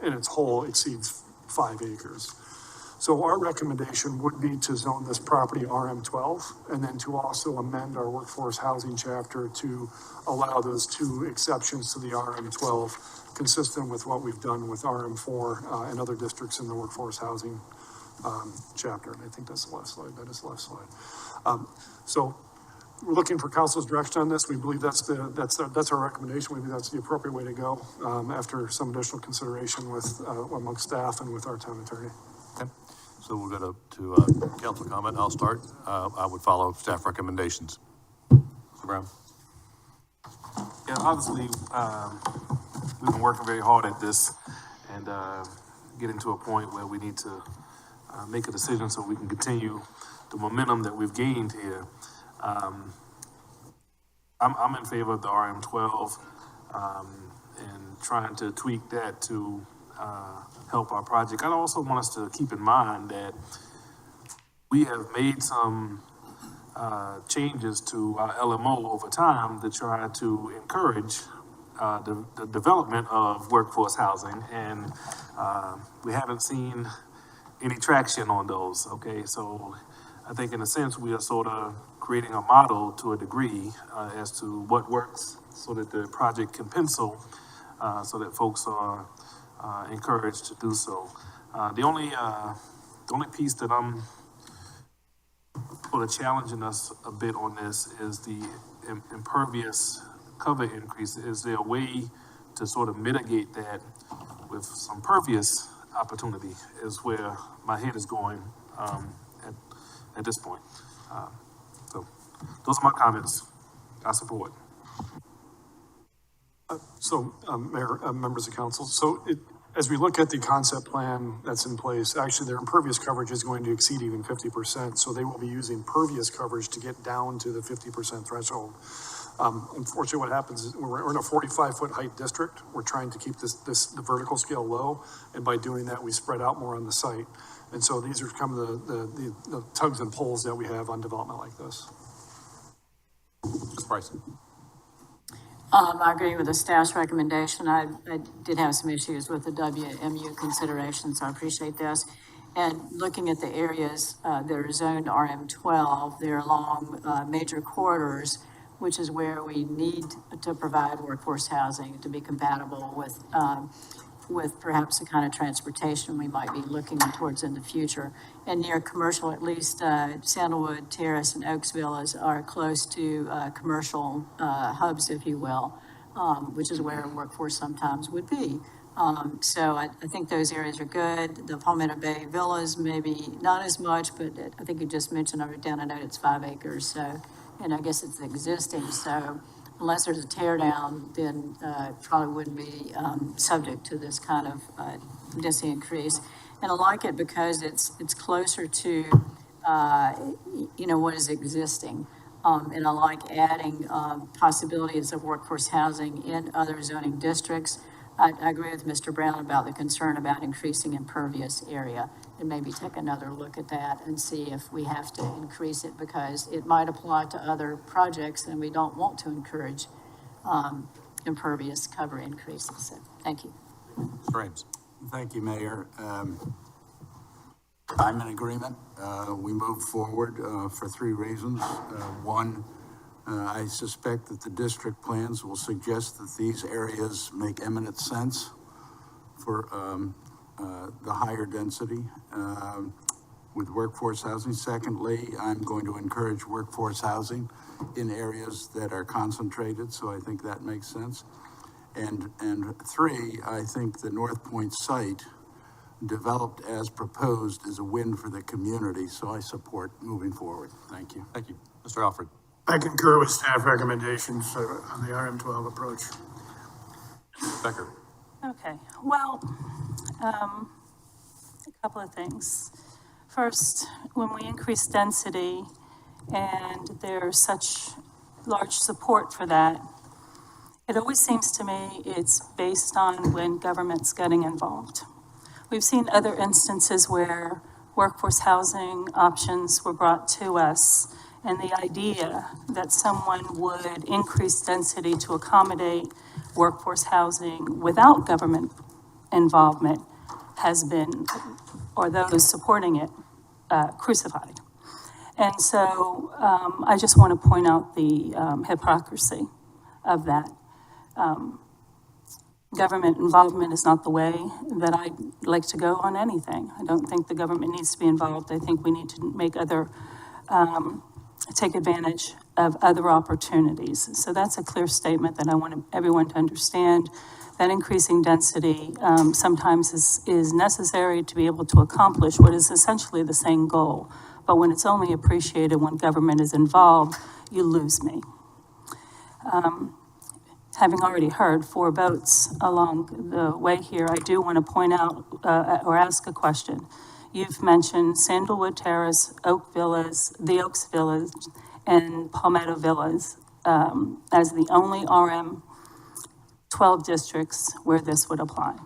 in its whole exceeds 5 acres. So our recommendation would be to zone this property RM12 and then to also amend our workforce housing chapter to allow those two exceptions to the RM12, consistent with what we've done with RM4 and other districts in the workforce housing chapter. And I think that's the last slide. That is the last slide. So we're looking for council's direction on this. We believe that's our recommendation. We believe that's the appropriate way to go after some additional consideration with amongst staff and with our town attorney. Okay. So we'll go to council comment. I'll start. I would follow staff recommendations. Mr. Brown. Yeah, obviously, we've been working very hard at this and getting to a point where we need to make a decision so we can continue the momentum that we've gained here. I'm in favor of the RM12 and trying to tweak that to help our project. I also want us to keep in mind that we have made some changes to our LMO over time to try to encourage the development of workforce housing, and we haven't seen any traction on those, okay? So I think in a sense we are sort of creating a model to a degree as to what works so that the project can pencil so that folks are, encouraged to do so. The only piece that I'm sort of challenging us a bit on this is the impervious cover increase. Is there a way to sort of mitigate that with some pervious opportunity is where my head is going, at this point. So those are my comments. I support. Mayor, members of council, as we look at the concept plan that's in place, actually their impervious coverage is going to exceed even 50%. So they will be using pervious coverage to get down to the 50% threshold. Unfortunately, what happens is we're in a 45-foot height district. We're trying to keep the vertical scale low, and by doing that, we spread out more on the site. And so these are kind of the tugs and pulls that we have on development like this. Ms. Bryson. I agree with the staff's recommendation. I did have some issues with the WMU consideration, so I appreciate this. And looking at the areas that are zoned RM12, they're along major corridors, which is where we need to provide workforce housing to be compatible with perhaps the kind of transportation we might be looking towards in the future. And near commercial, at least Sandalwood Terrace and Oaks Villas are close to commercial hubs, if you will, which is where workforce sometimes would be. So I think those areas are good. The Palmetto Bay Villas, maybe not as much, but I think you just mentioned, I wrote down a note, it's 5 acres. So, and I guess it's existing. So unless there's a tear down, then probably wouldn't be subject to this kind of density increase. And I like it because it's closer to, what is existing. And I like adding possibilities of workforce housing in other zoning districts. I agree with Mr. Brown about the concern about increasing impervious area, and maybe take another look at that and see if we have to increase it, because it might apply to other projects and we don't want to encourage impervious cover increases. So, thank you. James. Thank you, Mayor. I'm in agreement. We move forward for 3 reasons. One, I suspect that the district plans will suggest that these areas make eminent sense for the higher density with workforce housing. Secondly, I'm going to encourage workforce housing in areas that are concentrated, so I think that makes sense. And 3, I think the Northpoint site developed as proposed is a win for the community, so I support moving forward. Thank you. Thank you. Mr. Alfred. I concur with staff recommendations on the RM12 approach. Becker. Okay, well, a couple of things. First, when we increase density and there's such large support for that, it always seems to me it's based on when government's getting involved. We've seen other instances where workforce housing options were brought to us, and the idea that someone would increase density to accommodate workforce housing without government involvement has been, or those supporting it, crucified. And so I just want to point out the hypocrisy of that. Government involvement is not the way that I'd like to go on anything. I don't think the government needs to be involved. I think we need to make take advantage of other opportunities. So that's a clear statement that I want everyone to understand, that increasing density sometimes is necessary to be able to accomplish what is essentially the same goal. But when it's only appreciated when government is involved, you lose me. Having already heard 4 votes along the way here, I do want to point out or ask a question. You've mentioned Sandalwood Terrace, Oak Villas, the Oaks Villas, and Palmetto Villas as the only RM12 districts where this would apply,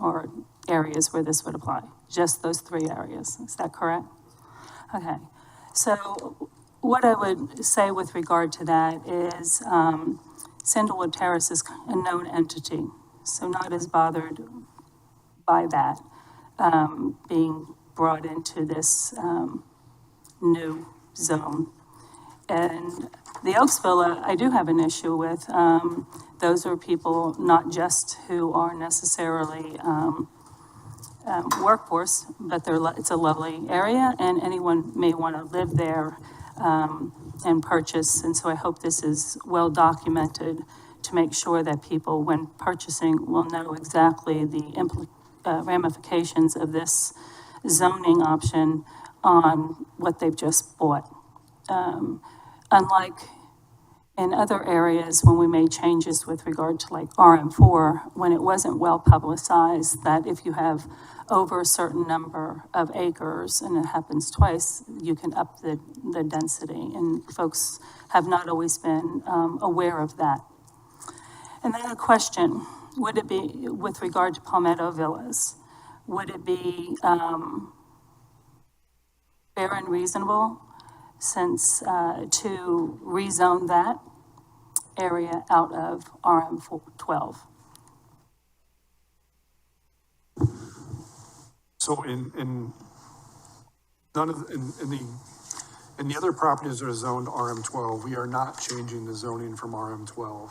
or areas where this would apply. Just those 3 areas. Is that correct? Okay. So what I would say with regard to that is Sandalwood Terrace is a known entity, so not as bothered by that being brought into this new zone. And the Oaks Villa, I do have an issue with. those are people not just who are necessarily workforce, but it's a lovely area, and anyone may want to live there and purchase. And so I hope this is well documented to make sure that people, when purchasing, will know exactly the ramifications of this zoning option on what they've just bought. Unlike in other areas, when we made changes with regard to like RM4, when it wasn't well publicized, that if you have over a certain number of acres, and it happens twice, you can up the density, and folks have not always been aware of that. And then a question, would it be, with regard to Palmetto Villas, would it be fair and reasonable since to rezone that area out of RM12? So in none of, in the other properties that are zoned RM12, we are not changing the zoning from RM12.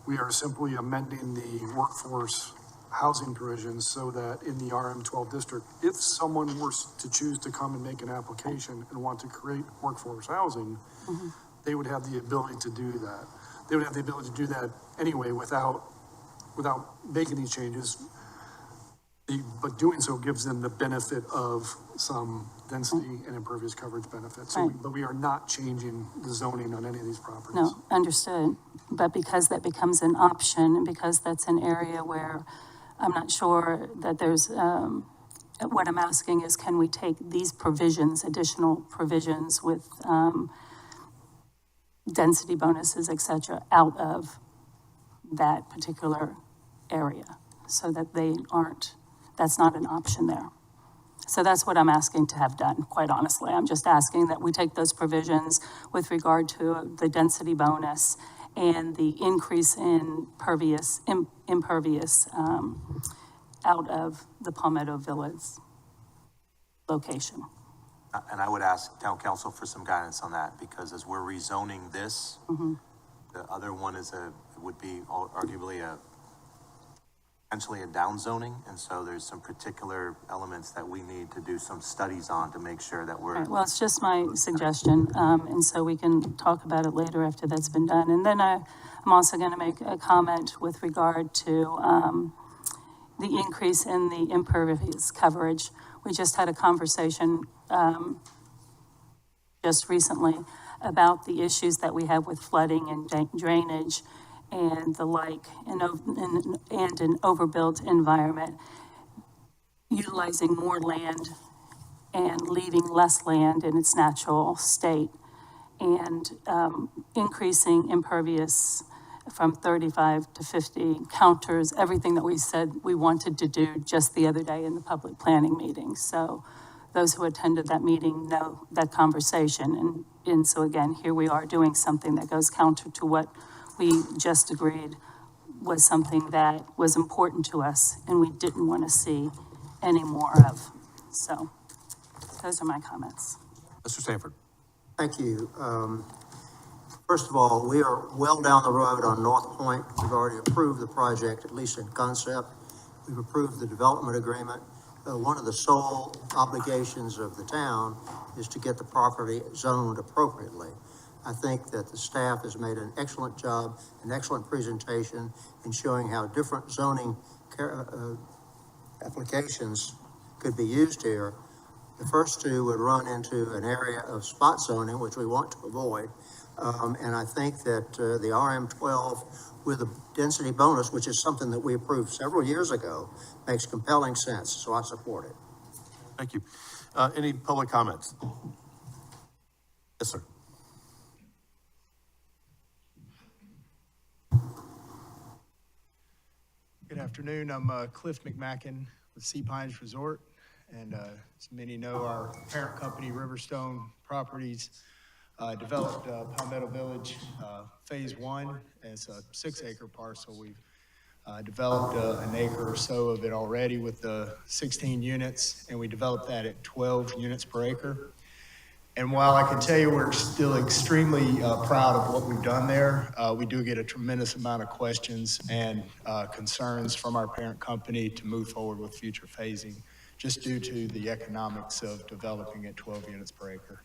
We are simply amending the workforce housing provisions so that in the RM12 district, if someone were to choose to come and make an application and want to create workforce housing, they would have the ability to do that. They would have the ability to do that anyway without making these changes. But doing so gives them the benefit of some density and impervious coverage benefits. So Right. but we are not changing the zoning on any of these properties. No, understood. But because that becomes an option, and because that's an area where I'm not sure that there's, what I'm asking is, can we take these provisions, additional provisions with density bonuses, et cetera, out of that particular area so that they aren't, that's not an option there. So that's what I'm asking to have done, quite honestly. I'm just asking that we take those provisions with regard to the density bonus and the increase in impervious out of the Palmetto Villas location. And I would ask town council for some guidance on that, because as we're rezoning this, the other one would be arguably potentially a downzoning, and so there's some particular elements that we need to do some studies on to make sure that we're. Right, well, it's just my suggestion, and so we can talk about it later after that's been done. And then I'm also going to make a comment with regard to the increase in the impervious coverage. We just had a conversation just recently about the issues that we have with flooding and drainage and the like, and an overbuilt environment, utilizing more land and leaving less land in its natural state, and increasing impervious from 35 to 50 counters, everything that we said we wanted to do just the other day in the public planning meeting. So those who attended that meeting know that conversation. And so again, here we are doing something that goes counter to what we just agreed was something that was important to us and we didn't want to see any more of. So those are my comments. Mr. Sanford. Thank you. First of all, we are well down the road on Northpoint. We've already approved the project, at least in concept. We've approved the development agreement. One of the sole obligations of the town is to get the property zoned appropriately. I think that the staff has made an excellent job, an excellent presentation in showing how different zoning applications could be used here. The first two would run into an area of spot zoning, which we want to avoid. And I think that the RM12 with a density bonus, which is something that we approved several years ago, makes compelling sense, so I support it. Thank you. Any public comments? Yes, sir. Good afternoon. I'm Cliff McMacken with Sea Pines Resort. And as many know, our parent company, Riverstone Properties, developed Palmetto Village Phase 1. It's a 6-acre parcel. We've developed an acre or so of it already with the 16 units, and we developed that at 12 units per acre. And while I can tell you we're still extremely proud of what we've done there, we do get a tremendous amount of questions and concerns from our parent company to move forward with future phasing, just due to the economics of developing at 12 units per acre.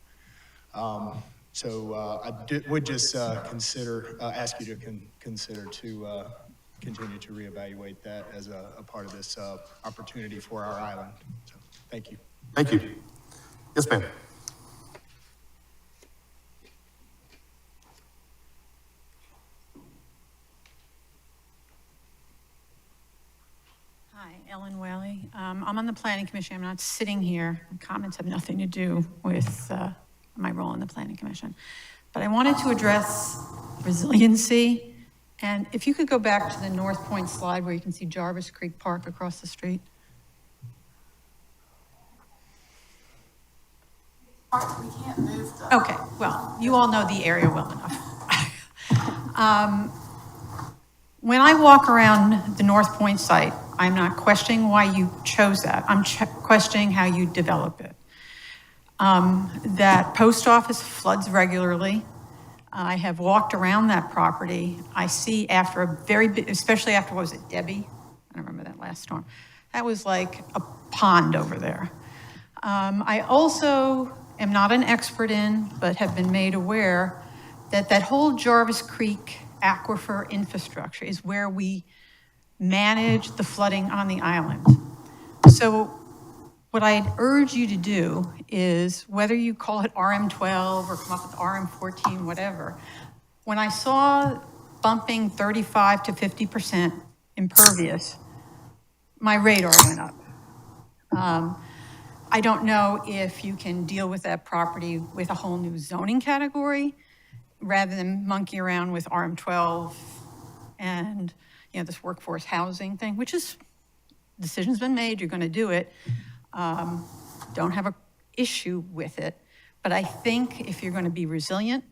Would just ask you to consider to continue to reevaluate that as a part of this opportunity for our island. So, thank you. Thank you. Yes, ma'am. Hi, Ellen Whaley. I'm on the Planning Commission. I'm not sitting here. Comments have nothing to do with my role in the Planning Commission. But I wanted to address resiliency. And if you could go back to the Northpoint slide where you can see Jarvis Creek Park across the street. We can't move the. Okay, well, you all know the area well enough. When I walk around the Northpoint site, I'm not questioning why you chose that. I'm questioning how you develop it. That post office floods regularly. I have walked around that property. I see after a very big, especially after, what was it, Debbie? I don't remember that last storm. That was like a pond over there. I also am not an expert in, but have been made aware that that whole Jarvis Creek aquifer infrastructure is where we manage the flooding on the island. So what I'd urge you to do is, whether you call it RM12 or come up with RM14, whatever, when I saw bumping 35 to 50% impervious, my radar went up. I don't know if you can deal with that property with a whole new zoning category rather than monkey around with RM12 and, you know, this workforce housing thing, which is, decision's been made, you're going to do it. Don't have an issue with it. But I think if you're going to be resilient,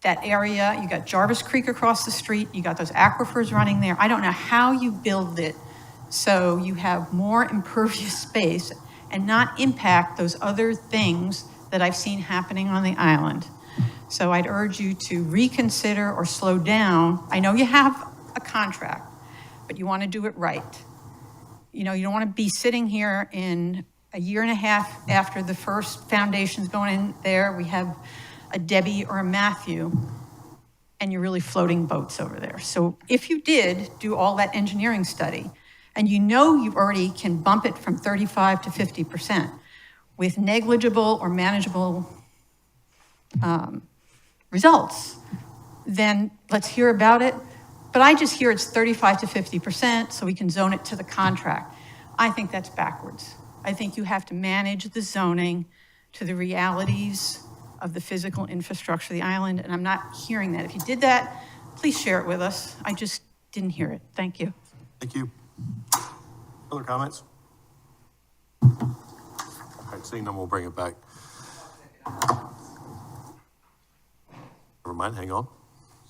that area, you got Jarvis Creek across the street, you got those aquifers running there. I don't know how you build it so you have more impervious space and not impact those other things that I've seen happening on the island. So I'd urge you to reconsider or slow down. I know you have a contract, but you want to do it right. You know, you don't want to be sitting here in a year and a half after the first foundation's going in there. We have a Debbie or a Matthew, and you're really floating boats over there. So if you did do all that engineering study, and you know you already can bump it from 35 to 50% with negligible or manageable results, then let's hear about it. But I just hear it's 35 to 50%, so we can zone it to the contract. I think that's backwards. I think you have to manage the zoning to the realities of the physical infrastructure of the island, and I'm not hearing that. If you did that, please share it with us. I just didn't hear it. Thank you. Thank you. Other comments? All right, seeing none, we'll bring it back. Never mind, hang on.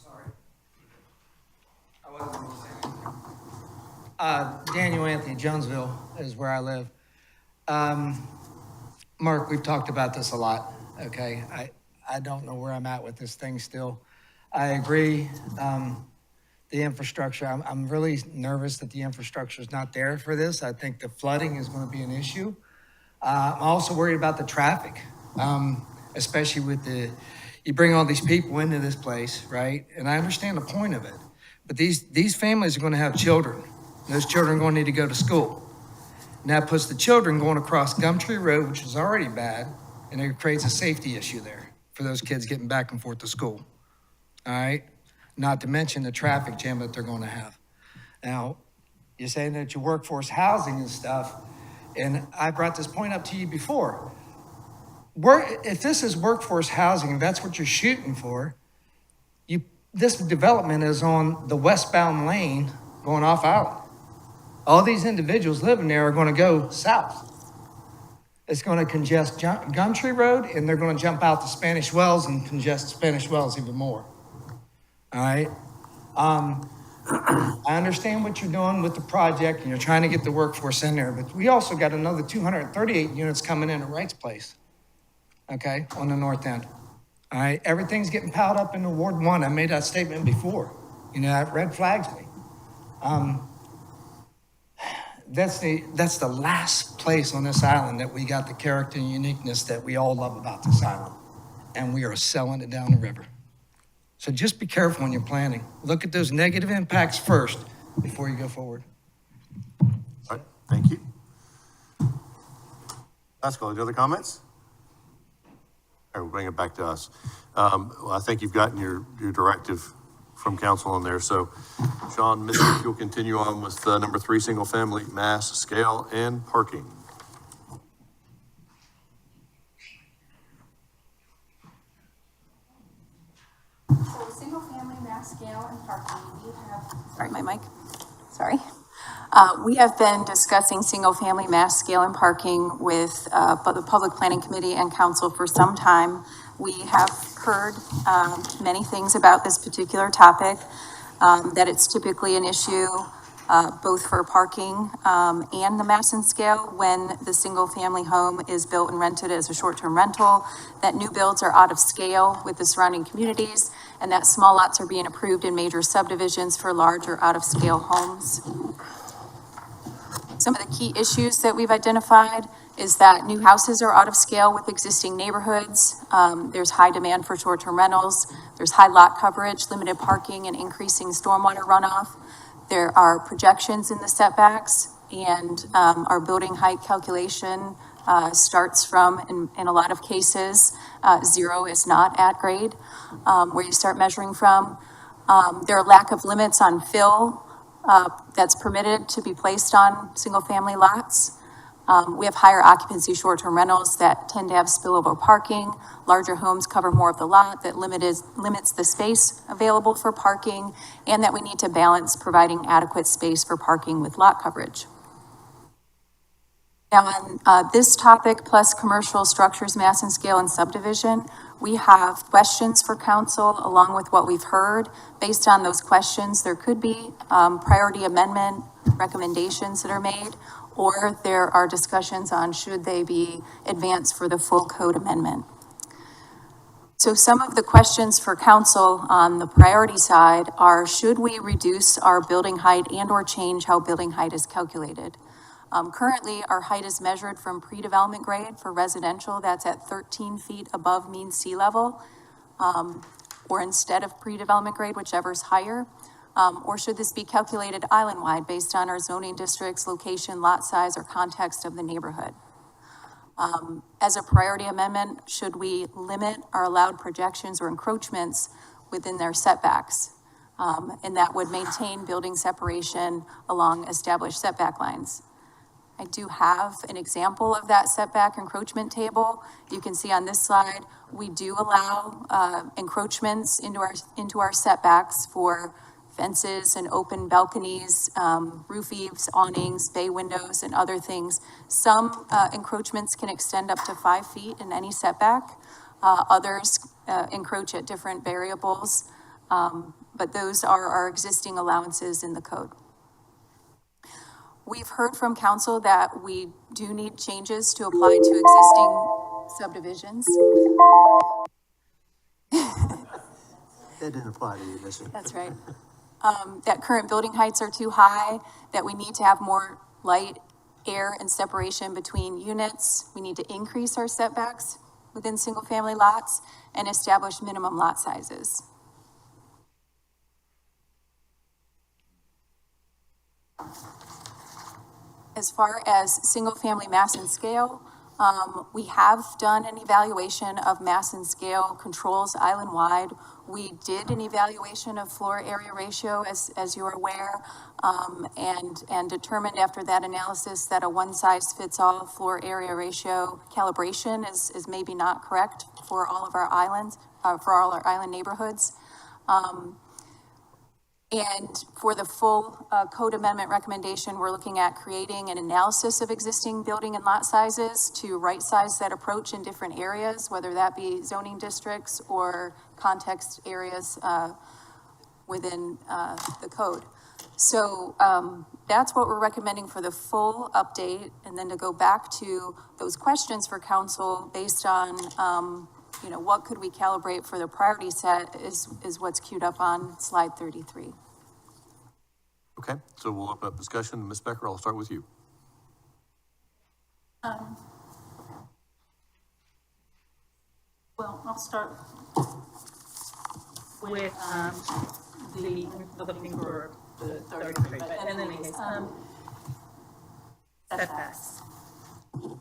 Sorry. I wasn't going to say anything. Daniel Anthony, Jonesville is where I live. Mark, we've talked about this a lot, okay? I don't know where I'm at with this thing still. I agree, the infrastructure, I'm really nervous that the infrastructure is not there for this. I think the flooding is going to be an issue. I'm also worried about the traffic, especially with you bring all these people into this place, right? And I understand the point of it, but these families are going to have children. Those children are going to need to go to school. And that puts the children going across Gumtree Road, which is already bad, and it creates a safety issue there for those kids getting back and forth to school, all right? Not to mention the traffic jam that they're going to have. Now, you're saying that your workforce housing and stuff, and I brought this point up to you before. If this is workforce housing, that's what you're shooting for, this development is on the westbound lane going off island. All these individuals living there are going to go south. It's going to congest Gumtree Road, and they're going to jump out to Spanish Wells and congest Spanish Wells even more. All right. I understand what you're doing with the project, and you're trying to get the workforce in there, but we also got another 238 units coming in at Wright's Place. okay, on the north end. All right, everything's getting piled up into Ward 1. I made that statement before. You know, that red flags me. That's the last place on this island that we got the character and uniqueness that we all love about this island. And we are selling it down the river. So just be careful when you're planning. Look at those negative impacts first before you go forward. All right, thank you. Pascal, any other comments? All right, we'll bring it back to us. Well, I think you've gotten your directive from council on there. So Sean, Missy, if you'll continue on with number 3, single family mass scale and parking. So single family mass scale and parking, we have, sorry, my mic, sorry. We have been discussing single family mass scale and parking with the Public Planning Committee and Council for some time. We have heard many things about this particular topic, that it's typically an issue both for parking and the mass and scale when the single family home is built and rented as a short-term rental, that new builds are out of scale with the surrounding communities, and that small lots are being approved in major subdivisions for large or out-of-scale homes. Some of the key issues that we've identified is that new houses are out of scale with existing neighborhoods. There's high demand for short-term rentals. There's high lot coverage, limited parking, and increasing stormwater runoff. There are projections in the setbacks, and our building height calculation starts from, in a lot of cases, 0 is not at grade, where you start measuring from. There are lack of limits on fill that's permitted to be placed on single-family lots. We have higher occupancy short-term rentals that tend to have spillover parking. Larger homes cover more of the lot that limits the space available for parking, and that we need to balance providing adequate space for parking with lot coverage. Now on this topic, plus commercial structures, mass and scale and subdivision, we have questions for council along with what we've heard. Based on those questions, there could be priority amendment recommendations that are made, or there are discussions on should they be advanced for the full code amendment. So some of the questions for council on the priority side are, should we reduce our building height and or change how building height is calculated? Currently, our height is measured from pre-development grade for residential. That's at 13 feet above mean sea level, or instead of pre-development grade, whichever's higher. Or should this be calculated island-wide based on our zoning districts, location, lot size, or context of the neighborhood? As a priority amendment, should we limit our allowed projections or encroachments within their setbacks? And that would maintain building separation along established setback lines. I do have an example of that setback encroachment table. You can see on this slide, we do allow encroachments into our setbacks for fences and open balconies, roof eaves, awnings, bay windows, and other things. Some encroachments can extend up to 5 feet in any setback. Others encroach at different variables, but those are our existing allowances in the code. We've heard from council that we do need changes to apply to existing subdivisions. That didn't apply to you, does it? That's right. That current building heights are too high, that we need to have more light, air, and separation between units. We need to increase our setbacks within single-family lots and establish minimum lot sizes. As far as single-family mass and scale, we have done an evaluation of mass and scale controls island-wide. We did an evaluation of floor area ratio, as you're aware, and determined after that analysis that a one-size-fits-all floor area ratio calibration is maybe not correct for all of our islands, for all our island neighborhoods. And for the full code amendment recommendation, we're looking at creating an analysis of existing building and lot sizes to right-size that approach in different areas, whether that be zoning districts or context areas within the code. So that's what we're recommending for the full update, and then to go back to those questions for council based on, what could we calibrate for the priority set is what's queued up on slide 33. Okay, so we'll open up discussion. Ms. Becker, I'll start with you. Well, I'll start with looking for the 33, but in any case, setbacks.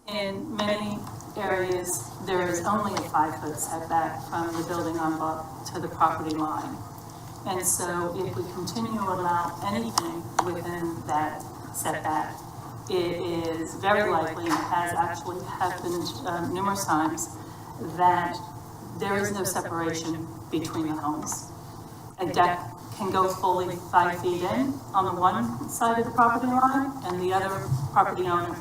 In many areas, there is only a 5-foot setback from the building envelope to the property line. And so if we continue to allow anything within that setback, it is very likely, and has actually happened numerous times, that there is no separation between the homes. A deck can go fully 5 feet in on the one side of the property line, and the other property owner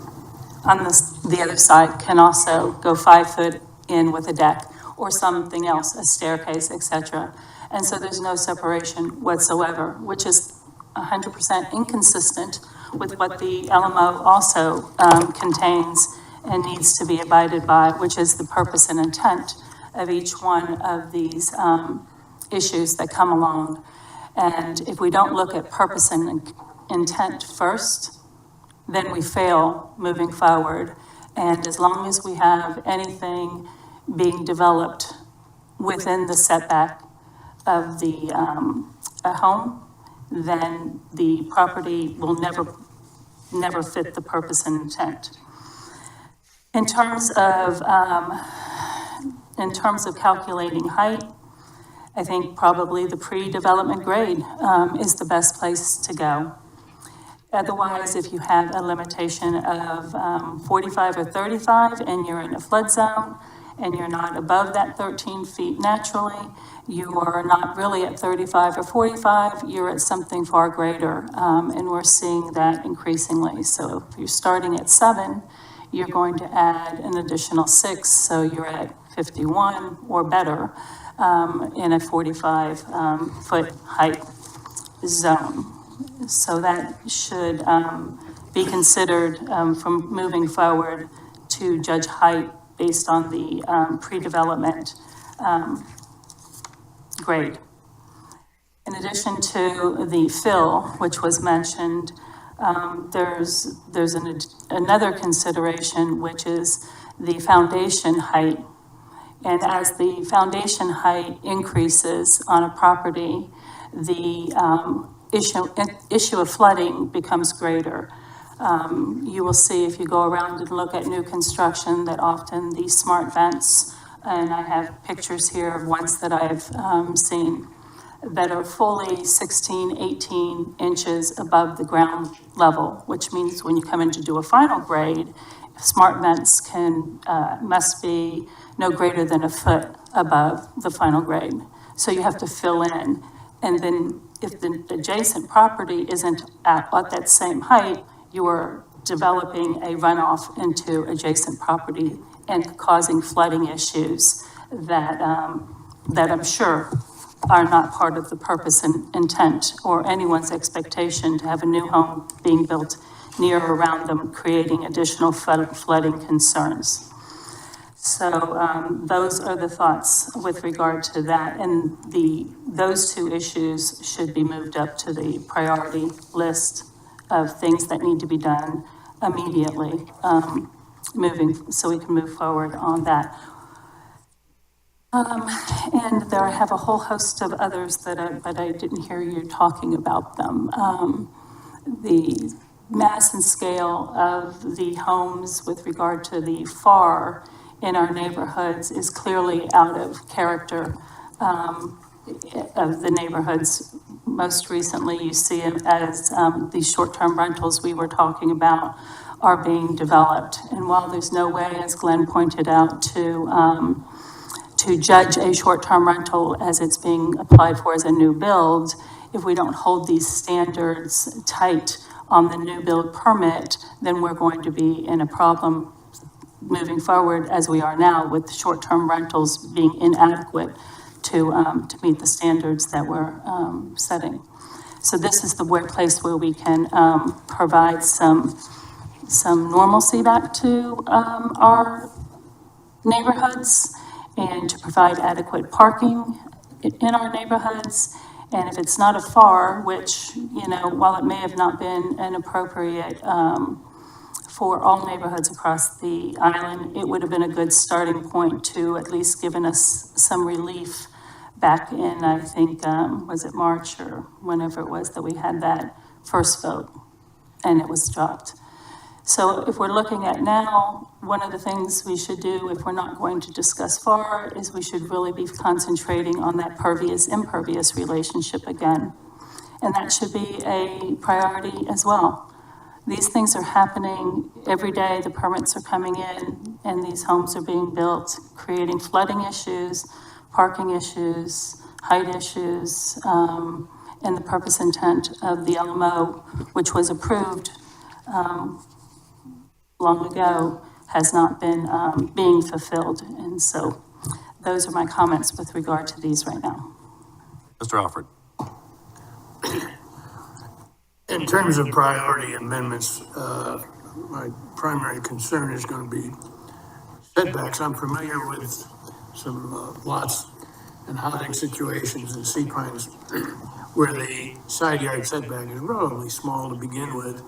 on the other side can also go 5 foot in with a deck or something else, a staircase, etc. And so there's no separation whatsoever, which is 100% inconsistent with what the LMO also contains and needs to be abided by, which is the purpose and intent of each one of these issues that come along. And if we don't look at purpose and intent first, then we fail moving forward. And as long as we have anything being developed within the setback of the a home, then the property will never fit the purpose and intent. In terms of calculating height, I think probably the pre-development grade is the best place to go. Otherwise, if you have a limitation of 45 or 35 and you're in a flood zone and you're not above that 13 feet naturally, you are not really at 35 or 45, you're at something far greater, and we're seeing that increasingly. So if you're starting at 7, you're going to add an additional 6, so you're at 51 or better in a 45 foot height zone. So that should be considered from moving forward to judge height based on the pre-development grade. In addition to the fill, which was mentioned, there's another consideration, which is the foundation height. And as the foundation height increases on a property, the issue of flooding becomes greater. You will see if you go around and look at new construction that often these smart vents, and I have pictures here of ones that I've seen, that are fully 16, 18 inches above the ground level, which means when you come in to do a final grade, smart vents must be no greater than a foot above the final grade. So you have to fill in. And then if the adjacent property isn't at that same height, you are developing a runoff into adjacent property and causing flooding issues that I'm sure are not part of the purpose and intent or anyone's expectation to have a new home being built near or around them, creating additional flooding concerns. So those are the thoughts with regard to that, and those two issues should be moved up to the priority list of things that need to be done immediately, so we can move forward on that. And there I have a whole host of others but I didn't hear you talking about them. The mass and scale of the homes with regard to the FAR in our neighborhoods is clearly out of character of the neighborhoods. Most recently, you see it as these short-term rentals we were talking about are being developed. And while there's no way, as Glenn pointed out, to judge a short-term rental as it's being applied for as a new build, if we don't hold these standards tight on the new build permit, then we're going to be in a problem moving forward as we are now with short-term rentals being inadequate to meet the standards that we're setting. So this is the place where we can provide some normalcy back to our neighborhoods and to provide adequate parking in our neighborhoods. And if it's not a FAR, which, you know, while it may have not been an appropriate for all neighborhoods across the island, it would have been a good starting point to at least given us some relief back in, I think, was it March or whenever it was that we had that first vote and it was dropped. So if we're looking at now, one of the things we should do if we're not going to discuss FAR is we should really be concentrating on that pervious-impervious relationship again. And that should be a priority as well. These things are happening every day. The permits are coming in and these homes are being built, creating flooding issues, parking issues, height issues, and the purpose intent of the LMO, which was approved long ago, has not been being fulfilled. And so those are my comments with regard to these right now. Mr. Alfred. In terms of priority amendments, my primary concern is going to be setbacks. I'm familiar with some lots and housing situations in Sea Pines where the side yard setback is relatively small to begin with.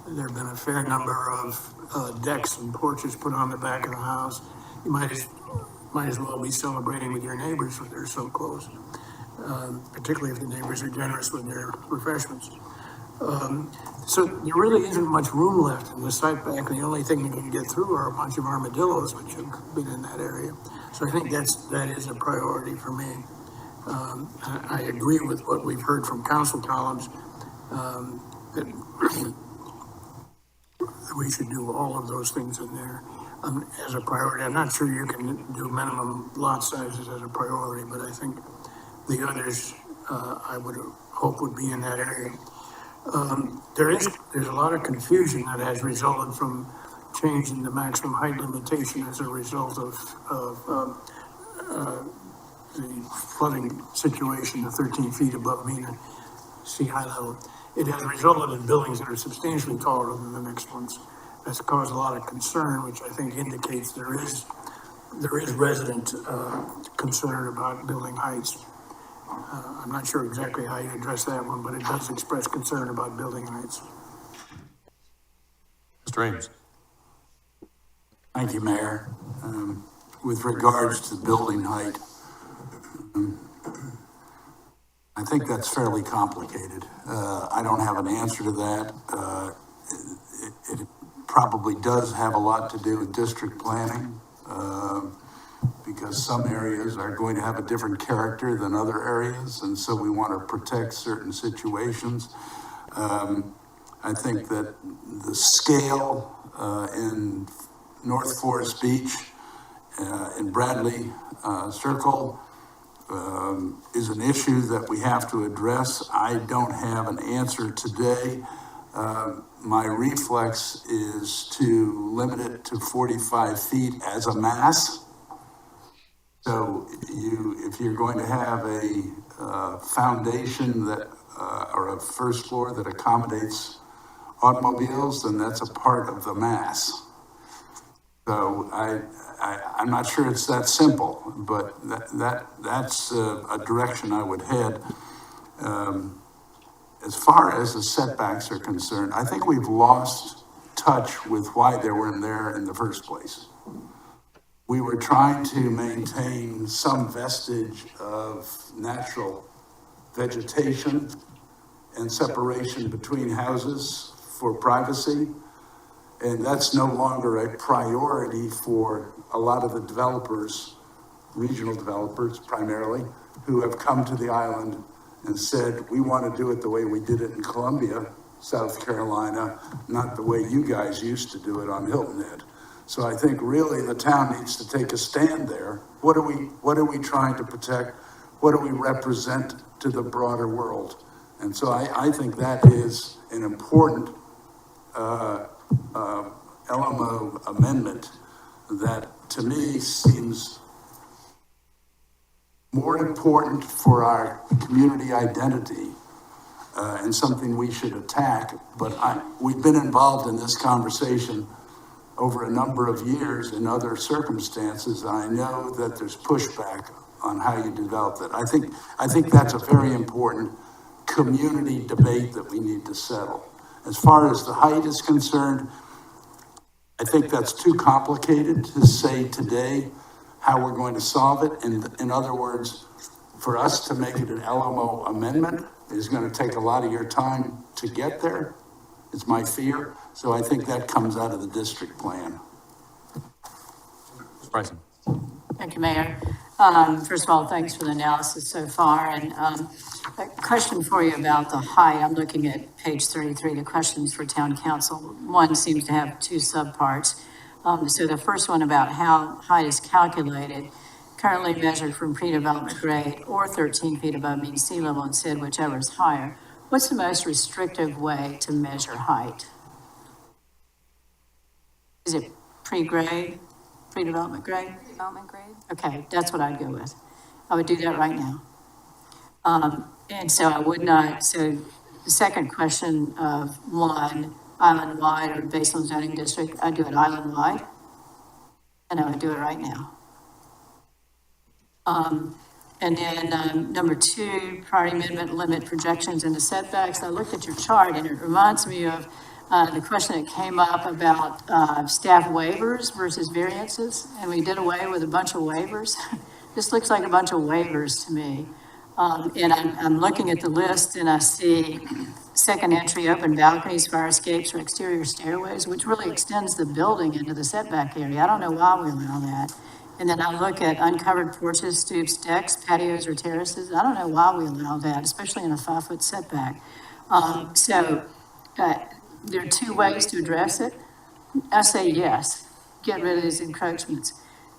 There have been a fair number of decks and porches put on the back of the house. You might as well be celebrating with your neighbors when they're so close, particularly if the neighbors are generous with their refreshments. So there really isn't much room left in the setback. The only thing you can get through are a bunch of armadillos, which have been in that area. So I think that is a priority for me. I agree with what we've heard from council columns, that we should do all of those things in there as a priority. I'm not sure you can do minimum lot sizes as a priority, but I think the others I would hope would be in that area. There's a lot of confusion that has resulted from changing the maximum height limitation as a result of the flooding situation, the 13 feet above mean sea high level. It has resulted in buildings that are substantially taller than the next ones. That's caused a lot of concern, which I think indicates there is resident concern about building heights. I'm not sure exactly how you address that one, but it does express concern about building heights. Mr. Ames. Thank you, Mayor. With regards to building height, I think that's fairly complicated. I don't have an answer to that. It probably does have a lot to do with district planning, because some areas are going to have a different character than other areas, and so we want to protect certain situations. I think that the scale in North Forest Beach, in Bradley Circle, is an issue that we have to address. I don't have an answer today. My reflex is to limit it to 45 feet as a mass. So if you're going to have a foundation that, or a first floor that accommodates automobiles, then that's a part of the mass. So I'm not sure it's that simple, but that's a direction I would head. As far as the setbacks are concerned, I think we've lost touch with why they were in there in the first place. We were trying to maintain some vestige of natural vegetation and separation between houses for privacy. And that's no longer a priority for a lot of the developers, regional developers primarily, who have come to the island and said, we want to do it the way we did it in Columbia, South Carolina, not the way you guys used to do it on Hilton Head. So I think really the town needs to take a stand there. What are we trying to protect? What do we represent to the broader world? And so I think that is an important LMO amendment that to me seems more important for our community identity and something we should attack, but we've been involved in this conversation over a number of years in other circumstances. I know that there's pushback on how you develop that. I think that's a very important community debate that we need to settle. As far as the height is concerned, I think that's too complicated to say today how we're going to solve it. In other words, for us to make it an LMO amendment is going to take a lot of your time to get there. It's my fear. So I think that comes out of the district plan. Bryson. Thank you, Mayor. First of all, thanks for the analysis so far. And a question for you about the height. I'm looking at page 33, the questions for town council. One seems to have two subparts. So the first one about how height is calculated, currently measured from pre-development grade or 13 feet above mean sea level, and said whichever is higher. What's the most restrictive way to measure height? Is it pre-grade, pre-development grade? Development grade. Okay, that's what I'd go with. I would do that right now. And so I would not, so the second question of one, island-wide or baseline zoning district, I'd do it island-wide. And I would do it right now. And then number two, priority amendment limit projections into setbacks. I looked at your chart and it reminds me of the question that came up about staff waivers versus variances. And we did away with a bunch of waivers. This looks like a bunch of waivers to me. And I'm looking at the list and I see second entry, open balconies, fire escapes, or exterior stairways, which really extends the building into the setback area. I don't know why we allow that. And then I look at uncovered porches, stoops, decks, patios, or terraces. I don't know why we allow that, especially in a 5-foot setback. There are two ways to address it. I say yes, get rid of these encroachments.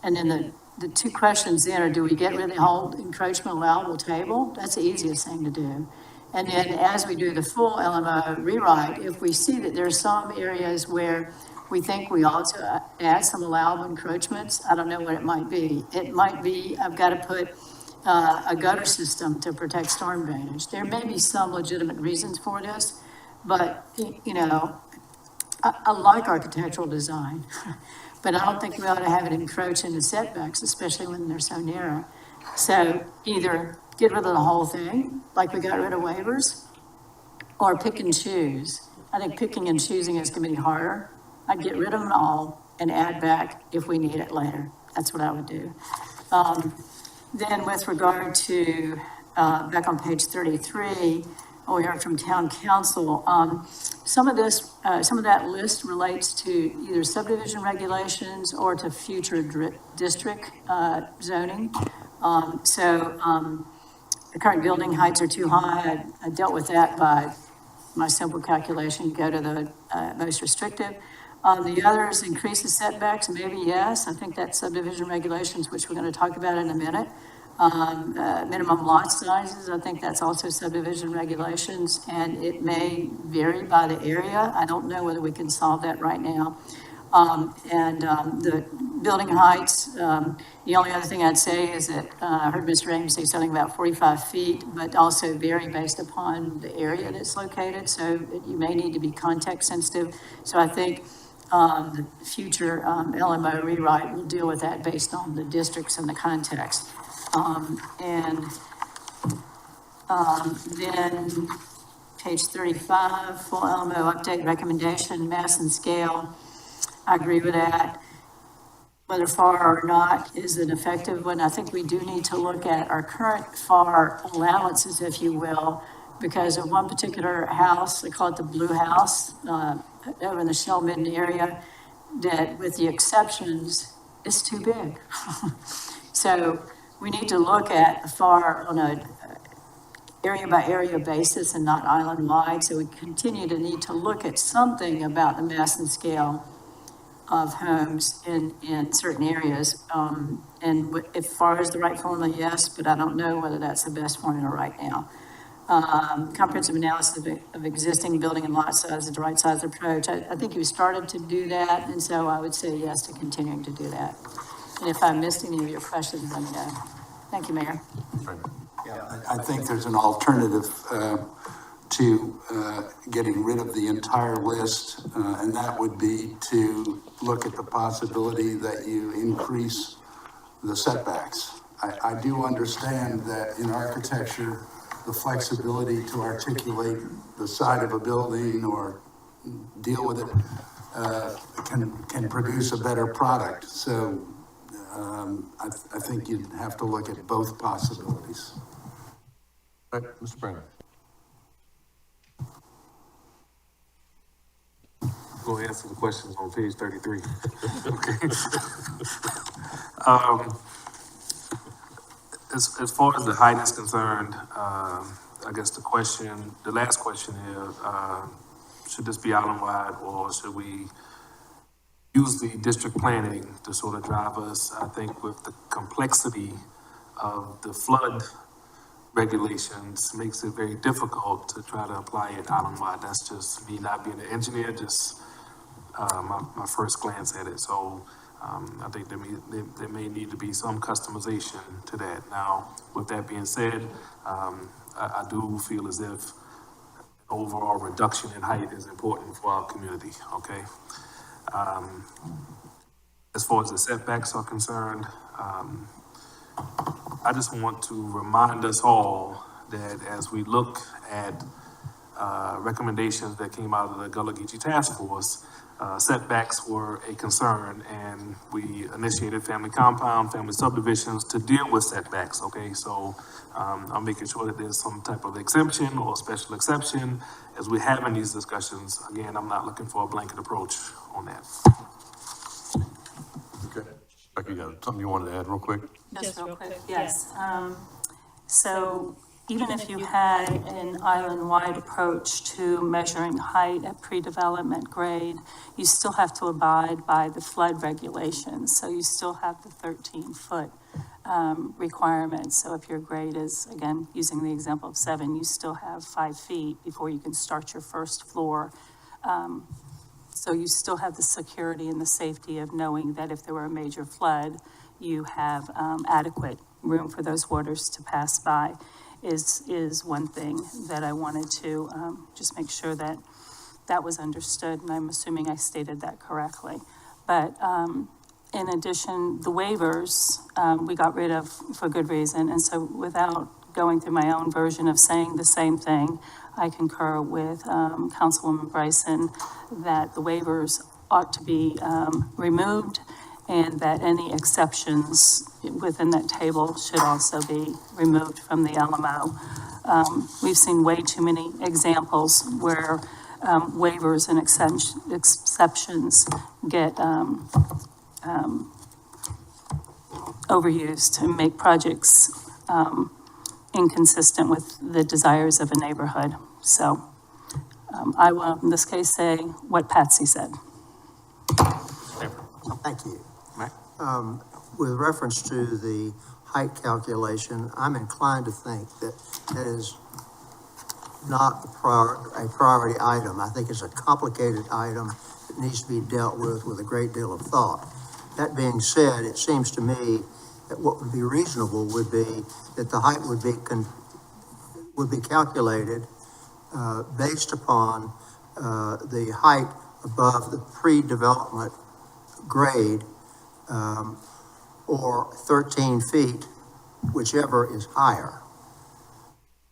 And then the two questions then are, do we get rid of the whole encroachment allowable table? That's the easiest thing to do. And then as we do the full LMO rewrite, if we see that there are some areas where we think we ought to add some allowable encroachments, I don't know what it might be. It might be, I've got to put a gutter system to protect storm drainage. There may be some legitimate reasons for this, but, you know, I like architectural design, but I don't think we ought to have it encroach into setbacks, especially when they're so narrow. So either get rid of the whole thing, like we got rid of waivers, or pick and choose. I think picking and choosing is going to be harder. I'd get rid of them all and add back if we need it later. That's what I would do. Then with regard to, back on page 33, we heard from town council, some of that list relates to either subdivision regulations or to future district zoning. The current building heights are too high. I dealt with that by my simple calculation, go to the most restrictive. The others increase the setbacks, maybe yes. I think that's subdivision regulations, which we're going to talk about in a minute. Minimum lot sizes, I think that's also subdivision regulations, and it may vary by the area. I don't know whether we can solve that right now. The building heights, the only other thing I'd say is that I heard Mr. Ames say something about 45 feet, but also vary based upon the area that's located. So you may need to be context sensitive. So I think the future LMO rewrite will deal with that based on the districts and the context. Then page 35, full LMO update recommendation, mass and scale. I agree with that. Whether FAR or not is an effective one. I think we do need to look at our current FAR allowances, if you will, because of one particular house, they call it the Blue House, over in the Shell Midden area, that with the exceptions, is too big. So we need to look at FAR on a area by area basis and not island wide. So we continue to need to look at something about the mass and scale of homes in certain areas. And if FAR is the right formula, yes, but I don't know whether that's the best formula right now. Comprehensive analysis of existing building and lot size is the right size approach. I think you started to do that, and so I would say yes to continuing to do that. And if I missed any of your questions, let me know. Thank you, Mayor. Yeah, I think there's an alternative to getting rid of the entire list, and that would be to look at the possibility that you increase the setbacks. I do understand that in architecture, the flexibility to articulate the side of a building or deal with it can produce a better product. So I think you'd have to look at both possibilities. All right, Mr. Brown. Go answer the questions on page 33. Okay. As far as the height is concerned, I guess the last question is, should this be island-wide, or should we use the district planning to sort of drive us? I think with the complexity of the flood regulations makes it very difficult to try to apply it island-wide. That's just me not being an engineer, just my first glance at it. So I think there may need to be some customization to that. Now, with that being said, I do feel as if overall reduction in height is important for our community, okay? As far as the setbacks are concerned, I just want to remind us all that as we look at recommendations that came out of the Gullah Geechee Task Force, setbacks were a concern, and we initiated family compound, family subdivisions to deal with setbacks, okay? So I'm making sure that there's some type of exemption or special exception as we're having these discussions. Again, I'm not looking for a blanket approach on that. Okay. Becky, you got something you wanted to add real quick? Just real quick, yes. So even if you had an island-wide approach to measuring height at pre-development grade, you still have to abide by the flood regulations. So you still have the 13-foot requirements. So if your grade is, again, using the example of 7, you still have 5 feet before you can start your first floor. So you still have the security and the safety of knowing that if there were a major flood, you have adequate room for those waters to pass by. Is one thing that I wanted to just make sure that that was understood, and I'm assuming I stated that correctly. But in addition, the waivers we got rid of for good reason, and so without going through my own version of saying the same thing, I concur with Councilwoman Bryson that the waivers ought to be removed, and that any exceptions within that table should also be removed from the LMO. We've seen way too many examples where waivers and exceptions get overused to make projects inconsistent with the desires of a neighborhood. So I will, in this case, say what Patsy said. Thank you. With reference to the height calculation, I'm inclined to think that that is not a priority item. I think it's a complicated item that needs to be dealt with a great deal of thought. That being said, it seems to me that what would be reasonable would be that the height would be calculated based upon the height above the pre-development grade, or 13 feet, whichever is higher.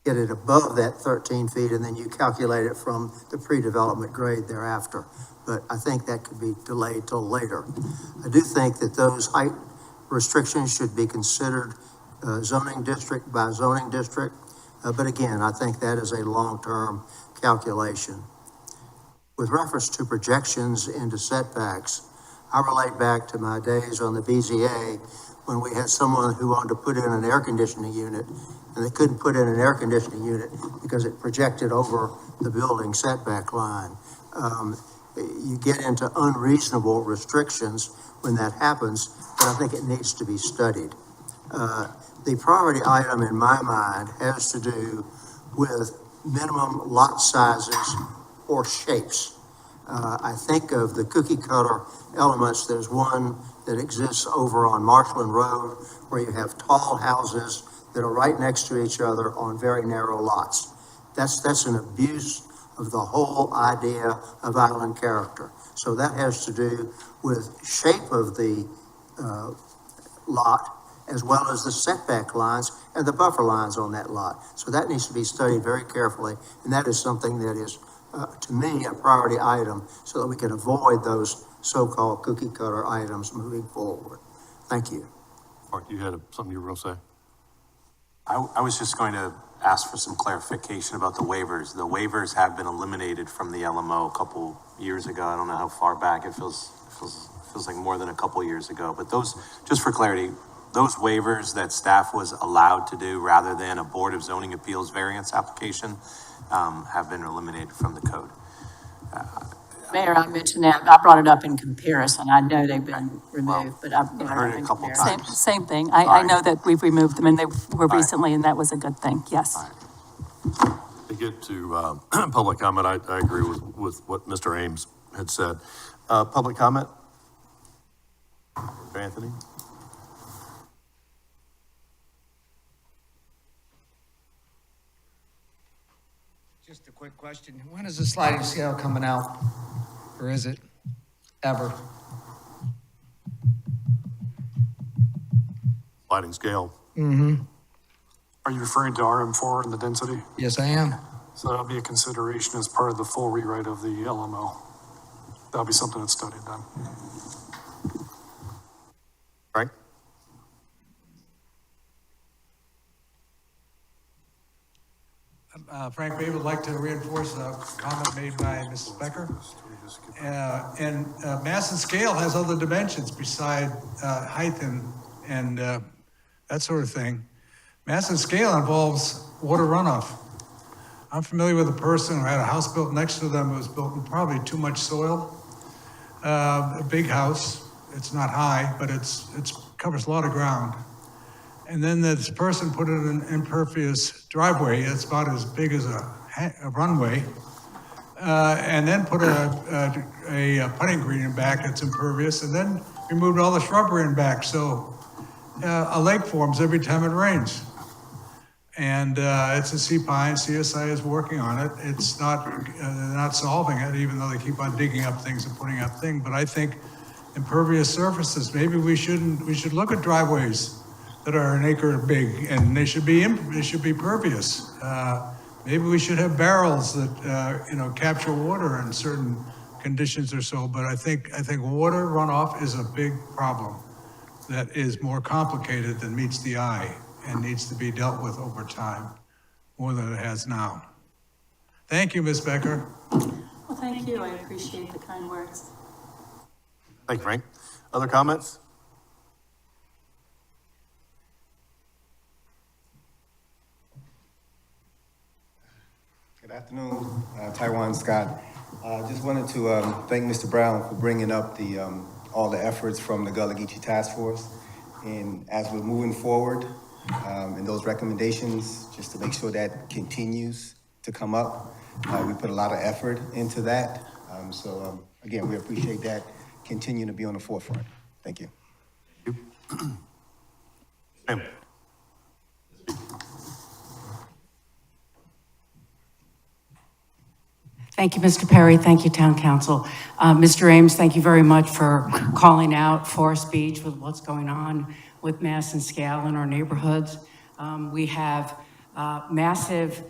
Get it above that 13 feet, and then you calculate it from the pre-development grade thereafter. But I think that could be delayed till later. I do think that those height restrictions should be considered zoning district by zoning district. But again, I think that is a long-term calculation. With reference to projections into setbacks, I relate back to my days on the BZA when we had someone who wanted to put in an air conditioning unit, and they couldn't put in an air conditioning unit because it projected over the building setback line. You get into unreasonable restrictions when that happens, but I think it needs to be studied. The priority item in my mind has to do with minimum lot sizes or shapes. I think of the cookie cutter elements. There's one that exists over on Marshland Road where you have tall houses that are right next to each other on very narrow lots. That's an abuse of the whole idea of island character. So that has to do with shape of the lot, as well as the setback lines and the buffer lines on that lot. So that needs to be studied very carefully, and that is something that is, to me, a priority item, so that we can avoid those so-called cookie cutter items moving forward. Thank you. Mark, you had something you were going to say? I was just going to ask for some clarification about the waivers. The waivers have been eliminated from the LMO a couple years ago. I don't know how far back. It feels like more than a couple years ago. But those, just for clarity, those waivers that staff was allowed to do rather than a Board of Zoning Appeals variance application have been eliminated from the code. Mayor, I mentioned that, I brought it up in comparison. I know they've been removed, but I've heard it a couple times. Same thing. I know that we've removed them and they were recently, and that was a good thing. Yes. To get to public comment, I agree with what Mr. Ames had said. Public comment? Anthony? Just a quick question. When is the sliding scale coming out? Or is it ever? Sliding scale. Mm-hmm. Are you referring to RM4 and the density? Yes, I am. So that'll be a consideration as part of the full rewrite of the LMO. That'll be something that's studied then. Frank? Frank Bay would like to reinforce a comment made by Mrs. Becker. And mass and scale has other dimensions beside height and that sort of thing. Mass and scale involves water runoff. I'm familiar with a person who had a house built next to them. It was built in probably too much soil. A big house. It's not high, but it's covers a lot of ground. And then this person put in an impervious driveway. It's about as big as a runway. And then put a putting green in back that's impervious, and then removed all the shrubbery in back. So a lake forms every time it rains. And it's a sea pine. CSI is working on it. It's not, they're not solving it, even though they keep on digging up things and putting up things. But I think impervious surfaces, maybe we should look at driveways that are an acre big, and they should be pervious. Maybe we should have barrels that capture water in certain conditions or so. But I think water runoff is a big problem that is more complicated than meets the eye and needs to be dealt with over time more than it has now. Thank you, Ms. Becker. Well, thank you. I appreciate the kind words. Thank you, Frank. Other comments? Good afternoon, Taiwan Scott. Just wanted to thank Mr. Brown for bringing up all the efforts from the Gullah Geechee Task Force. And as we're moving forward in those recommendations, just to make sure that continues to come up, we put a lot of effort into that. Again, we appreciate that continuing to be on the forefront. Thank you. Thank you, Mr. Perry. Thank you, Town Council. Mr. Ames, thank you very much for calling out Forest Beach with what's going on with mass and scale in our neighborhoods. We have massive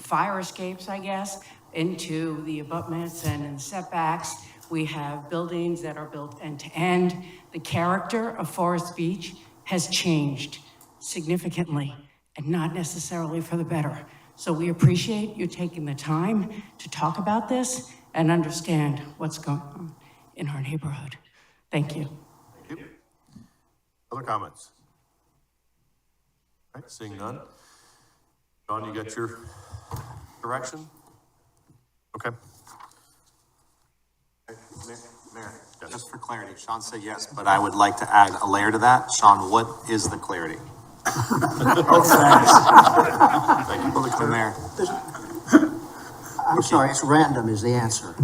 fire escapes, I guess, into the abutments and in setbacks. We have buildings that are built end to end. The character of Forest Beach has changed significantly and not necessarily for the better. So we appreciate you taking the time to talk about this and understand what's going on in our neighborhood. Thank you. Thank you. Other comments? All right, seeing none. John, you got your direction? Okay. Mayor, just for clarity, Sean said yes, but I would like to add a layer to that. Sean, what is the clarity? Thank you for the Mayor. I'm sorry, it's random is the answer.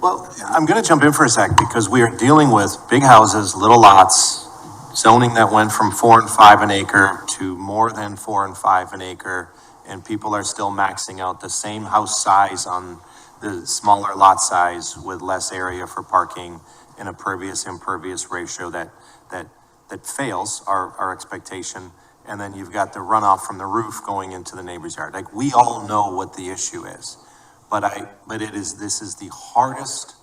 Well, I'm going to jump in for a sec because we are dealing with big houses, little lots, zoning that went from 4 and 5 an acre to more than 4 and 5 an acre, and people are still maxing out the same house size on the smaller lot size with less area for parking and a pervious impervious ratio that fails our expectation. And then you've got the runoff from the roof going into the neighbor's yard. Like, we all know what the issue is, but this is the hardest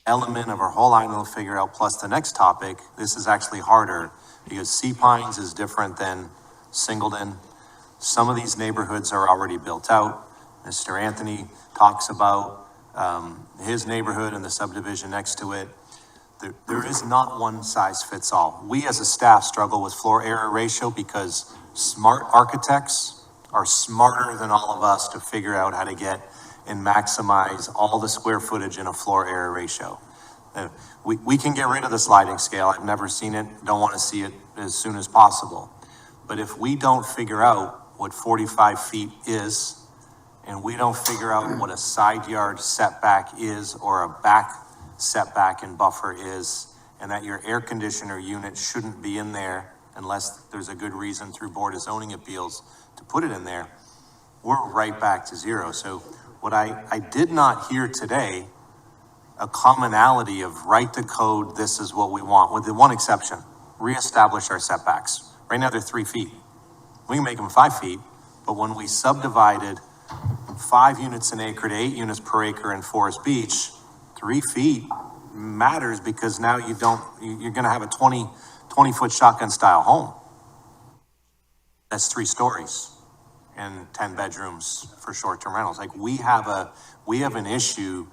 element of our whole item to figure out, plus the next topic. This is actually harder because Sea Pines is different than Singleton. Some of these neighborhoods are already built out. Mr. Anthony talks about his neighborhood and the subdivision next to it. There is not one size fits all. We as a staff struggle with floor area ratio because smart architects are smarter than all of us to figure out how to get and maximize all the square footage in a floor area ratio. We can get rid of the sliding scale. I've never seen it, don't want to see it as soon as possible. But if we don't figure out what 45 feet is, and we don't figure out what a side yard setback is or a back setback and buffer is, and that your air conditioner unit shouldn't be in there unless there's a good reason through Board of Zoning Appeals to put it in there, we're right back to zero. So what I did not hear today, a commonality of write the code, this is what we want, with the one exception, reestablish our setbacks. Right now they're 3 feet. We can make them 5 feet, but when we subdivided 5 units an acre to 8 units per acre in Forest Beach, 3 feet matters because now you're gonna have a 20-foot shotgun style home. That's 3 stories and 10 bedrooms for short-term rentals. Like, we have an issue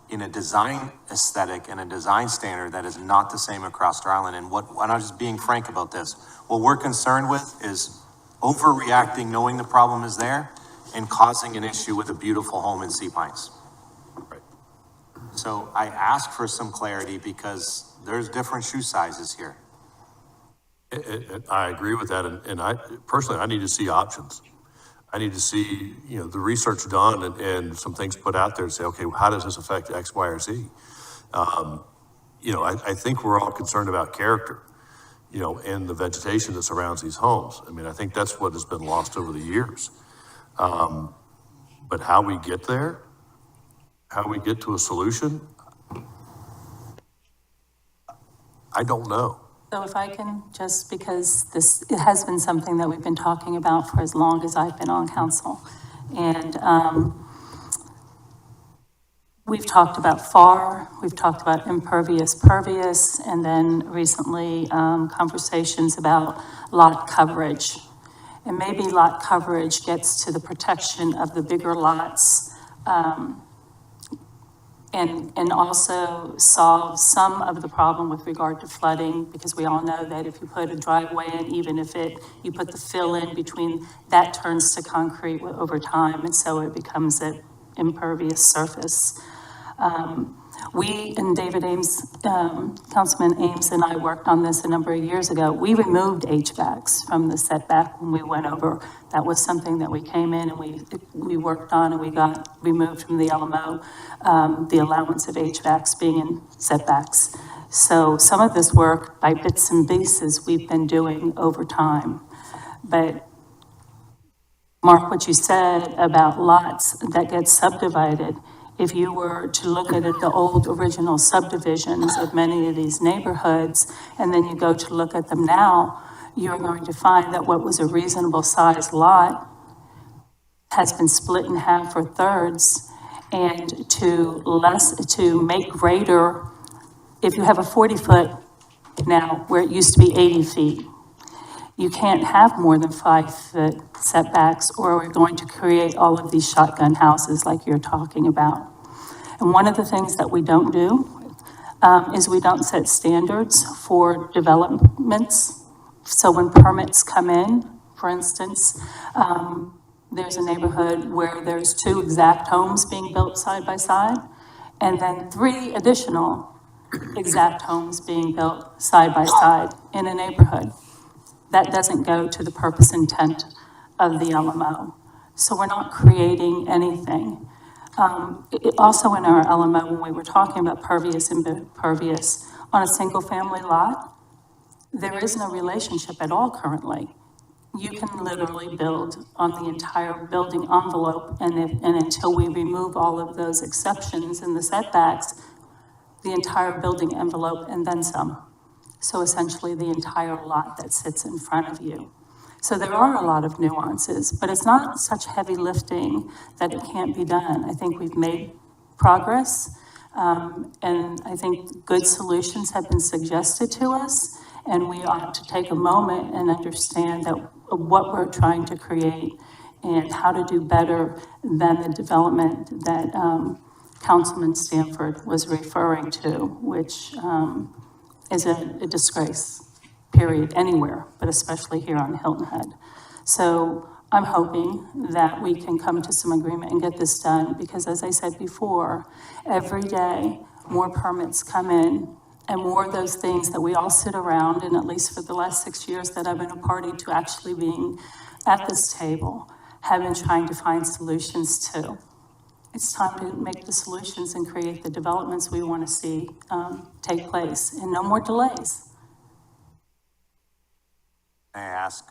in a design aesthetic and a design standard that is not the same across our island. And I'm just being frank about this. What we're concerned with is overreacting, knowing the problem is there, and causing an issue with a beautiful home in Sea Pines. Right. So I ask for some clarity because there's different shoe sizes here. I agree with that, and I personally, I need to see options. I need to see, the research done and some things put out there to say, okay, how does this affect X, Y, or Z? I think we're all concerned about character, and the vegetation that surrounds these homes. I mean, I think that's what has been lost over the years. But how we get there, how we get to a solution, I don't know. So if I can, just because it has been something that we've been talking about for as long as I've been on council. And we've talked about FAR, we've talked about impervious, pervious, and then recently conversations about lot coverage. And maybe lot coverage gets to the protection of the bigger lots, and also solve some of the problem with regard to flooding, because we all know that if you put a driveway in, even if you put the fill in between, that turns to concrete over time, and so it becomes an impervious surface. We and David Ames, Councilman Ames and I worked on this a number of years ago. We removed HVACs from the setback when we went over. That was something that we came in and we worked on, and we got removed from the LMO, the allowance of HVACs being in setbacks. So some of this work by bits and pieces we've been doing over time. But Mark, what you said about lots that get subdivided, if you were to look at the old original subdivisions of many of these neighborhoods, and then you go to look at them now, you're going to find that what was a reasonable sized lot has been split in half or thirds, and to make greater, if you have a 40-foot now where it used to be 80 feet, you can't have more than 5-foot setbacks, or we're going to create all of these shotgun houses like you're talking about. And one of the things that we don't do is we don't set standards for developments. So when permits come in, for instance, there's a neighborhood where there's 2 exact homes being built side by side, and then 3 additional exact homes being built side by side in a neighborhood. That doesn't go to the purpose intent of the LMO. So we're not creating anything. Also in our LMO, when we were talking about pervious and impervious, on a single family lot, there is no relationship at all currently. you can literally build on the entire building envelope, and until we remove all of those exceptions and the setbacks, the entire building envelope and then some. So essentially the entire lot that sits in front of you. So there are a lot of nuances, but it's not such heavy lifting that it can't be done. I think we've made progress, and I think good solutions have been suggested to us, and we ought to take a moment and understand that what we're trying to create and how to do better than the development that Councilman Stanford was referring to, which is a disgrace, period, anywhere, but especially here on Hilton Head. So I'm hoping that we can come to some agreement and get this done, because as I said before, every day more permits come in, and more of those things that we all sit around, and at least for the last 6 years that I've been a party to actually being at this table, have been trying to find solutions to. It's time to make the solutions and create the developments we want to see take place, and no more delays. May I ask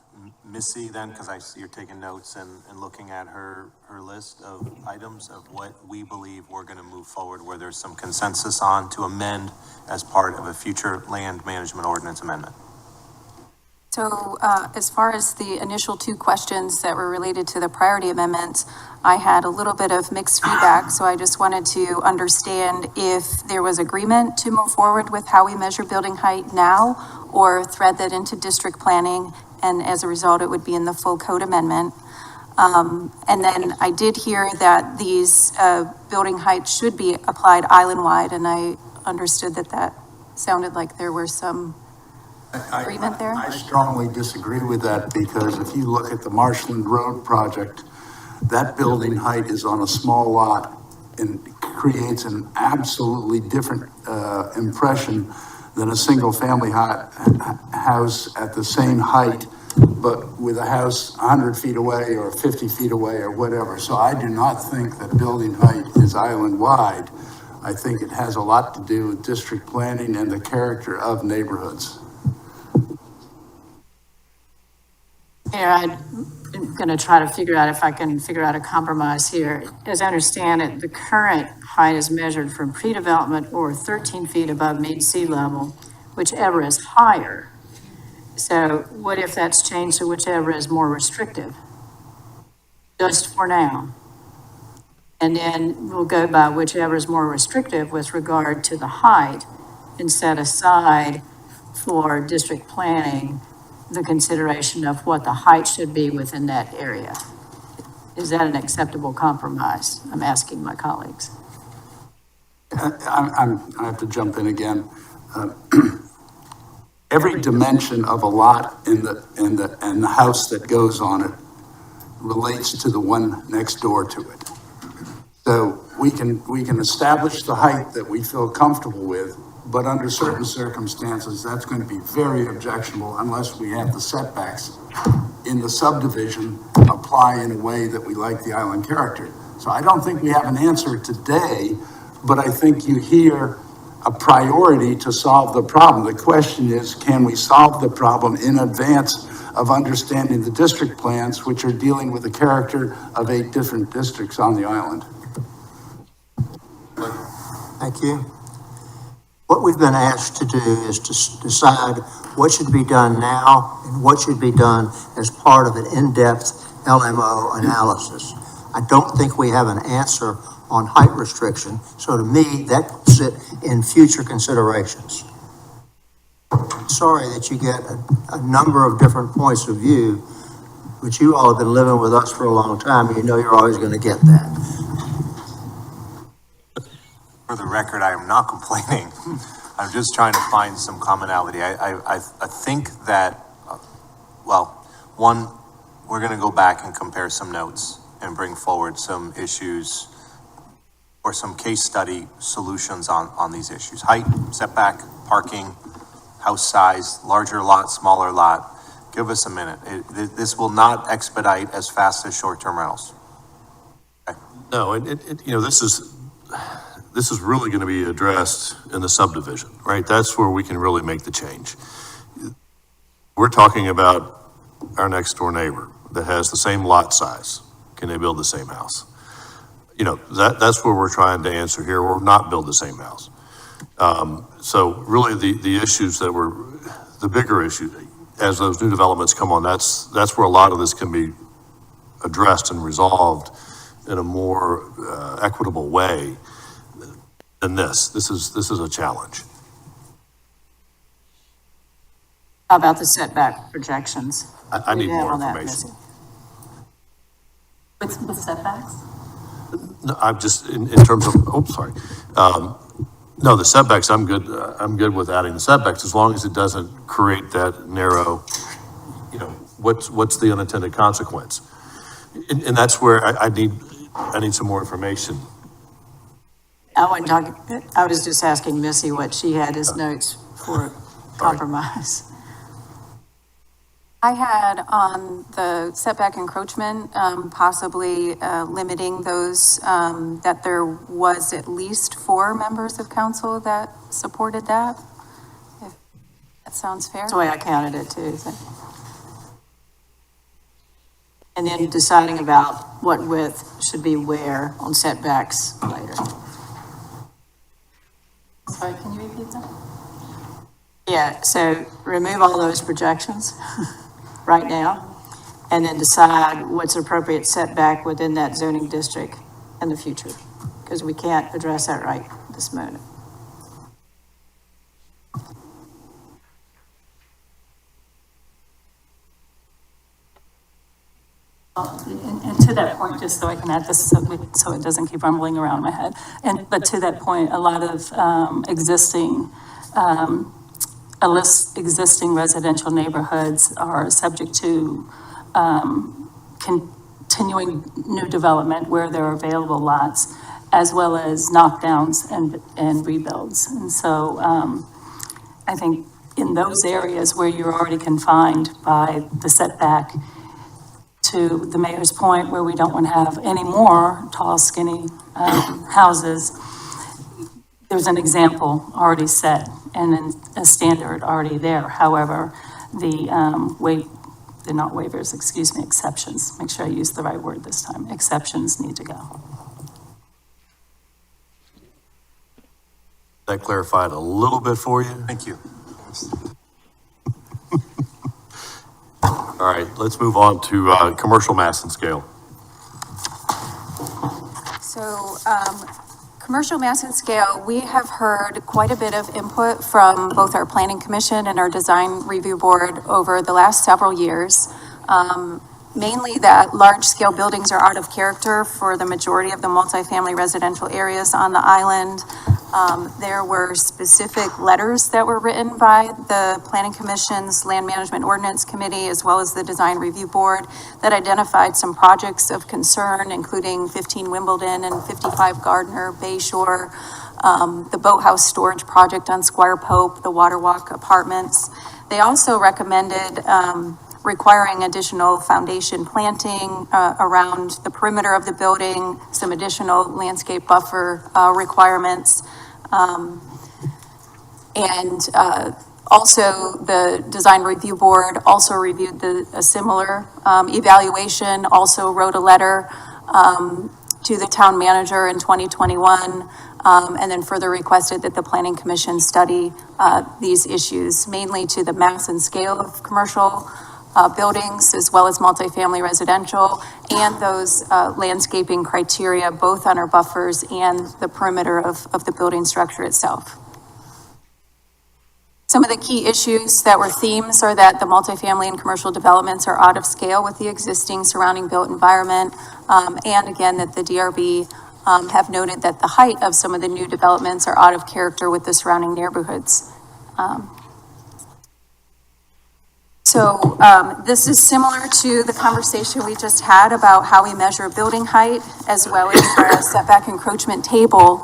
Missy then, because I see you're taking notes and looking at her list of items of what we believe we're going to move forward, where there's some consensus on to amend as part of a future land management ordinance amendment. So as far as the initial 2 questions that were related to the priority amendments, I had a little bit of mixed feedback. So I just wanted to understand if there was agreement to move forward with how we measure building height now, or thread that into district planning, and as a result, it would be in the full code amendment. And then I did hear that these building heights should be applied island-wide, and I understood that that sounded like there were some agreement there? I strongly disagree with that, because if you look at the Marshland Road project, that building height is on a small lot and creates an absolutely different impression than a single-family house at the same height, but with a house 100 feet away or 50 feet away or whatever. So I do not think that building height is island-wide. I think it has a lot to do with district planning and the character of neighborhoods. Yeah, I'm going to try to figure out if I can figure out a compromise here. As I understand it, the current height is measured from pre-development or 13 feet above mean sea level, whichever is higher. So what if that's changed to whichever is more restrictive? Just for now. And then we'll go by whichever is more restrictive with regard to the height, and set aside for district planning the consideration of what the height should be within that area. Is that an acceptable compromise? I'm asking my colleagues. I have to jump in again. Every dimension of a lot and the house that goes on it relates to the one next door to it. So we can establish the height that we feel comfortable with, but under certain circumstances, that's going to be very objectionable unless we have the setbacks in the subdivision apply in a way that we like the island character. So I don't think we have an answer today, but I think you hear a priority to solve the problem. The question is, can we solve the problem in advance of understanding the district plans, which are dealing with the character of 8 different districts on the island? Thank you. What we've been asked to do is to decide what should be done now and what should be done as part of an in-depth LMO analysis. I don't think we have an answer on height restriction, so to me, that puts it in future considerations. Sorry that you get a number of different points of view, but you all have been living with us for a long time, and you know you're always going to get that. For the record, I am not complaining. I'm just trying to find some commonality. I think that, well, one, we're going to go back and compare some notes and bring forward some issues or some case study solutions on these issues. Height, setback, parking, house size, larger lot, smaller lot. Give us a minute. This will not expedite as fast as short-term rentals. Okay. No, you know, this is really going to be addressed in the subdivision, right? That's where we can really make the change. We're talking about our next door neighbor that has the same lot size? Can they build the same house? You know, that's where we're trying to answer here, or not build the same house. So really the issues that were, the bigger issue, as those new developments come on, that's where a lot of this can be addressed and resolved in a more equitable way than this. This is a challenge. How about the setback projections? I need What do you have more on that, information. Missy? With setbacks? No, I'm just, in terms of, sorry. No, the setbacks, I'm good with adding the setbacks as long as it doesn't create that narrow, you know, what's the unintended consequence? And that's where I need some more information. I was just asking Missy what she had as notes for compromise. I had on the setback encroachment, possibly limiting those, that there was at least 4 members of council that supported that. If that sounds fair. That's the way I counted it too. So. And then deciding about what width should be where on setbacks later. Sorry, can you repeat that? Yeah, so remove all those projections right now, and then decide what's appropriate setback within that zoning district in the future, because we can't address that right this moment. And to that point, just so I can add this so it doesn't keep rumbling around my head, but to that point, a lot of existing residential neighborhoods are subject to continuing new development where there are available lots, as well as knockdowns and rebuilds. And so I think in those areas where you're already confined by the setback, to the mayor's point, where we don't want to have any more tall, skinny houses, there's an example already set and a standard already there. However, they're not waivers, excuse me, exceptions. Make sure I use the right word this time. Exceptions need to go. That clarified a little bit for you? Thank you. All right, let's move on to commercial mass and scale. So, commercial mass and scale, we have heard quite a bit of input from both our planning commission and our design review board over the last several years. Mainly that large-scale buildings are out of character for the majority of the multifamily residential areas on the island. There were specific letters that were written by the Planning Commission's Land Management Ordinance Committee, as well as the Design Review Board, that identified some projects of concern, including 15 Wimbledon and 55 Gardner Bayshore, the boathouse storage project on Squire Pope, the Waterwalk Apartments. They also recommended requiring additional foundation planting around the perimeter of the building, some additional landscape buffer requirements. Also the Design Review Board also reviewed a similar evaluation, also wrote a letter to the town manager in 2021, and then further requested that the Planning Commission study these issues, mainly to the mass and scale of commercial buildings, as well as multifamily residential, and those landscaping criteria, both on our buffers and the perimeter of the building structure itself. Some of the key issues that were themes are that the multifamily and commercial developments are out of scale with the existing surrounding built environment, and again, that the DRB have noted that the height of some of the new developments are out of character with the surrounding neighborhoods. So this is similar to the conversation we just had about how we measure building height, as well as the setback encroachment table.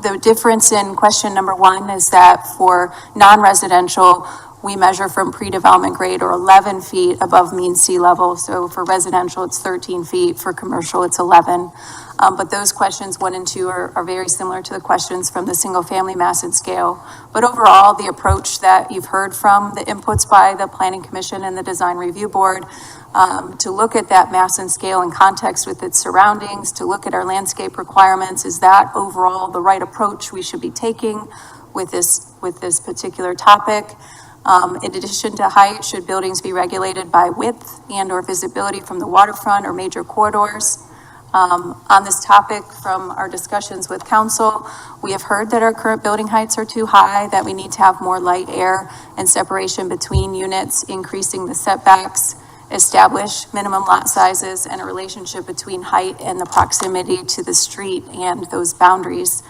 The difference in question number 1 is that for non-residential, we measure from pre-development grade, or 11 feet above mean sea level. So for residential, it's 13 feet. For commercial, it's 11. But those questions 1 and 2 are very similar to the questions from the single-family mass and scale. But overall, the approach that you've heard from the inputs by the Planning Commission and the Design Review Board, to look at that mass and scale in context with its surroundings, to look at our landscape requirements, is that overall the right approach we should be taking with this particular topic? In addition to height, should buildings be regulated by width and or visibility from the waterfront or major corridors? On this topic, from our discussions with council, we have heard that our current building heights are too high, that we need to have more light, air, and separation between units, increasing the setbacks, establish minimum lot sizes, and a relationship between height and the proximity to the street and those boundaries.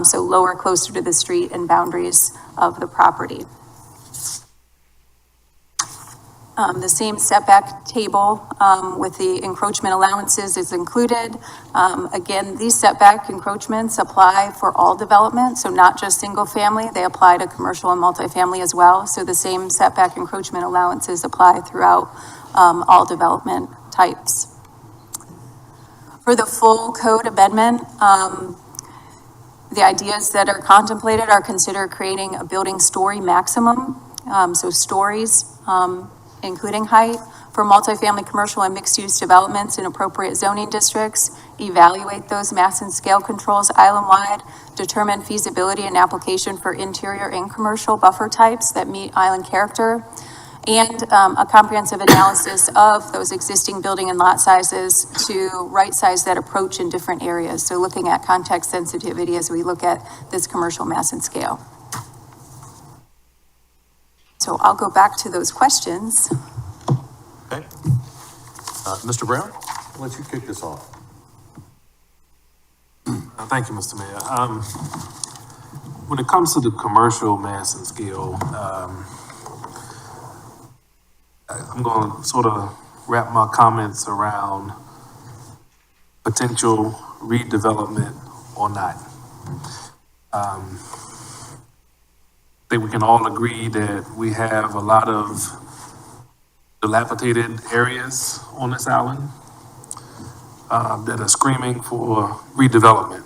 So lower, closer to the street and boundaries of the property. The same setback table with the encroachment allowances is included. Again, these setback encroachments apply for all development, so not just single family. They apply to commercial and multifamily as well. So the same setback encroachment allowances apply throughout all development types. For the full code amendment, the ideas that are contemplated are consider creating a building story maximum, so stories, including height, for multifamily, commercial, and mixed-use developments in appropriate zoning districts, evaluate those mass and scale controls island-wide, determine feasibility and application for interior and commercial buffer types that meet island character, and a comprehensive analysis of those existing building and lot sizes to right-size that approach in different areas. So looking at context sensitivity as we look at this commercial mass and scale. So I'll go back to those questions. Okay. Mr. Brown, I'll let you kick this off. Thank you, Mr. Mayor. When it comes to the commercial mass and scale, I'm going to sort of wrap my comments around potential redevelopment or not. I think we can all agree that we have a lot of dilapidated areas on this island that are screaming for redevelopment.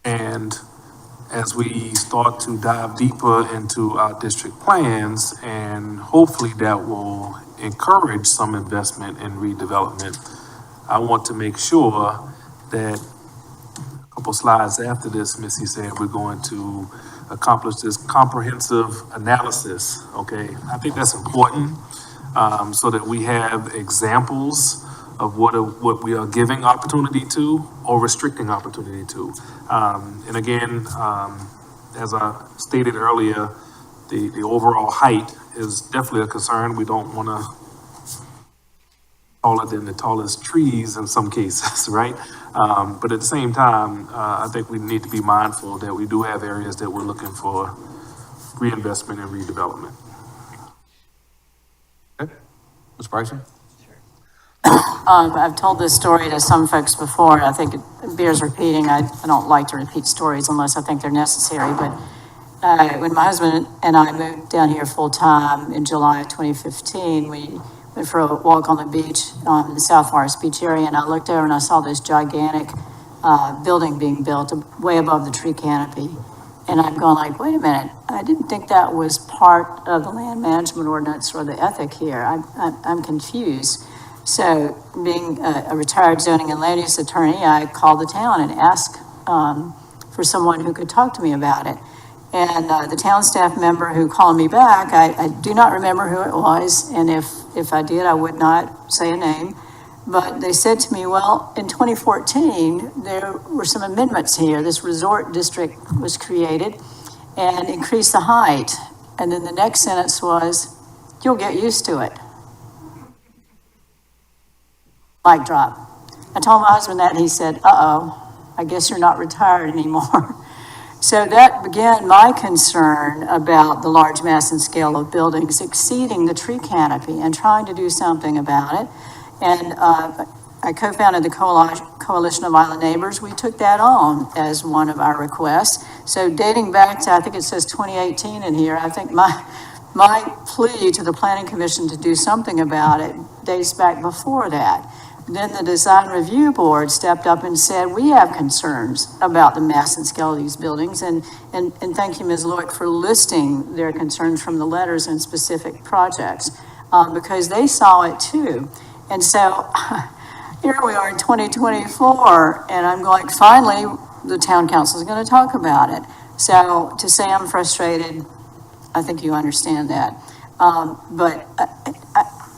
And as we start to dive deeper into our district plans, and hopefully that will encourage some investment in redevelopment, I want to make sure that a couple slides after this, Missy said, we're going to accomplish this comprehensive analysis, okay? I think that's important, so that we have examples of what we are giving opportunity to or restricting opportunity to. And again, as I stated earlier, the overall height is definitely a concern. We don't want to taller than the tallest trees in some cases, right? But at the same time, I think we need to be mindful that we do have areas that we're looking for reinvestment and redevelopment. Okay, Ms. Bryson? I've told this story to some folks before. I think it bears repeating. I don't like to repeat stories unless I think they're necessary. But when my husband and I moved down here full time in July of 2015, we went for a walk on the beach in the South Morris Beach area, and I looked over and I saw this gigantic building being built way above the tree canopy. And I'm going like, wait a minute, I didn't think that was part of the land management ordinance or the ethic here. I'm confused. So being a retired zoning and land use attorney, I called the town and asked for someone who could talk to me about it. And the town staff member who called me back, I do not remember who it was. And if I did, I would not say a name. But they said to me, well, in 2014, there were some amendments here. This resort district was created and increased the height. And then the next sentence was, you'll get used to it. Mic drop. I told my husband that and he said, uh-oh, I guess you're not retired anymore. So that began my concern about the large mass and scale of buildings exceeding the tree canopy and trying to do something about it. And I co-founded the Coalition of Island Neighbors. We took that on as one of our requests. So dating back to, I think it says 2018 in here, I think my plea to the Planning Commission to do something about it dates back before that. then the design review board stepped up and said, we have concerns about the mass and scale of these buildings. And thank you, Ms. Lewick, for listing their concerns from the letters and specific projects, because they saw it too. And so here we are in 2024, and I'm going, finally, the town council is going to talk about it. So to say I'm frustrated, I think you understand that. But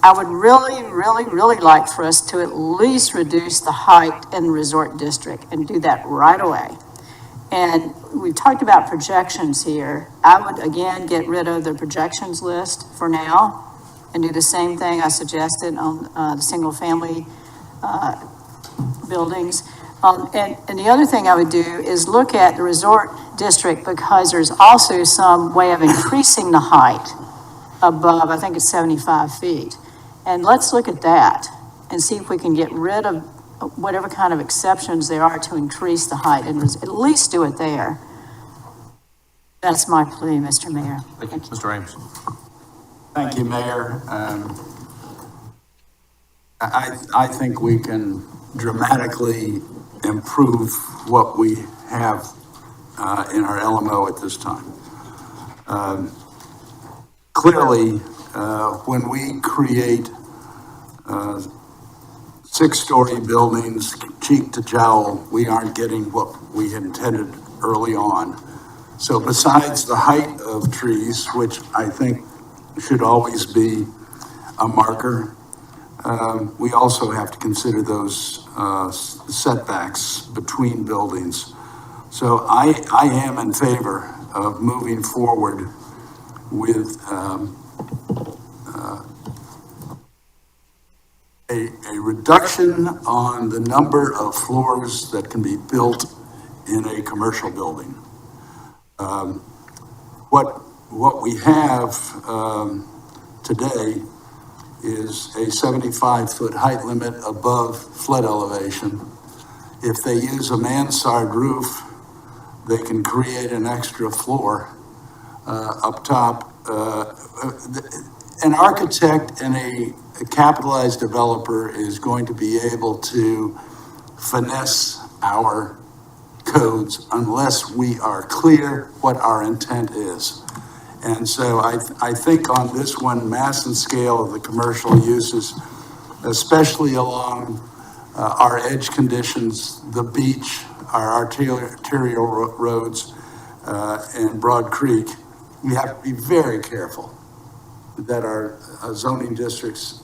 I would really like for us to at least reduce the height in the resort district and do that right away. And we've talked about projections here. I would again get rid of the projections list for now and do the same thing I suggested on the single family buildings. And the other thing I would do is look at the resort district, because there's also some way of increasing the height above, I think it's 75 feet. And let's look at that and see if we can get rid of whatever kind of exceptions there are to increase the height, and at least do it there. That's my plea, Mr. Mayor. Thank you. Mr. Ames. Thank you, Mayor. I think we can dramatically improve what we have in our LMO at this time. Clearly, when we create 6-story buildings, cheek to jowl, we aren't getting what we intended early on. So besides the height of trees, which I think should always be a marker, we also have to consider those setbacks between buildings. So I am in favor of moving forward with a reduction on the number of floors that can be built in a commercial building. What we have today is a 75-foot height limit above flood elevation. If they use a mansard roof, they can create an extra floor up top. An architect and a capitalized developer is going to be able to finesse our codes unless we are clear what our intent is. And so I think on this one, mass and scale of the commercial uses, especially along our edge conditions, the beach, our arterial roads, and Broad Creek, we have to be very careful that our zoning districts,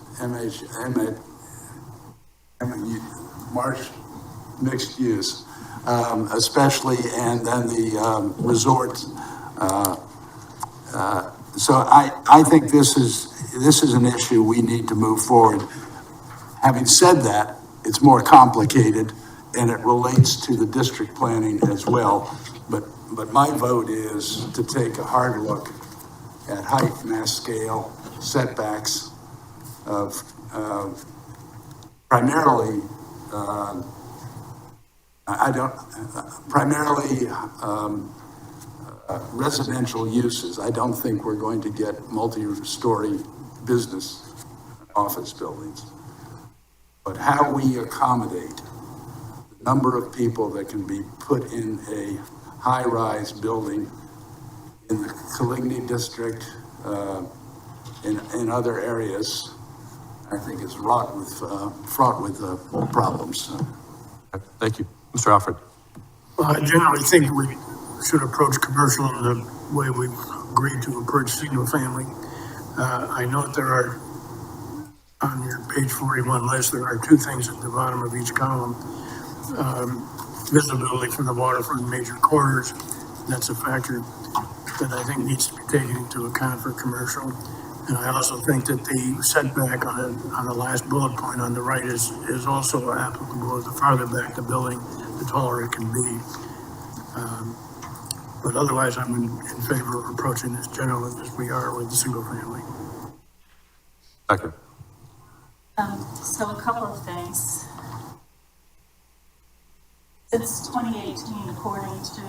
Marsh mixed use, especially, and then the resorts. So I think this is an issue we need to move forward. Having said that, it's more complicated and it relates to the district planning as well. But my vote is to take a hard look at height, mass scale, setbacks of primarily residential uses. I don't think we're going to get multi-story business office buildings. But how we accommodate the number of people that can be put in a high-rise building in the Coligny district, in other areas, I think is fraught with problems. Thank you. Mr. Alfred. Well, I generally think we should approach commercial in the way we agreed to approach single family. I note there are, on your page 41 list, there are 2 things at the bottom of each column. Visibility from the waterfront major corridors, that's a factor that I think needs to be taken into account for commercial. And I also think that the setback on the last bullet point on the right is also applicable. The farther back the building, the taller it can be. But otherwise, I'm in favor of approaching this generally as we are with the single family. Second. So a couple of things. Since 2018, according to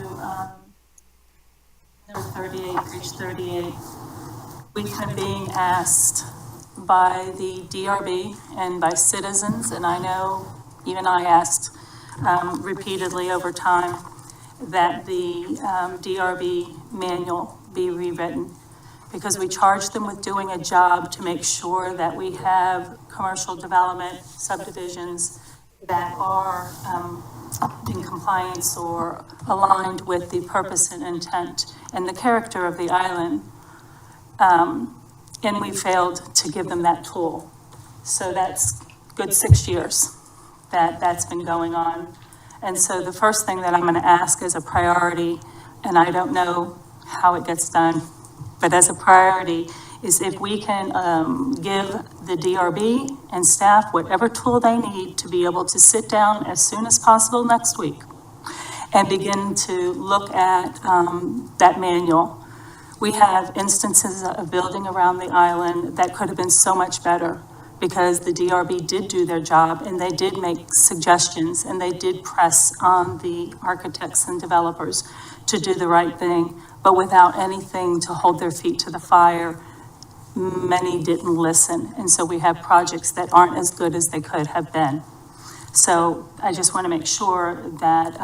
number 38, page 38, we've been being asked by the DRB and by citizens, and I know even I asked repeatedly over time that the DRB manual be rewritten, because we charge them with doing a job to make sure that we have commercial development subdivisions that are in compliance or aligned with the purpose and intent and the character of the island. And we failed to give them that tool. So that's good 6 years that that's been going on. And so the first thing that I'm gonna ask as a priority, and I don't know how it gets done, but as a priority, is if we can give the DRB and staff whatever tool they need to be able to sit down as soon as possible next week and begin to look at that manual. We have instances of building around the island that could have been so much better, because the DRB did do their job and they did make suggestions and they did press on the architects and developers to do the right thing, but without anything to hold their feet to the fire, many didn't listen. And so we have projects that aren't as good as they could have been. So I just want to make sure that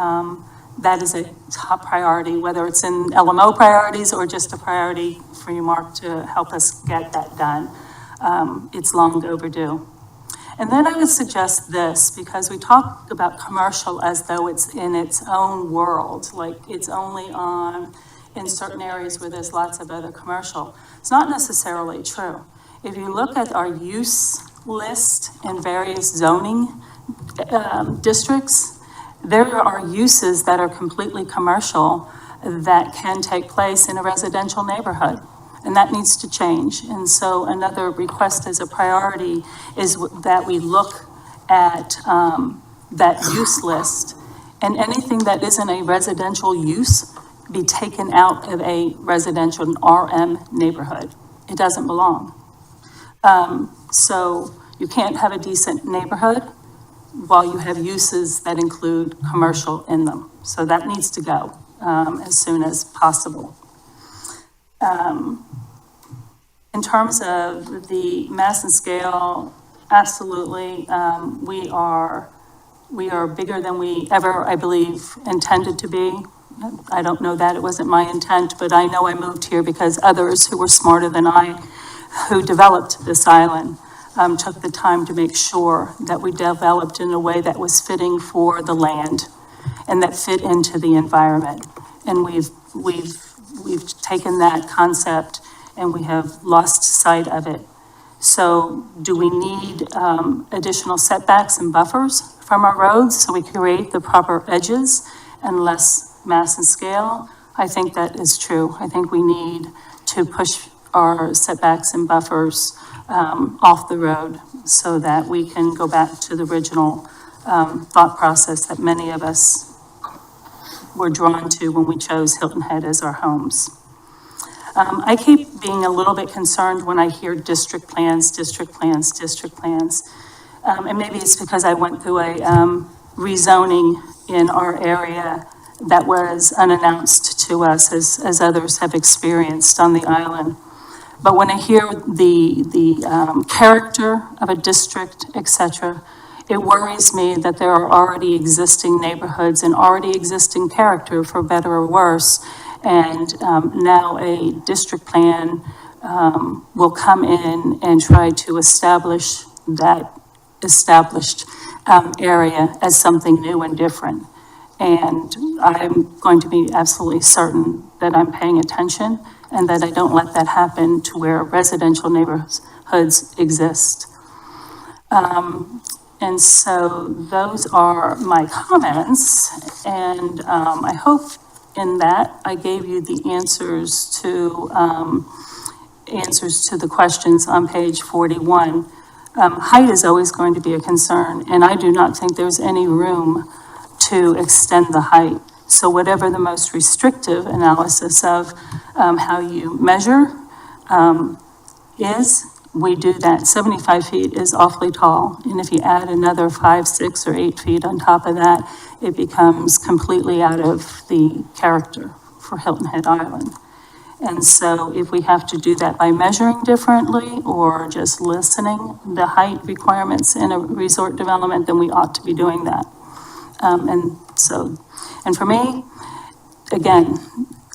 that is a top priority, whether it's in LMO priorities or just a priority for you, Mark, to help us get that done. It's long overdue. And then I would suggest this, because we talk about commercial as though it's in its own world, like it's only on in certain areas where there's lots of other commercial. It's not necessarily true. If you look at our use list in various zoning districts, there are uses that are completely commercial that can take place in a residential neighborhood. And that needs to change. And so another request as a priority is that we look at that use list, and anything that isn't a residential use be taken out of a residential RM neighborhood. It doesn't belong. So you can't have a decent neighborhood while you have uses that include commercial in them. So that needs to go as soon as possible. In terms of the mass and scale, absolutely, we are bigger than we ever, I believe, intended to be. I don't know that, it wasn't my intent, but I know I moved here because others who were smarter than I, who developed this island, took the time to make sure that we developed in a way that was fitting for the land and that fit into the environment. And we've taken that concept and we have lost sight of it. So do we need additional setbacks and buffers from our roads so we create the proper edges and less mass and scale? I think that is true. I think we need to push our setbacks and buffers off the road so that we can go back to the original thought process that many of us were drawn to when we chose Hilton Head as our homes. I keep being a little bit concerned when I hear district plans, district plans, district plans. And maybe it's because I went through a rezoning in our area that was unannounced to us as others have experienced on the island. But when I hear the character of a district, et cetera, it worries me that there are already existing neighborhoods and already existing character, for better or worse. And now a district plan will come in and try to establish that established area as something new and different. And I'm going to be absolutely certain that I'm paying attention and that I don't let that happen to where residential neighborhoods exist. And so those are my comments, and I hope in that I gave you the answers to the questions on page 41. Height is always going to be a concern, and I do not think there's any room to extend the height. So whatever the most restrictive analysis of how you measure is, we do that. 75 feet is awfully tall. And if you add another 5, 6, or 8 feet on top of that, it becomes completely out of the character for Hilton Head Island. And so if we have to do that by measuring differently or just listening the height requirements in a resort development, then we ought to be doing that. And for me, again,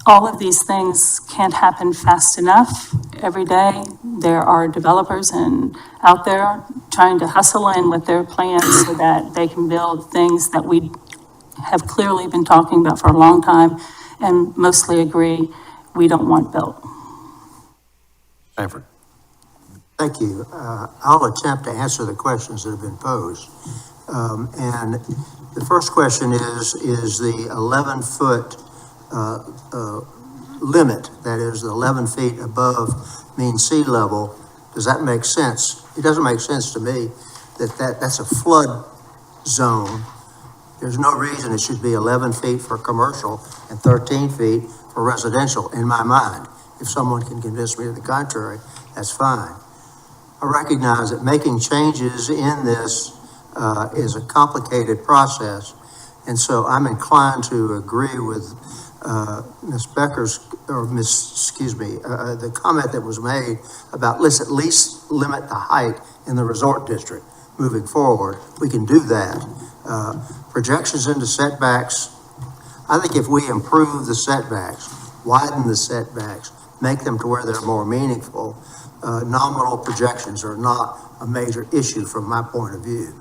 all of these things can't happen fast enough. Every day, there are developers out there trying to hustle in with their plans so that they can build things that we have clearly been talking about for a long time and mostly agree we don't want built. Sanford. Thank you. I'll attempt to answer the questions that have been posed. And the first question is the 11-foot limit, that is the 11 feet above mean sea level, does that make sense? It doesn't make sense to me that's a flood zone. There's no reason it should be 11 feet for commercial and 13 feet for residential in my mind. If someone can convince me of the contrary, that's fine. I recognize that making changes in this is a complicated process, and so I'm inclined to agree with Ms. Becker's, the comment that was made about let's at least limit the height in the resort district moving forward. We can do that. Projections into setbacks, I think if we improve the setbacks, widen the setbacks, make them to where they're more meaningful, nominal projections are not a major issue from my point of view.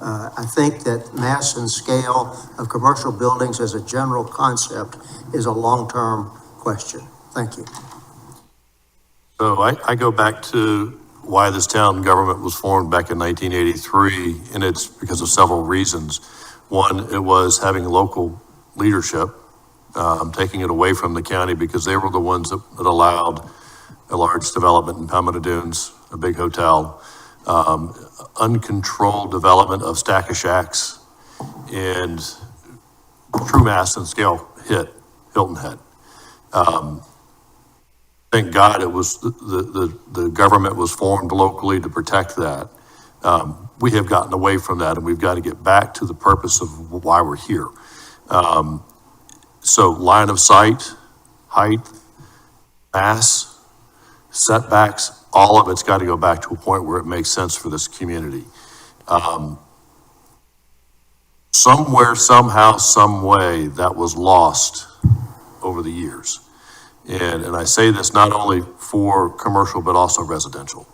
I think that mass and scale of commercial buildings as a general concept is a long-term question. Thank you. So I go back to why this town government was formed back in 1983, and it's because of several reasons. One, it was having local leadership. I'm taking it away from the county because they were the ones that allowed a large development in Palmetto Dunes, a big hotel, uncontrolled development of stack of shacks, and true mass and scale hit Hilton Head. Thank God it was the government was formed locally to protect that. We have gotten away from that, and we've got to get back to the purpose of why we're here. So line of sight, height, mass, setbacks, all of it's got to go back to a point where it makes sense for this community. Somewhere, somehow, some way that was lost over the years. And I say this not only for commercial, but also residential.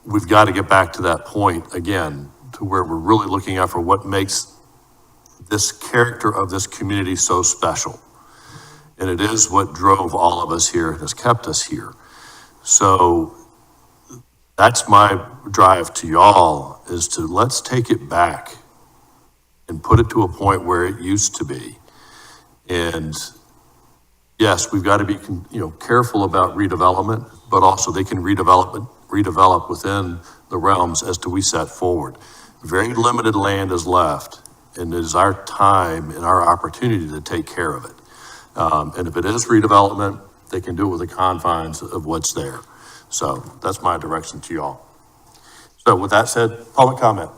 We've got to get back to that point again, to where we're really looking out for what makes this character of this community so special. And it is what drove all of us here and has kept us here. So that's my drive to y'all, is to let's take it back and put it to a point where it used to be. And yes, we've got to be, careful about redevelopment, but also they can redevelop within the realms as to we set forward. Very limited land is left, and it is our time and our opportunity to take care of it. And if it is redevelopment, they can do it with the confines of what's there. So that's my direction to y'all. So with that said, public comment.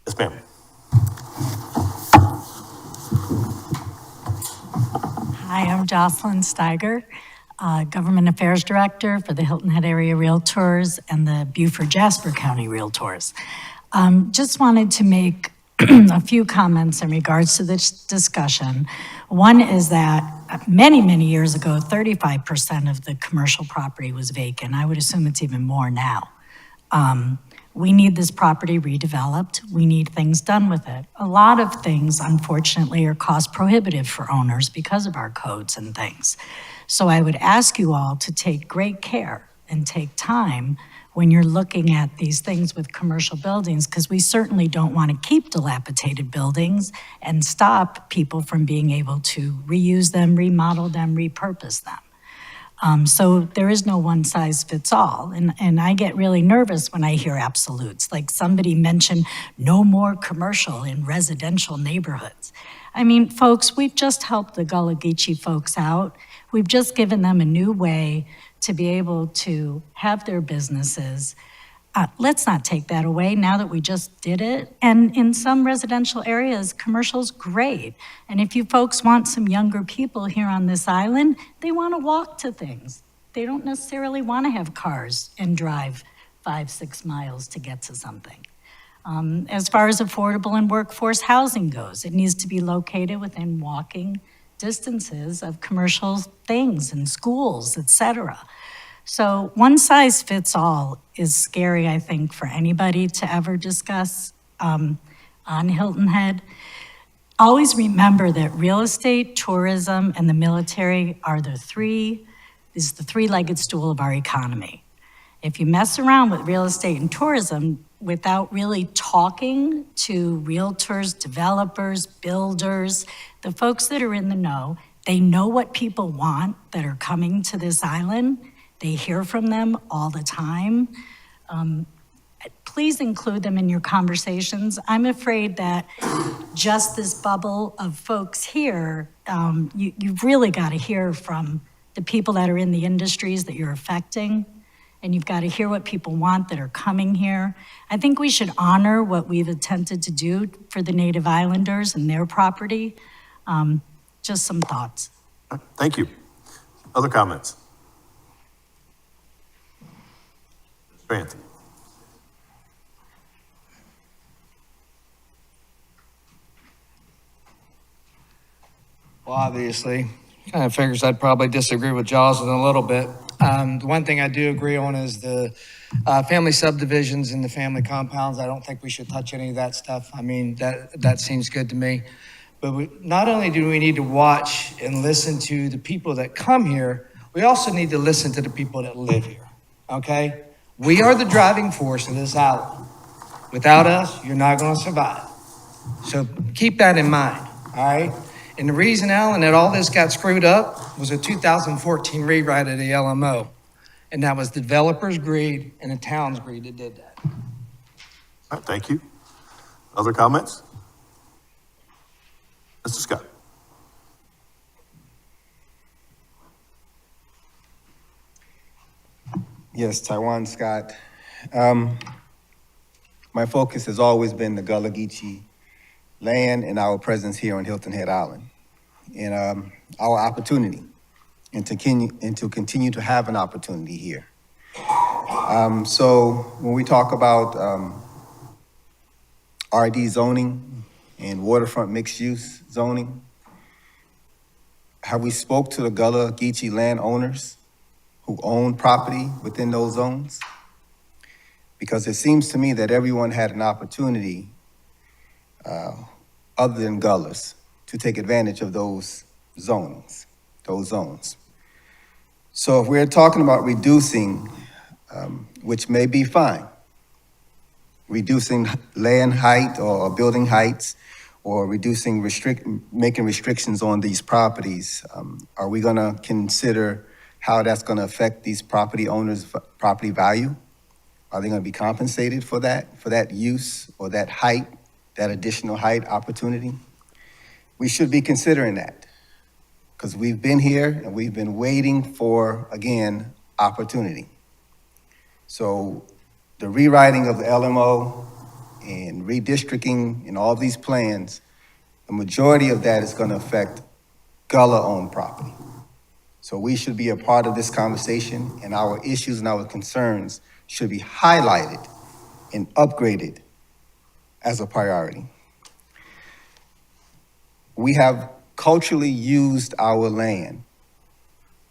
Yes, ma'am. Hi, I'm Jocelyn Steiger, Government Affairs Director for the Hilton Head Area Realtors and the Beaufort Jasper County Realtors. Just wanted to make a few comments in regards to this discussion. One is that many, many years ago, 35% of the commercial property was vacant. I would assume it's even more now. We need this property redeveloped. We need things done with it. A lot of things, unfortunately, are cost prohibitive for owners because of our codes and things. So I would ask you all to take great care and take time when you're looking at these things with commercial buildings, because we certainly don't want to keep dilapidated buildings and stop people from being able to reuse them, remodel them, repurpose them. So there is no one size fits all. And I get really nervous when I hear absolutes. Like somebody mentioned, no more commercial in residential neighborhoods. I mean, folks, we've just helped the Gullah Geechee folks out. We've just given them a new way to be able to have their businesses. Let's not take that away now that we just did it. And in some residential areas, commercial's great. And if you folks want some younger people here on this island, they want to walk to things. They don't necessarily want to have cars and drive 5-6 miles to get to something. As far as affordable and workforce housing goes, it needs to be located within walking distances of commercial things and schools, et cetera. So one size fits all is scary, I think, for anybody to ever discuss on Hilton Head. Always remember that real estate, tourism, and the military are the three-legged stool of our economy. If you mess around with real estate and tourism without really talking to realtors, developers, builders, the folks that are in the know, they know what people want that are coming to this island. They hear from them all the time. Please include them in your conversations. I'm afraid that just this bubble of folks here, you've really got to hear from the people that are in the industries that you're affecting, and you've got to hear what people want that are coming here. I think we should honor what we've attempted to do for the Native Islanders and their property. Just some thoughts. Thank you. Other comments? Mr. Anthony. Well, obviously, kind of figures I'd probably disagree with Jocelyn a little bit. The one thing I do agree on is the family subdivisions and the family compounds. I don't think we should touch any of that stuff. I mean, that seems good to me. But not only do we need to watch and listen to the people that come here, we also need to listen to the people that live here, okay? We are the driving force of this island. Without us, you're not gonna survive. So keep that in mind, all right? And the reason, Alan, that all this got screwed up was a 2014 rewrite of the LMO. And that was developers' greed and the town's greed that did that. All right, thank you. Other comments? Mr. Scott. Yes, Taiwan Scott. My focus has always been the Gullah Geechee land and our presence here on Hilton Head Island, and our opportunity, and to continue to have an opportunity here. So when we talk about RD zoning and waterfront mixed-use zoning, have we spoke to the Gullah Geechee landowners who own property within those zones? Because it seems to me that everyone had an opportunity, other than Gullahs, to take advantage of those zones. So if we're talking about reducing, which may be fine, reducing land height or building heights, or making restrictions on these properties, are we gonna consider how that's gonna affect these property owners' property value? Are they gonna be compensated for that use or that height, that additional height opportunity? We should be considering that, because we've been here and we've been waiting for, again, opportunity. So the rewriting of the LMO and redistricting and all these plans, the majority of that is gonna affect Gullah-owned property. So we should be a part of this conversation, and our issues and our concerns should be highlighted and upgraded as a priority. We have culturally used our land.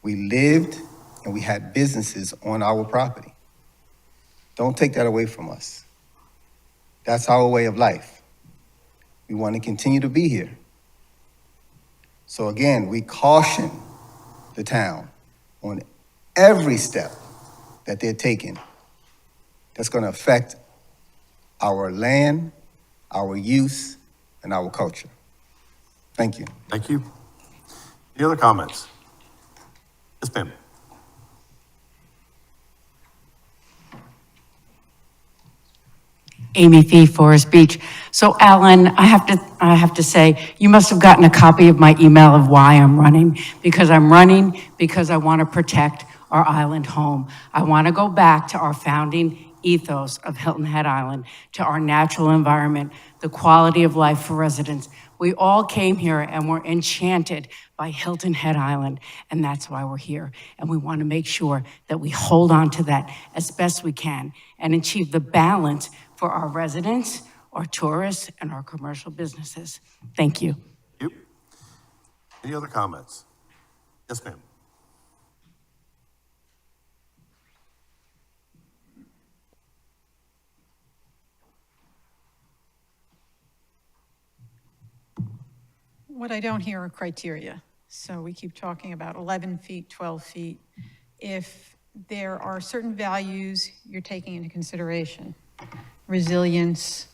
We lived and we had businesses on our property. Don't take that away from us. That's our way of life. We want to continue to be here. So again, we caution the town on every step that they're taking that's going to affect our land, our use, and our culture. Thank you. Thank you. Any other comments? Ms. Pam. Amy Fee, Forest Beach. So Alan, I have to say, you must have gotten a copy of my email of why I'm running. Because I'm running because I want to protect our island home. I want to go back to our founding ethos of Hilton Head Island to our natural environment, the quality of life for residents. We all came here and were enchanted by Hilton Head Island, and that's why we're here. And we want to make sure that we hold on to that as best we can and achieve the balance for our residents, our tourists, and our commercial businesses. Thank you. Yep. Any other comments? Yes, ma'am. What I don't hear are criteria. So we keep talking about 11 feet, 12 feet. If there are certain values you're taking into consideration, resilience,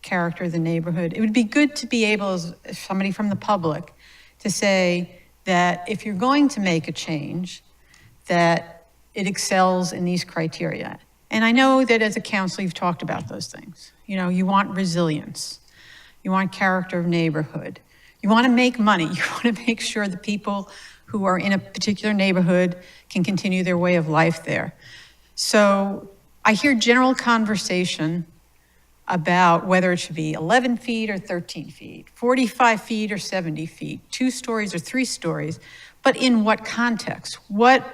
character of the neighborhood, it would be good to be able, as somebody from the public, to say that if you're going to make a change, that it excels in these criteria. And I know that as a council, you've talked about those things. You know, you want resilience. You want character of neighborhood. You want to make money. You want to make sure the people who are in a particular neighborhood can continue their way of life there. So I hear general conversation about whether it should be 11 feet or 13 feet, 45 feet or 70 feet, 2 stories or 3 stories, but in what context? What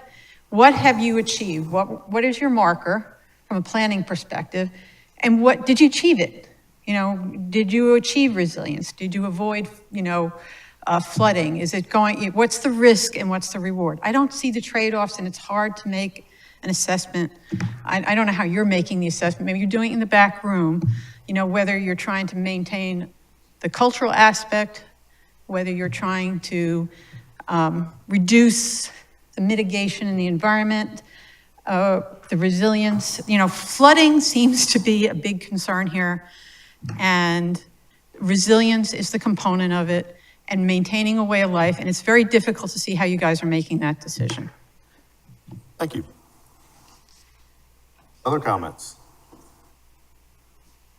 have you achieved? What is your marker from a planning perspective? And what did you achieve it? You know, did you achieve resilience? Did you avoid, flooding? Is it going, what's the risk and what's the reward? I don't see the trade-offs, and it's hard to make an assessment. I don't know how you're making the assessment. Maybe you're doing it in the back room, whether you're trying to maintain the cultural aspect, whether you're trying to reduce the mitigation in the environment, the resilience. Flooding seems to be a big concern here. And resilience is the component of it, and maintaining a way of life. And it's very difficult to see how you guys are making that decision. Thank you. Other comments?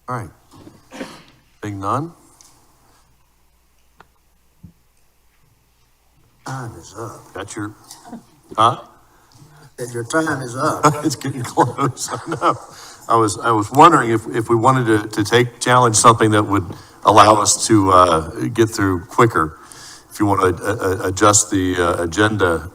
All right. Being none? Time is up. That's your, huh? Your time is up. It's getting close, I know. I was wondering if we wanted to challenge something that would allow us to get through quicker. If you want to adjust the agenda.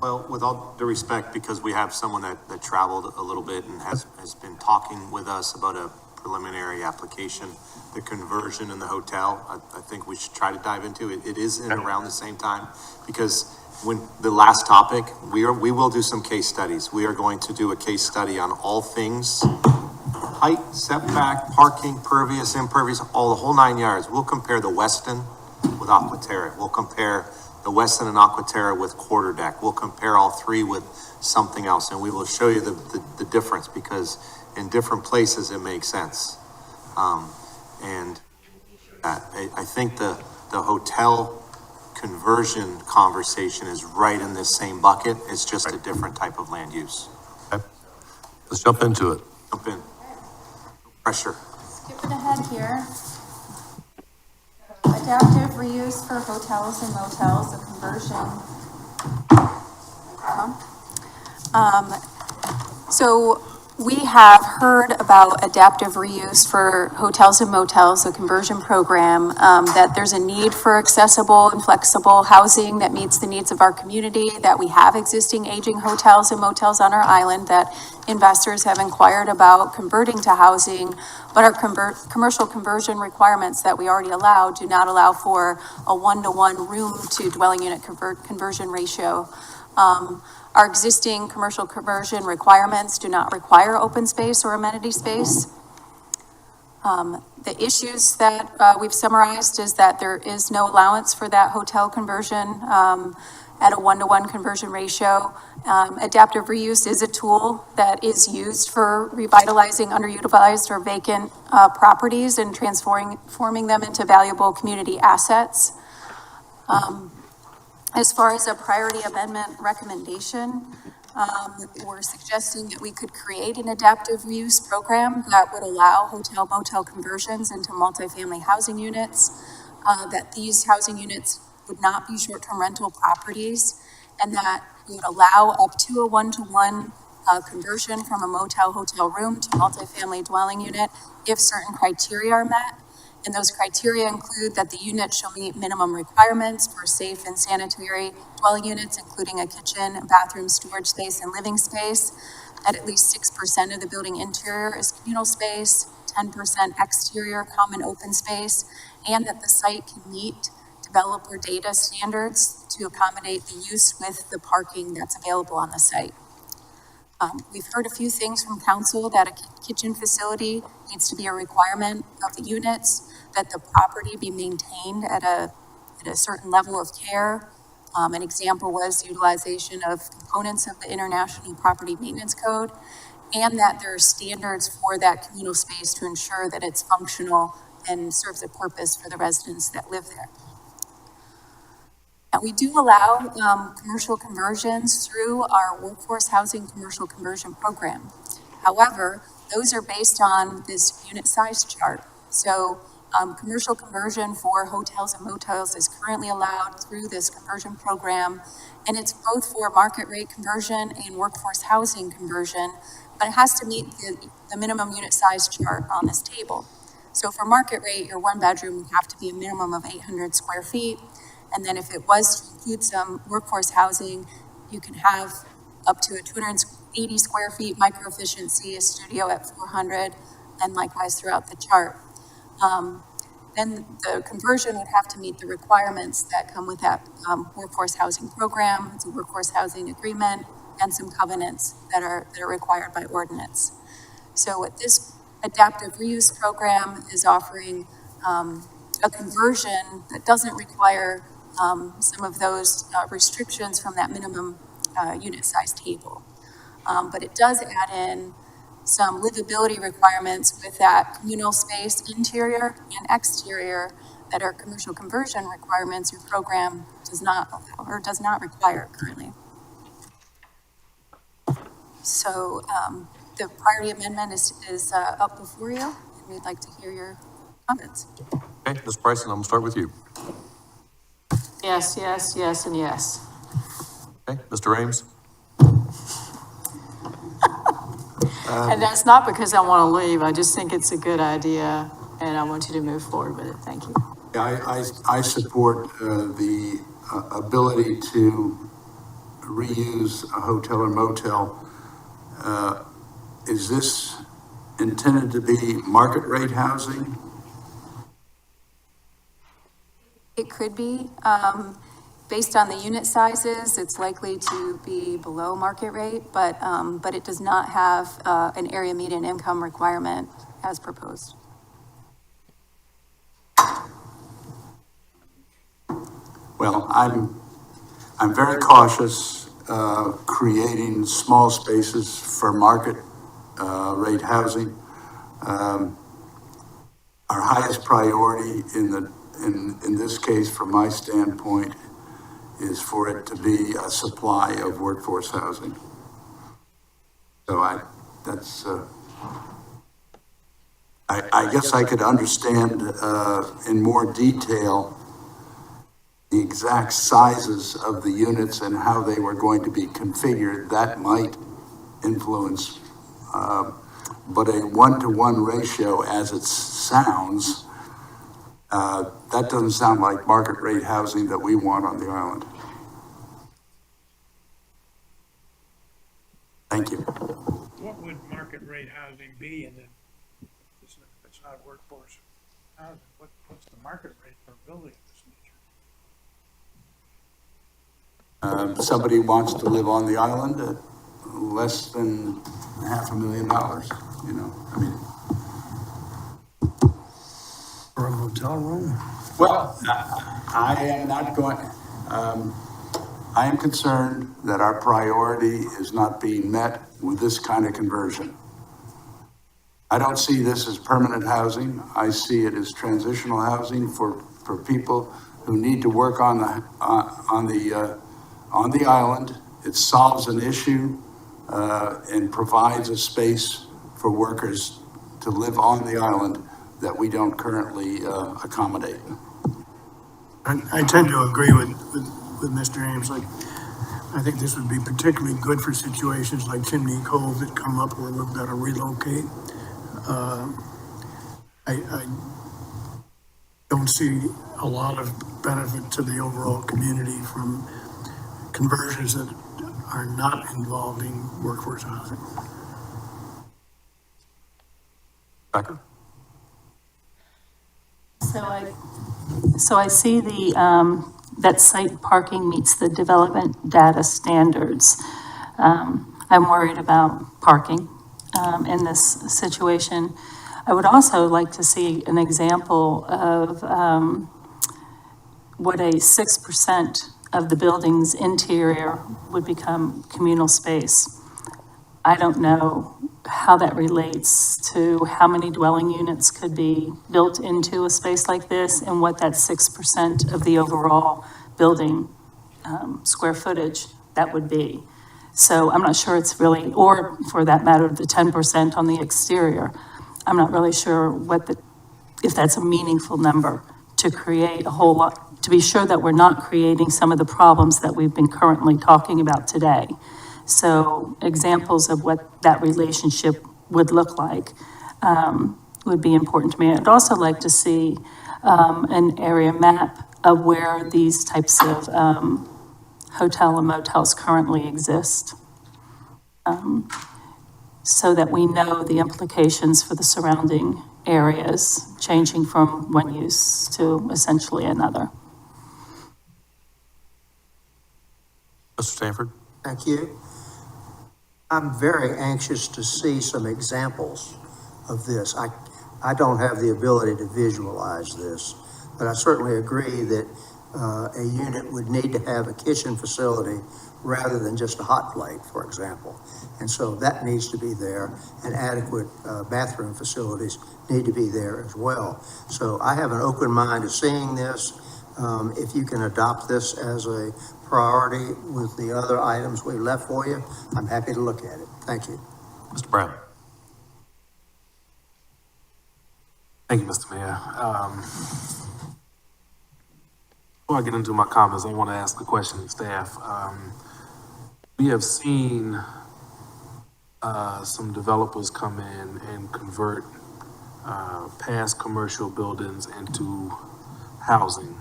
Well, with all due respect, because we have someone that traveled a little bit and has been talking with us about a preliminary application, the conversion in the hotel, I think we should try to dive into it. It is in around the same time, because when the last topic, we will do some case studies. We are going to do a case study on all things height, setback, parking, pervious, impervious, the whole 9 yards. We'll compare the Westin with Aquaterra. We'll compare the Westin and Aquaterra with quarter deck. We'll compare all 3 with something else, and we will show you the difference, because in different places it makes sense. And I think the hotel conversion conversation is right in this same bucket. It's just a different type of land use. Okay. Let's jump into it. Jump in. Pressure. Skipping ahead here. Adaptive reuse for hotels and motels, a conversion. So we have heard about adaptive reuse for hotels and motels, a conversion program, that there's a need for accessible and flexible housing that meets the needs of our community, that we have existing aging hotels and motels on our island that investors have inquired about converting to housing, but our commercial conversion requirements that we already allow do not allow for a 1-to-1 room to dwelling unit conversion ratio. Our existing commercial conversion requirements do not require open space or amenity space. The issues that we've summarized is that there is no allowance for that hotel conversion at a 1-to-1 conversion ratio. Adaptive reuse is a tool that is used for revitalizing underutilized or vacant properties and transforming them into valuable community assets. As far as a priority amendment recommendation, we're suggesting that we could create an adaptive reuse program that would allow hotel motel conversions into multifamily housing units, that these housing units would not be short-term rental properties, and that we would allow up to a 1-to-1 conversion from a motel hotel room to multifamily dwelling unit if certain criteria are met. And those criteria include that the unit shall meet minimum requirements for safe and sanitary dwelling units, including a kitchen, bathroom, storage space, and living space. That at least 6% of the building interior is communal space, 10% exterior common open space, and that the site can meet developer data standards to accommodate the use with the parking that's available on the site. We've heard a few things from council that a kitchen facility needs to be a requirement of the units, that the property be maintained at a certain level of care. An example was utilization of components of the International Property Maintenance Code, and that there are standards for that communal space to ensure that it's functional and serves a purpose for the residents that live there. Now, we do allow commercial conversions through our workforce housing commercial conversion program. However, those are based on this unit size chart. So commercial conversion for hotels and motels is currently allowed through this conversion program, and it's both for market rate conversion and workforce housing conversion, but it has to meet the minimum unit size chart on this table. So for market rate, your one bedroom would have to be a minimum of 800 square feet. And then if it was to include some workforce housing, you can have up to a 280 square feet micro efficiency, a studio at 400, and likewise throughout the chart. Then the conversion would have to meet the requirements that come with that workforce housing program. It's a workforce housing agreement and some covenants that are required by ordinance. So what this adaptive reuse program is offering a conversion that doesn't require some of those restrictions from that minimum unit size table. But it does add in some livability requirements with that communal space, interior and exterior, that our commercial conversion requirements or program does not allow or does not require currently. So the priority amendment is up before you, and we'd like to hear your comments. Okay, Ms. Bryson, I'm gonna start with you. Yes, yes, yes, and yes. Okay, Mr. Ames? And that's not because I want to leave. I just think it's a good idea, and I want you to move forward with it. Thank you. I support the ability to reuse a hotel or motel. Is this intended to be market rate housing? It could be. Based on the unit sizes, it's likely to be below market rate, but it does not have an area median income requirement as proposed. Well, I'm very cautious creating small spaces for market rate housing. Our highest priority in this case, from my standpoint, is for it to be a supply of workforce housing. So I guess I could understand in more detail the exact sizes of the units and how they were going to be configured. That might influence, but a 1-to-1 ratio as it sounds, that doesn't sound like market rate housing that we want on the island. Thank you. What would market rate housing be in the, it's not workforce housing, what's the market rate for a building of this nature? Somebody wants to live on the island at less than $500,000, you know, I mean. For a hotel room? Well, I am not going, I am concerned that our priority is not being met with this kind of conversion. I don't see this as permanent housing. I see it as transitional housing for people who need to work on the island. It solves an issue and provides a space for workers to live on the island that we don't currently accommodate. I tend to agree with Mr. Ames. Like, I think this would be particularly good for situations like Chimney Cove that come up where we've got to relocate. I don't see a lot of benefit to the overall community from conversions that are not involving workforce housing. Becca? So I see that site parking meets the development data standards. I'm worried about parking, in this situation. I would also like to see an example of, what a 6% of the building's interior would become communal space. I don't know how that relates to how many dwelling units could be built into a space like this and what that 6% of the overall building square footage that would be. So I'm not sure it's really, or for that matter, the 10% on the exterior. I'm not really sure if that's a meaningful number to create a whole lot, to be sure that we're not creating some of the problems that we've been currently talking about today. So examples of what that relationship would look like would be important to me. I'd also like to see an area map of where these types of hotel and motels currently exist, so that we know the implications for the surrounding areas, changing from one use to essentially another. Mr. Stanford? Thank you. I'm very anxious to see some examples of this. I don't have the ability to visualize this, but I certainly agree that a unit would need to have a kitchen facility rather than just a hot plate, for example. And so that needs to be there, and adequate bathroom facilities need to be there as well. So I have an open mind to seeing this. If you can adopt this as a priority with the other items we left for you, I'm happy to look at it. Thank you. Mr. Brown? Thank you, Mr. Mayor. Before I get into my comments, I want to ask a question to staff. We have seen some developers come in and convert past commercial buildings into housing.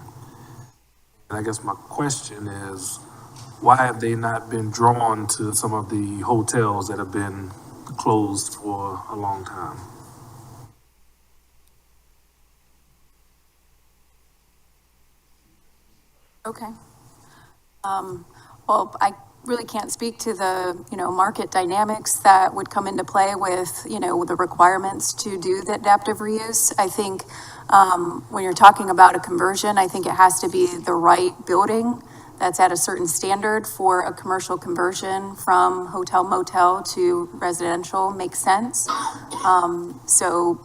And I guess my question is, why have they not been drawn to some of the hotels that have been closed for a long time? Okay. Well, I really can't speak to the, market dynamics that would come into play with, the requirements to do the adaptive reuse. I think when you're talking about a conversion, I think it has to be the right building that's at a certain standard for a commercial conversion from hotel motel to residential makes sense. So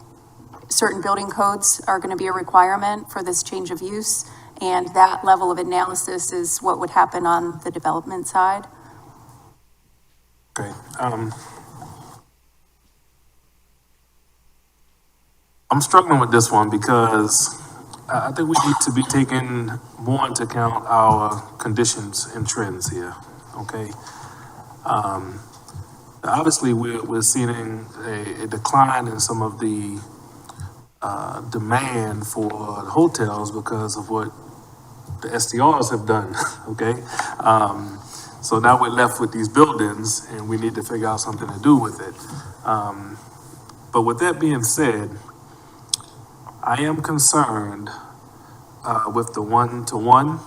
certain building codes are going to be a requirement for this change of use. And that level of analysis is what would happen on the development side. Okay. I'm struggling with this one because I think we need to be taking more into account our conditions and trends here, okay? Obviously, we're seeing a decline in some of the demand for hotels because of what the STRs have done, okay? So now we're left with these buildings and we need to figure out something to do with it. But with that being said, I am concerned with the one-to-one.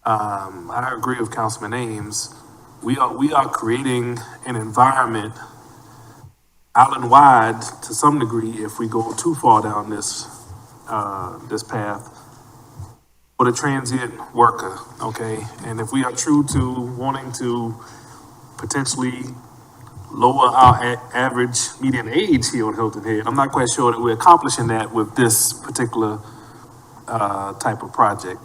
I agree with Councilman Ames. We are creating an environment island-wide to some degree if we go too far down this path for the transient worker, okay? And if we are true to wanting to potentially lower our average median age here on Hilton Head, I'm not quite sure that we're accomplishing that with this particular type of project.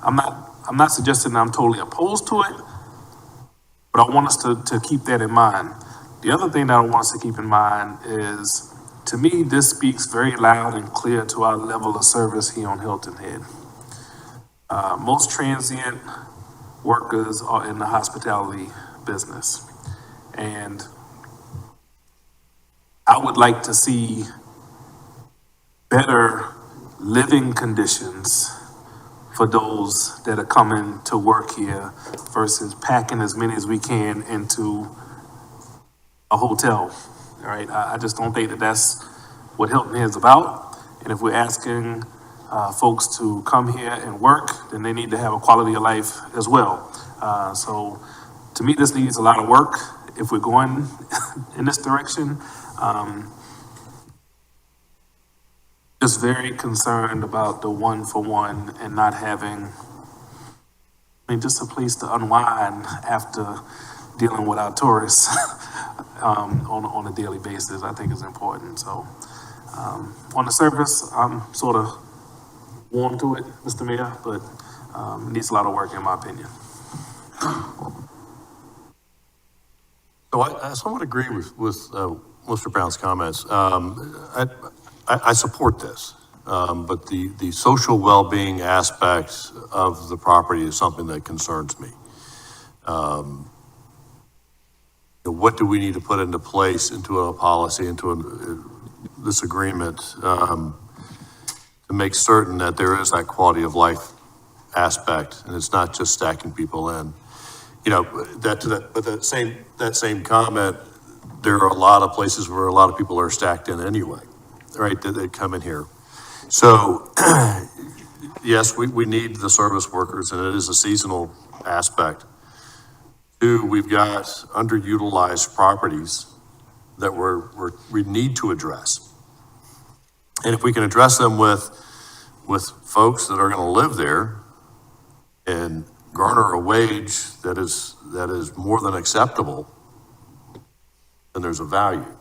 I'm not suggesting that I'm totally opposed to it, but I want us to keep that in mind. The other thing that I want us to keep in mind is, to me, this speaks very loud and clear to our level of service here on Hilton Head. Most transient workers are in the hospitality business. And I would like to see better living conditions for those that are coming to work here versus packing as many as we can into a hotel, all right? I just don't think that that's what Hilton is about. And if we're asking folks to come here and work, then they need to have a quality of life as well. So to me, this needs a lot of work if we're going in this direction. Just very concerned about the 1-for-1 and not having, just a place to unwind after dealing with our tourists on a daily basis, I think is important. So on the surface, I'm sort of warm to it, Mr. Mayor, but it needs a lot of work in my opinion. So I somewhat agree with Mr. Brown's comments. I support this, but the social well-being aspect of the property is something that concerns me. What do we need to put into place, into a policy, into this agreement, to make certain that there is that quality of life aspect, and it's not just stacking people in. But that same comment, there are a lot of places where a lot of people are stacked in anyway, right? That come in here. So yes, we need the service workers, and it is a seasonal aspect. Two, we've got underutilized properties that we need to address. And if we can address them with folks that are going to live there and garner a wage that is more than acceptable, then there's a value.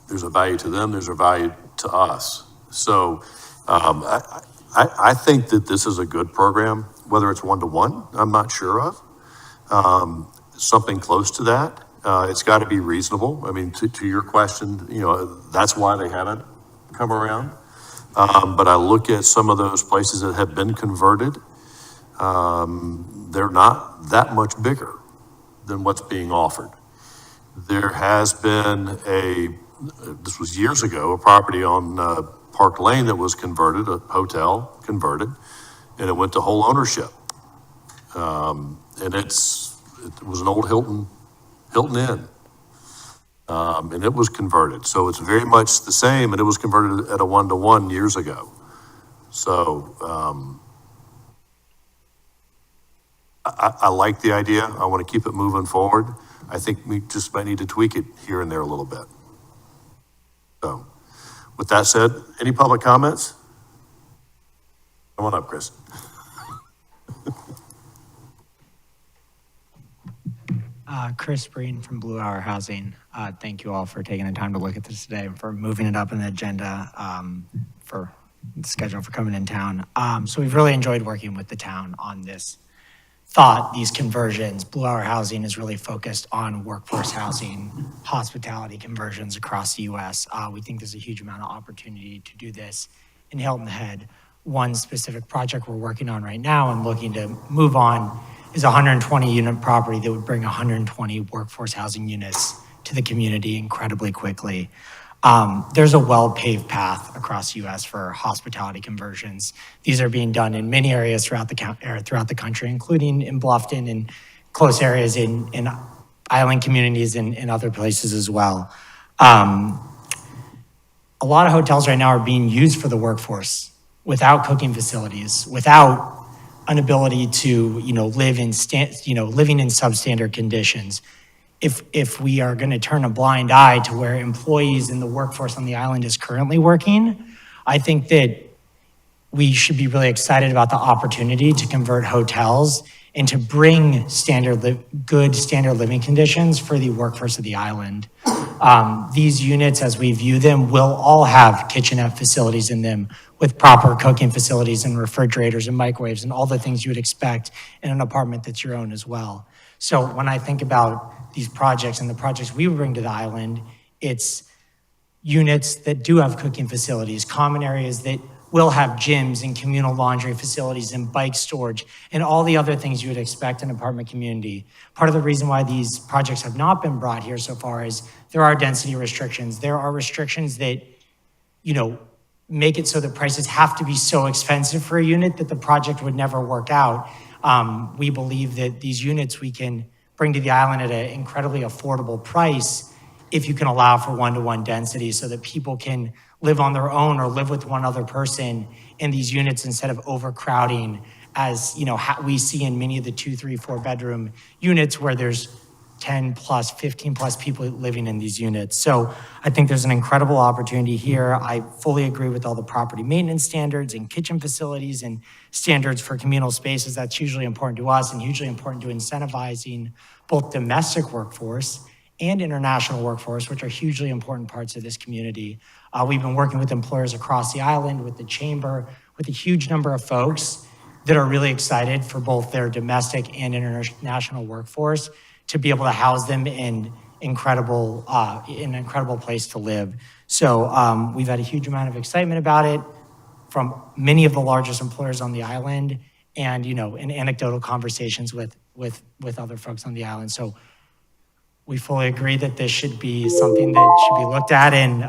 There's a value to them, there's a value to us. So I think that this is a good program, whether it's 1-to-1, I'm not sure of. Something close to that. It's got to be reasonable. I mean, to your question, that's why they haven't come around. But I look at some of those places that have been converted. They're not that much bigger than what's being offered. There has been this was years ago, a property on Park Lane that was converted, a hotel converted, and it went to whole ownership. And it was an old Hilton Inn. And it was converted. So it's very much the same, and it was converted at a 1-to-1 years ago. So I like the idea. I want to keep it moving forward. I think we just might need to tweak it here and there a little bit. So with that said, any public comments? Come on up, Chris. Chris Breen from Blue Hour Housing. Thank you all for taking the time to look at this today and for moving it up in the agenda for the schedule for coming in town. So we've really enjoyed working with the town on this these conversions. Blue Hour Housing is really focused on workforce housing, hospitality conversions across the U.S. We think there's a huge amount of opportunity to do this in Hilton Head. One specific project we're working on right now and looking to move on is a 120-unit property that would bring 120 workforce housing units to the community incredibly quickly. There's a well-paved path across the U.S. for hospitality conversions. These are being done in many areas throughout the country, including in Bluffton and close areas in island communities and other places as well. A lot of hotels right now are being used for the workforce without cooking facilities, without an ability to, live in living in substandard conditions. If we are going to turn a blind eye to where employees in the workforce on the island is currently working, I think that we should be really excited about the opportunity to convert hotels and to bring good standard living conditions for the workforce of the island. These units, as we view them, will all have kitchenette facilities in them with proper cooking facilities and refrigerators and microwaves and all the things you would expect in an apartment that's your own as well. So when I think about these projects and the projects we would bring to the island, it's units that do have cooking facilities, common areas that will have gyms and communal laundry facilities and bike storage and all the other things you would expect in an apartment community. Part of the reason why these projects have not been brought here so far is there are density restrictions. There are restrictions that, make it so that prices have to be so expensive for a unit that the project would never work out. We believe that these units we can bring to the island at an incredibly affordable price if you can allow for one-to-one density so that people can live on their own or live with one other person in these units instead of overcrowding as, we see in many of the 2, 3, 4 bedroom units where there's 10 plus, 15 plus people living in these units. So I think there's an incredible opportunity here. I fully agree with all the property maintenance standards and kitchen facilities and standards for communal spaces. That's hugely important to us and hugely important to incentivizing both domestic workforce and international workforce, which are hugely important parts of this community. We've been working with employers across the island, with the chamber, with a huge number of folks that are really excited for both their domestic and international workforce to be able to house them in an incredible place to live. So we've had a huge amount of excitement about it from many of the largest employers on the island and, in anecdotal conversations with other folks on the island. So we fully agree that this should be something that should be looked at and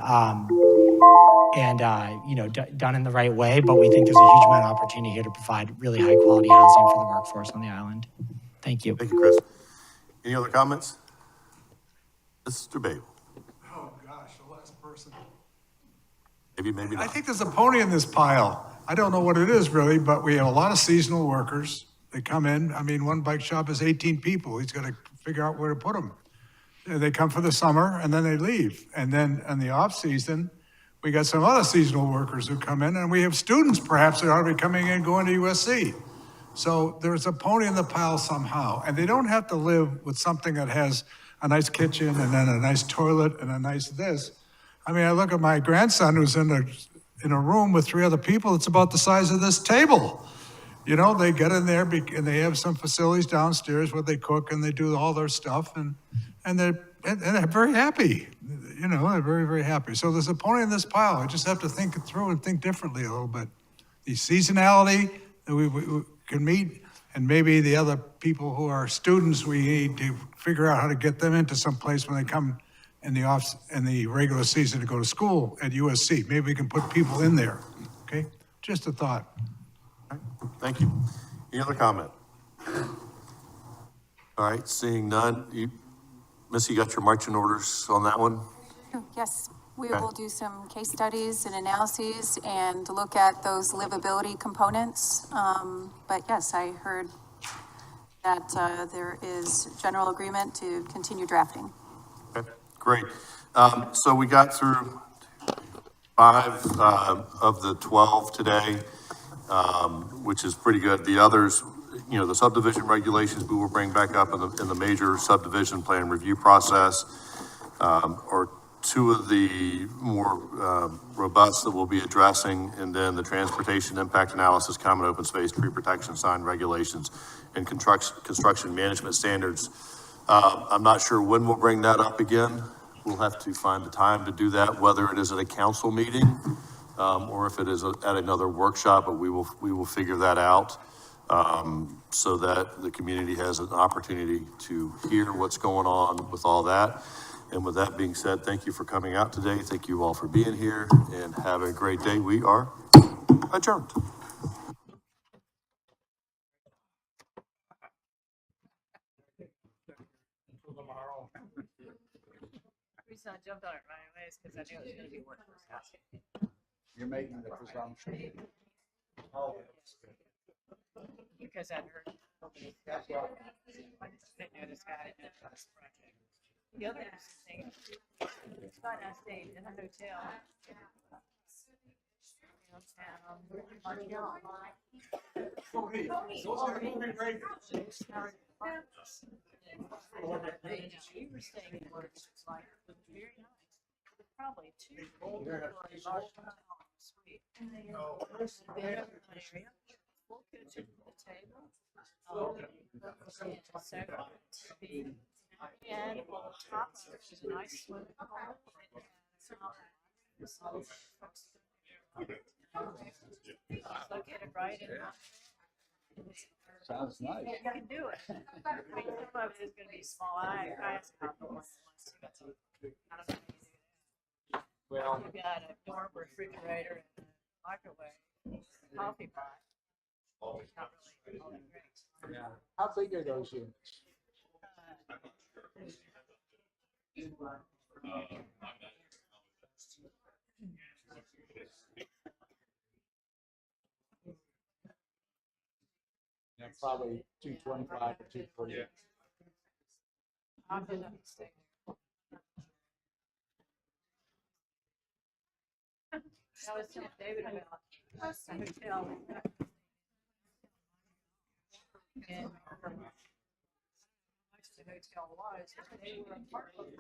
done in the right way. But we think there's a huge amount of opportunity here to provide really high quality housing for the workforce on the island. Thank you. Thank you, Chris. Any other comments? Mr. Babe. Oh, gosh, the last person. Maybe not. I think there's a pony in this pile. I don't know what it is really, but we have a lot of seasonal workers. They come in. I mean, one bike shop is 18 people. He's got to figure out where to put them. They come for the summer and then they leave. And then in the off season, we got some other seasonal workers who come in, and we have students perhaps that ought to be coming in going to USC. So there's a pony in the pile somehow, and they don't have to live with something that has a nice kitchen and then a nice toilet and a nice this. I mean, I look at my grandson who's in a room with 3 other people. It's about the size of this table. They get in there and they have some facilities downstairs where they cook and they do all their stuff, and they're very happy. They're very, very happy. So there's a pony in this pile. I just have to think it through and think differently a little bit. The seasonality that we can meet, and maybe the other people who are students, we need to figure out how to get them into some place when they come in the regular season to go to school at USC. Maybe we can put people in there, okay? Just a thought. Thank you. Any other comment? All right, seeing none. Missy, you got your marching orders on that one? Yes, we Okay. will do some case studies and analyses and look at those livability components. But yes, I heard that there is general agreement to continue drafting. Okay, great. So we got through 5 of the 12 today, which is pretty good. The others, the subdivision regulations we will bring back up in the major subdivision plan review process, or 2 of the more robust that we'll be addressing, and then the transportation impact analysis, common open space, tree protection sign regulations, and construction management standards. I'm not sure when we'll bring that up again. We'll have to find the time to do that, whether it is at a council meeting or if it is at another workshop, but we will figure that out so that the community has an opportunity to hear what's going on with all that. And with that being said, thank you for coming out today. Thank you all for being here, and have a great day. We are adjourned. The reason I jumped on it right away is because I knew it was going to be workforce housing. You're making the presumption. Because I'd heard. I know this guy at this project. The other thing, it's fun, I stayed in a hotel. Downtown. You were staying in work, it's like, very nice. Probably 2 for a large hotel suite. Bedroom area, full kitchen, the table. So to be, and on top of it is a nice swimming pool. It has, It's located right in. Sounds nice. You can do it. I mean, some of it is gonna be small. I asked about the one once. I don't know how you do that. Well, You've got a dorm refrigerator and a microwave, coffee pot. Not really all that great. yeah. How big are those units? Yeah, probably 225 or 240. I've been up to stay there. I was telling David about a hotel. And how much the hotel was, they were apartment.